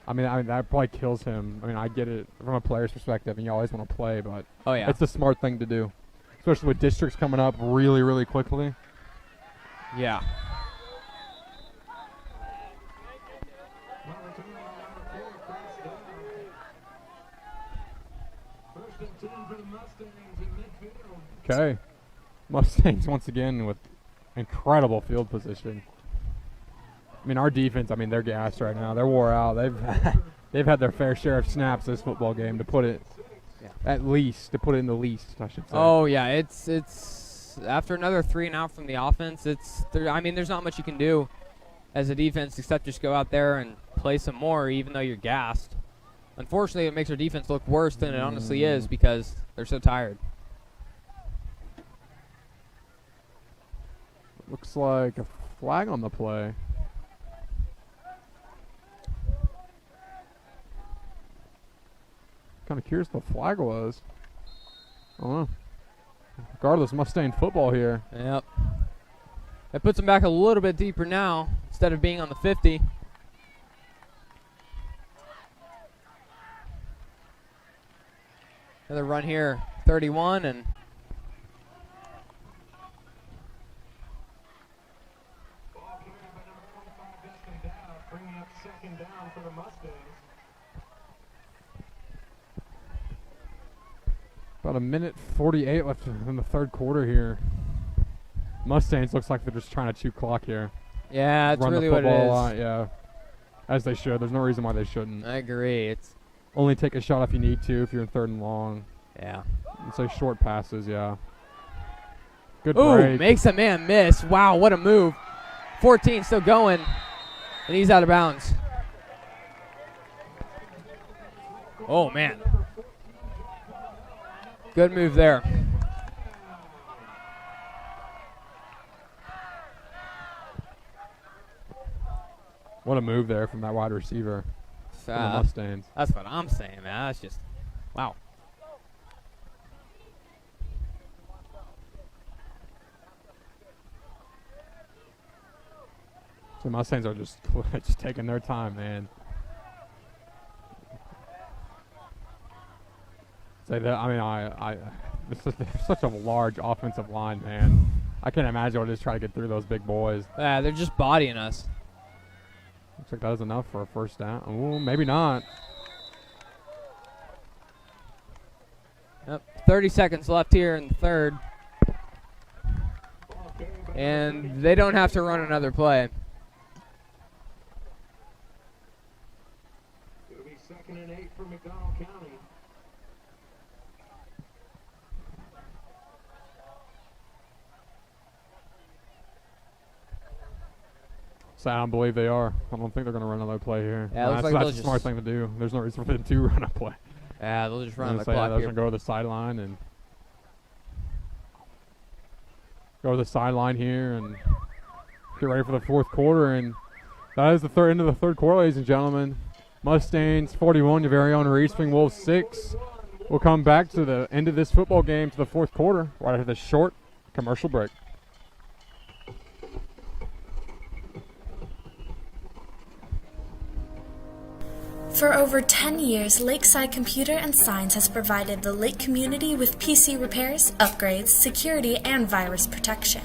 I mean, that probably kills him. I mean, I get it from a player's perspective, and you always want to play, but it's the smart thing to do, especially with districts coming up really, really quickly. Yeah. Okay. Mustangs once again with incredible field position. I mean, our defense, they're gassed right now. They're wore out. They've had their fair share of snaps this football game, to put it in the least, I should say. Oh, yeah. It's after another 3 and out from the offense, there's not much you can do as a defense except just go out there and play some more, even though you're gassed. Unfortunately, it makes our defense look worse than it honestly is because they're so tired. Looks like a flag on the play. Kind of curious what the flag was. I don't know. Regardless, Mustang football here. Yep. That puts them back a little bit deeper now instead of being on the 50. Another run here, 31, and Ball carried by number 25, Justin Dowd, bringing up second down for the Mustangs. About a minute 48 left in the third quarter here. Mustangs looks like they're just trying to chew clock here. yeah, that's Run really the what it football is. a lot, yeah. As they should. There's no reason why they shouldn't. I agree. It's Only take a shot if you need to, if you're in third and long. yeah. And say short passes, yeah. Good Ooh, break. makes a man miss. Wow, what a move. 14 still going, and he's out of bounds. Oh, man. Good move there. What a move there from that wide receiver for the Uh, Mustangs. that's what I'm saying, man. That's just, wow. So Mustangs are just just taking their time, man. Say that. I mean, this is such a large offensive line, man. I can't imagine what it is trying to get through those big boys. Yeah, they're just bodying us. Looks like that is enough for a first down. Ooh, maybe not. Yep, 30 seconds left here in the third. And they don't have to run another play. It'll be 2nd and 8 for McDonald County. So I don't believe they are. I don't think they're going to run another play here. Yeah, it looks like that's they'll a smart just- thing to do. There's no reason for them to run a play. Yeah, they'll just run the They're clock going here. to go to the sideline and go to the sideline here and get ready for the fourth quarter. And that is the third end of the third quarter, ladies and gentlemen. Mustangs 41, your very own Reed Spring Wolves 6. We'll come back to the end of this football game to the fourth quarter right after this short commercial break. For over 10 years, Lakeside Computer and Signs has provided the Lake community with PC repairs, upgrades, security, and virus protection.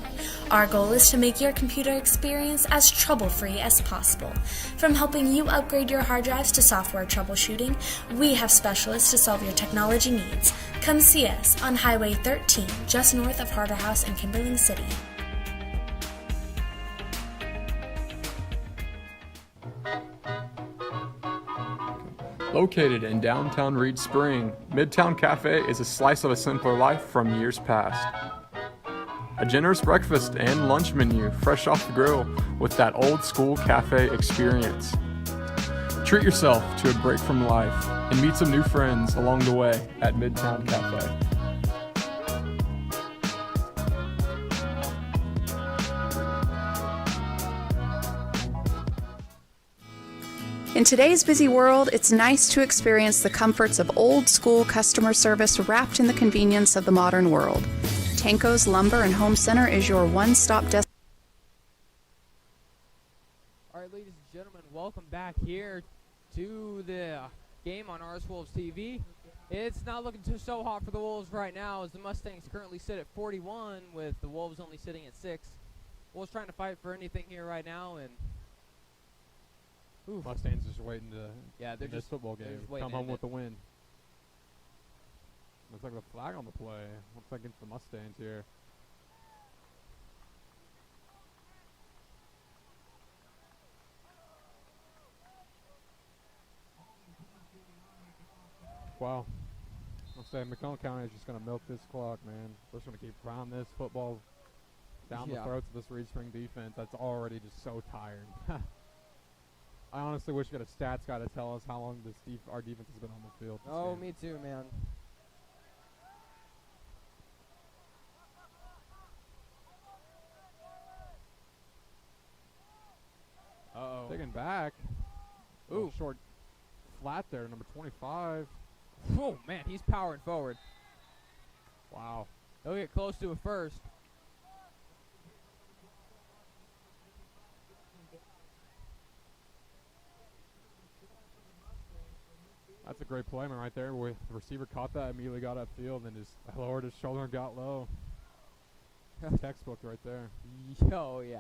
Our goal is to make your computer experience as trouble-free as possible. From helping you upgrade your hard drives to software troubleshooting, we have specialists to solve your technology needs. Come see us on Highway 13, just north of Harder House in Kimberling City. Located in downtown Reed Spring, Midtown Cafe is a slice of a simpler life from years past. A generous breakfast and lunch menu fresh off the grill with that old school cafe experience. Treat yourself to a break from life and meet some new friends along the way at Midtown Cafe. In today's busy world, it's nice to experience the comforts of old school customer service wrapped in the convenience of the modern world. Tanco's Lumber and Home Center is your one-stop destination. All right, ladies and gentlemen, welcome back here to the game on RS Wolves TV. It's not looking so hot for the Wolves right now as the Mustangs currently sit at 41 with the Wolves only sitting at 6. Wolves trying to fight for anything here right now, and Mustangs just waiting to yeah, they're in this just football they're game just waiting come to home end with the win. Looks like a flag on the play. Looks like against the Mustangs here. Wow. I'll say McDonald County is just going to milk this clock, man. They're just going to keep pounding this football down the Yeah. throats of this Reed Spring defense that's already just so tired. I honestly wish we had a stats guy to tell us how long our defense has been on the field. this oh, game. me too, man. Uh-oh. Taken back. Ooh. Short flat there, number 25. Oh, man, he's powering forward. Wow. He'll get close to a first. That's a great play right there. Where the receiver caught that, immediately got upfield, and just lowered his shoulder and got low. Textbook right there. Oh, yeah.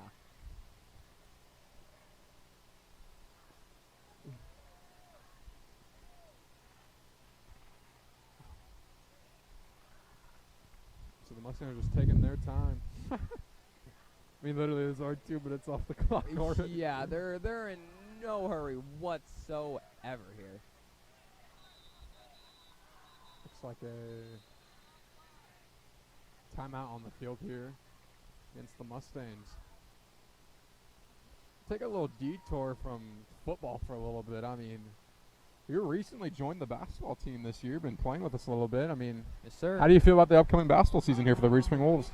So the Mustangs are just taking their time. I mean, literally, there's already 2 minutes off the clock already. Yeah, they're in no hurry whatsoever here. Looks like a timeout on the field here against the Mustangs. Take a little detour from football for a little bit. I mean, you recently joined the basketball team this year, been playing with us a little bit. I mean, yes, sir. How do you feel about the upcoming basketball season here for the Reed Spring Wolves?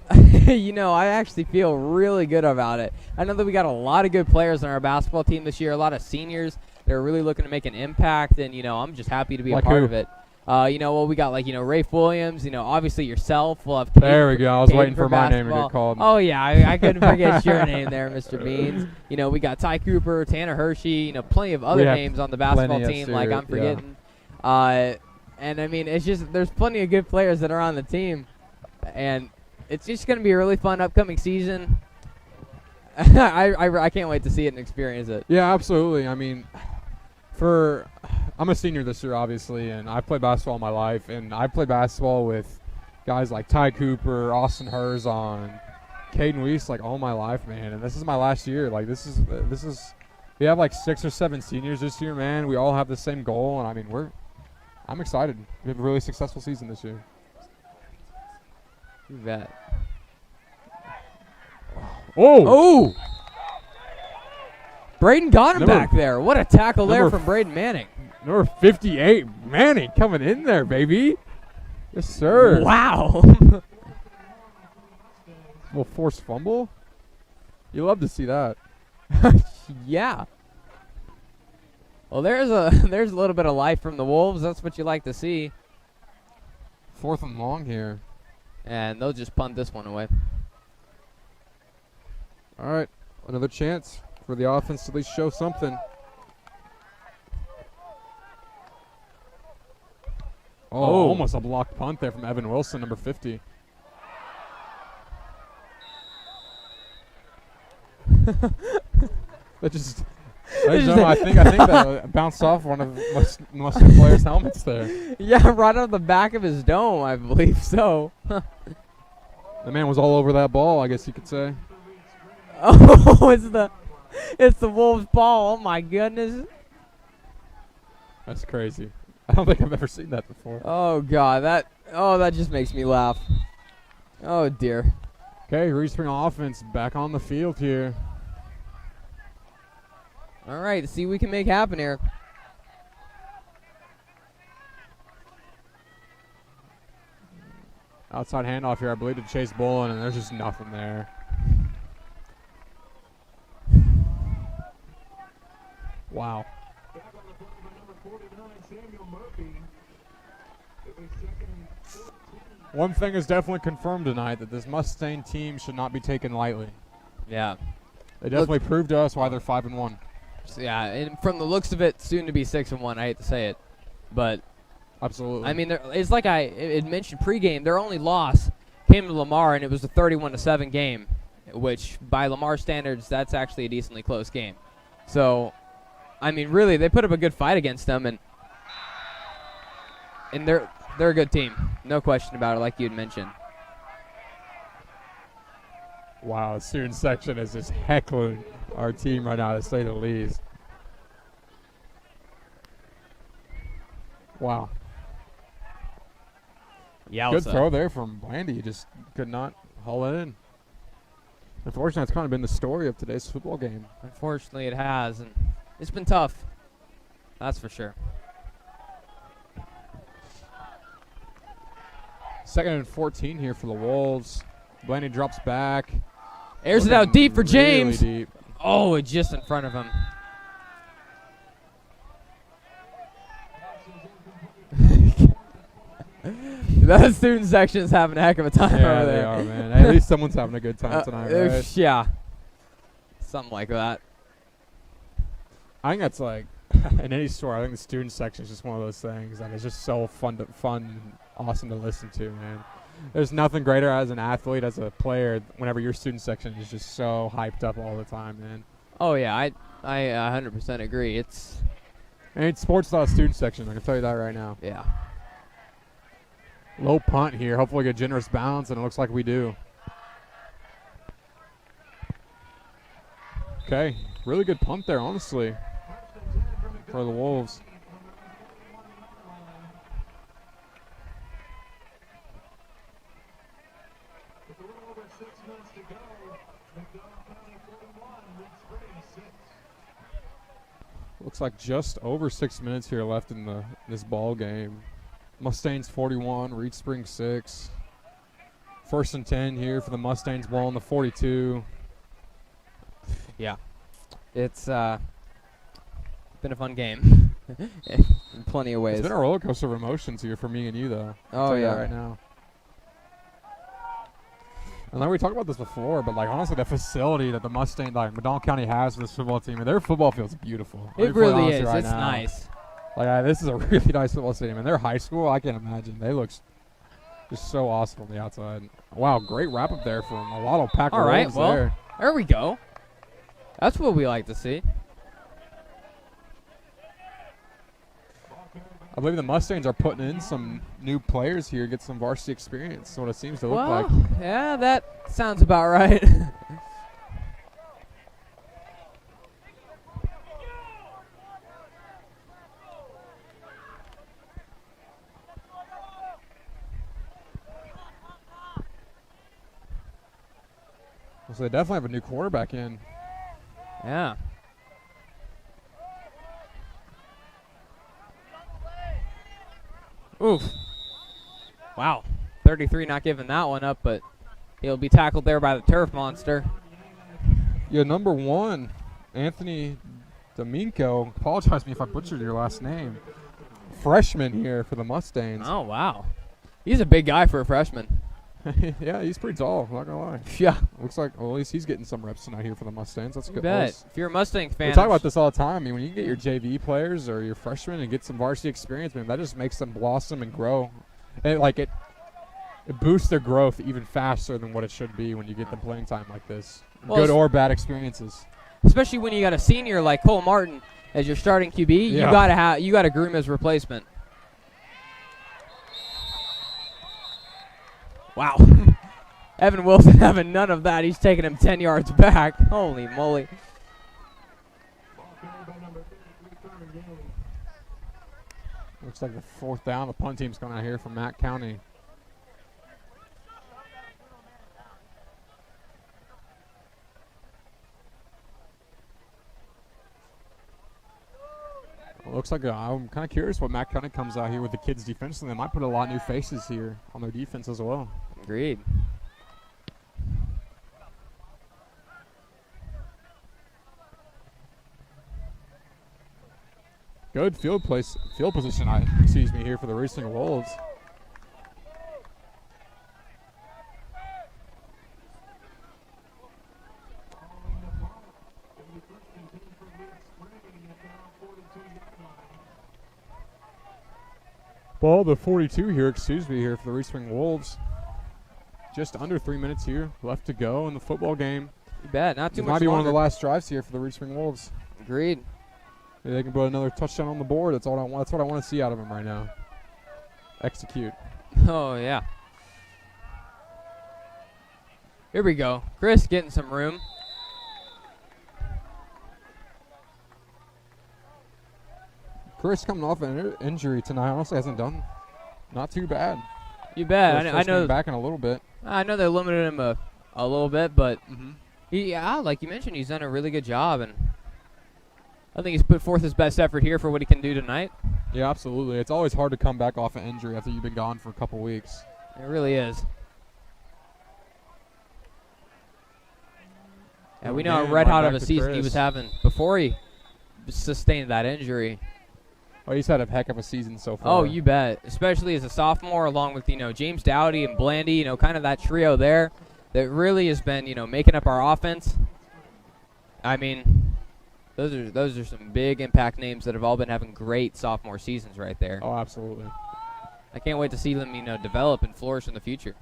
You know, I actually feel really good about it. I know that we got a lot of good players on our basketball team this year, a lot of seniors that are really looking to make an impact, and, you know, I'm just happy to be a part of it. You know, well, we got, like, you know, Rafe Williams, you know, obviously yourself. We'll have there we go. I was waiting for my name to get called. Oh, yeah, I couldn't forget your name there, Mr. Beans. You know, we got Ty Cooper, Tanner Hershey, you know, plenty of other names on the basketball team, like I'm forgetting. Yeah. And, I mean, it's just there's plenty of good players that are on the team, and it's just going to be a really fun upcoming season. I can't wait to see it and experience it. Yeah, absolutely. I mean, I'm a senior this year, obviously, and I've played basketball all my life, and I've played basketball with guys like Ty Cooper, Austin Herzon, Caden Weiss, like, all my life, man, and this is my last year. Like, this is we have, like, 6 or 7 seniors this year, man. We all have the same goal, and, I mean, I'm excited. We have a really successful season this year. You bet. Oh! Braden got him back there. What a tackle there from Braden Manning. Number 58, Manning coming in there, baby. Yes, sir. Wow. Little forced fumble. You love to see that. Yeah. Well, there's a little bit of life from the Wolves. That's what you like to see. 4th and long here. And they'll just punt this one away. All right, another chance for the offense to at least show something. Oh, almost a blocked punt there from Evan Wilson, number 50. I think that bounced off one of Mustang players' helmets there. Yeah, right on the back of his dome, I believe so. The man was all over that ball, I guess you could say. Oh, it's the Wolves' ball. Oh my goodness. That's crazy. I don't think I've ever seen that before. Oh God, that just makes me laugh. Oh dear. Okay, Reed Spring offense back on the field here. All right, let's see what we can make happen here. Outside handoff here, I believe, to Chase Bolin, and there's just nothing there. Wow. One thing is definitely confirmed tonight, that this Mustang team should not be taken lightly. Yeah. They definitely proved to us why they're 5-1. So yeah, and from the looks of it, soon to be 6-1. I hate to say it, but absolutely. I mean, it's like I mentioned pregame. Their only loss came to Lamar, and it was a 31-7 game, which by Lamar standards, that's actually a decently close game. So, I mean, really, they put up a good fight against them, and they're a good team, no question about it, like you had mentioned. Wow, the student section is just heckling our team right now, to say the least. Wow. Yeah, good throw there from Blandy. He just could not haul it in. Unfortunately, it's kind of been the story of today's football game. Unfortunately, it has, and it's been tough. That's for sure. 2nd and 14 here for the Wolves. Blandy drops back. Airs it out deep for James. Really deep. Oh, it's just in front of him. That student section is having a heck of a time over there. They are, man. At least someone's having a good time tonight, right? Yeah. Something like that. I think that's like in any sport, I think the student section is just one of those things that is just so fun and awesome to listen to, man. There's nothing greater as an athlete, as a player, whenever your student section is just so hyped up all the time, man. Oh, yeah, I 100% agree. It's sports without a student section, I can tell you that right now. Yeah. Low punt here. Hopefully get generous bounce, and it looks like we do. Okay, really good punt there, honestly, for the Wolves. With a little over 6 minutes to go, McDonald County 41, Reed Spring 6. Looks like just over 6 minutes here left in this ball game. Mustangs 41, Reed Spring 6. 1st and 10 here for the Mustangs, ball on the 42. Yeah. It's been a fun game in plenty of ways. It's been a roller coaster of emotions here for me and you, though. Oh, I'll tell you yeah. that right now. And like we talked about this before, but like honestly, the facility that the McDonald County has for this football team, and their football field's beautiful. It really is. It's nice. Like this is a really nice football stadium, and their high school, I can't imagine. They look just so awesome on the outside. Wow, great wrap up there from a lot of Packer. All right, Wolves well, there we go. That's what we like to see. I believe the Mustangs are putting in some new players here, get some varsity experience. That's what it seems to look like. Yeah, that sounds about right. So they definitely have a new quarterback in. Yeah. Oof. Wow. 33 not giving that one up, but he'll be tackled there by the turf monster. Yeah, number 1, Anthony Domingo. Apologize to me if I butchered your last name. Freshman here for the Mustangs. Oh, wow. He's a big guy for a freshman. Yeah, he's pretty tall, I'm not going to lie. Yeah. Looks like, well, at least he's getting some reps tonight here for the Mustangs. That's good. Bet. If you're a Mustang fan. We talk about this all the time. I mean, when you can get your JV players or your freshmen and get some varsity experience, man, that just makes them blossom and grow. And, like, it boosts their growth even faster than what it should be when you get them playing time like this. Well, good or bad experiences. Especially when you got a senior like Cole Martin as your starting QB, Yeah. you gotta groom his replacement. Wow. Evan Wilson having none of that. He's taking him 10 yards back. Holy moly. Looks like the 4th down. The punt team's coming out here from Mack County. Looks like I'm kind of curious what Mack County comes out here with the kids defensively. They might put a lot of new faces here on their defense as well. Agreed. Good field position, here for the Racing Wolves. Ball the 42 here, here for the Reed Spring Wolves. Just under 3 minutes here left to go in the football game. You bet, not too much might be longer. one of the last drives here for the Reed Spring Wolves. Agreed. Maybe they can put another touchdown on the board. That's all I want. That's what I want to see out of them right now. Execute. Oh, yeah. Here we go. Chris getting some room. Chris coming off an injury tonight. Honestly, hasn't done not too bad. You bet. I know. Back in a little bit. I know they limited him a little bit, but like you mentioned, he's done a really good job, and I think he's put forth his best effort here for what he can do tonight. Yeah, absolutely. It's always hard to come back off an injury after you've been gone for a couple weeks. It really is. And we know how red hot of a season he was having before he sustained that injury. Oh, he's had a heck of a season so far. Oh, you bet. Especially as a sophomore, along with, James Dowdy and Blandy, kind of that trio there that really has been, making up our offense. I mean, Those are some big impact names that have all been having great sophomore seasons right there. Oh, absolutely. I can't wait to see them, develop and flourish in the future.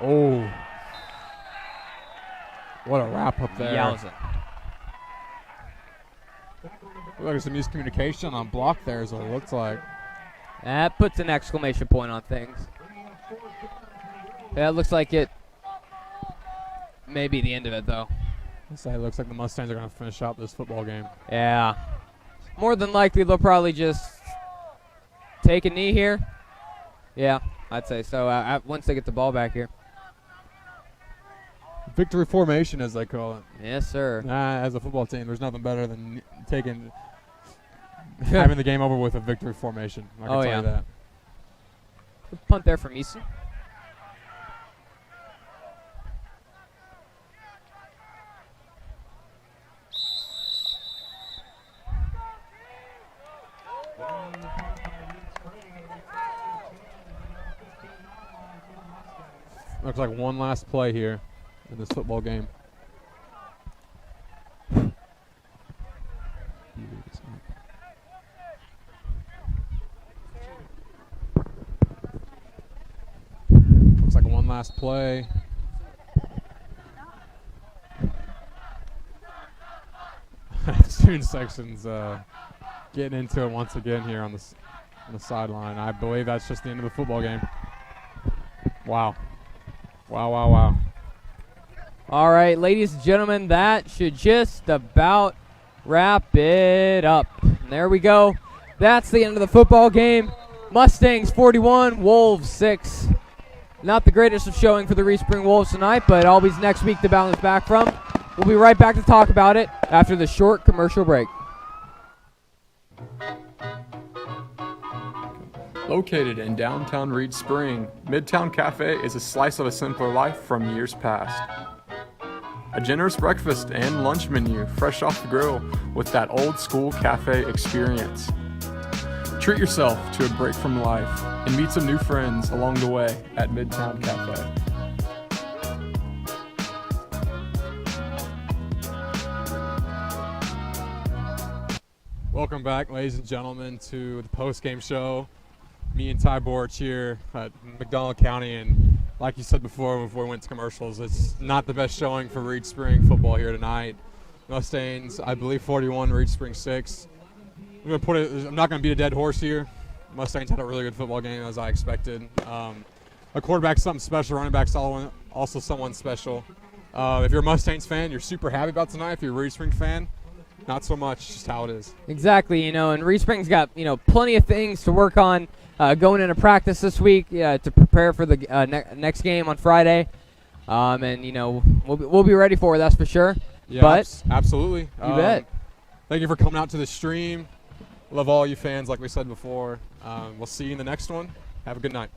Oh. What a wrap up there. Yowza. Looks like some miscommunication on block there is what it looks like. That puts an exclamation point on things. Yeah, it looks like it may be the end of it, though. It looks like the Mustangs are going to finish out this football game. Yeah. More than likely, they'll probably just take a knee here. Yeah, I'd say so. Once they get the ball back here. Victory formation, as they call it. Yes, sir. As a football team, there's nothing better than having the game over with a victory formation. I can tell you that. Good punt there from Easton. Looks like one last play here in this football game. Looks like one last play. Student section's getting into it once again here on the sideline. I believe that's just the end of the football game. Wow. Wow. All right, ladies and gentlemen, that should just about wrap it up. And there we go. That's the end of the football game. Mustangs 41, Wolves 6. Not the greatest of showing for the Respring Wolves tonight, but always next week to bounce back from. We'll be right back to talk about it after the short commercial break. Located in downtown Reed Spring, Midtown Cafe is a slice of a simpler life from years past. A generous breakfast and lunch menu fresh off the grill with that old school cafe experience. Treat yourself to a break from life and meet some new friends along the way at Midtown Cafe. Welcome back, ladies and gentlemen, to the post-game show. Me and Ty Borch here at McDonald County, and like you said before we went to commercials, it's not the best showing for Reed Spring football here tonight. Mustangs, I believe 41, Reed Spring 6. I'm not going to beat a dead horse here. Mustangs had a really good football game, as I expected. A quarterback's something special, running back's also someone special. If you're a Mustangs fan, you're super happy about tonight. If you're a Reed Spring fan, not so much, just how it is. Exactly, and Reed Spring's got, plenty of things to work on going into practice this week to prepare for the next game on Friday. We'll be ready for it, that's for sure. Yeah, but absolutely. You bet. Thank you for coming out to the stream. Love all you fans, like we said before. We'll see you in the next one. Have a good night.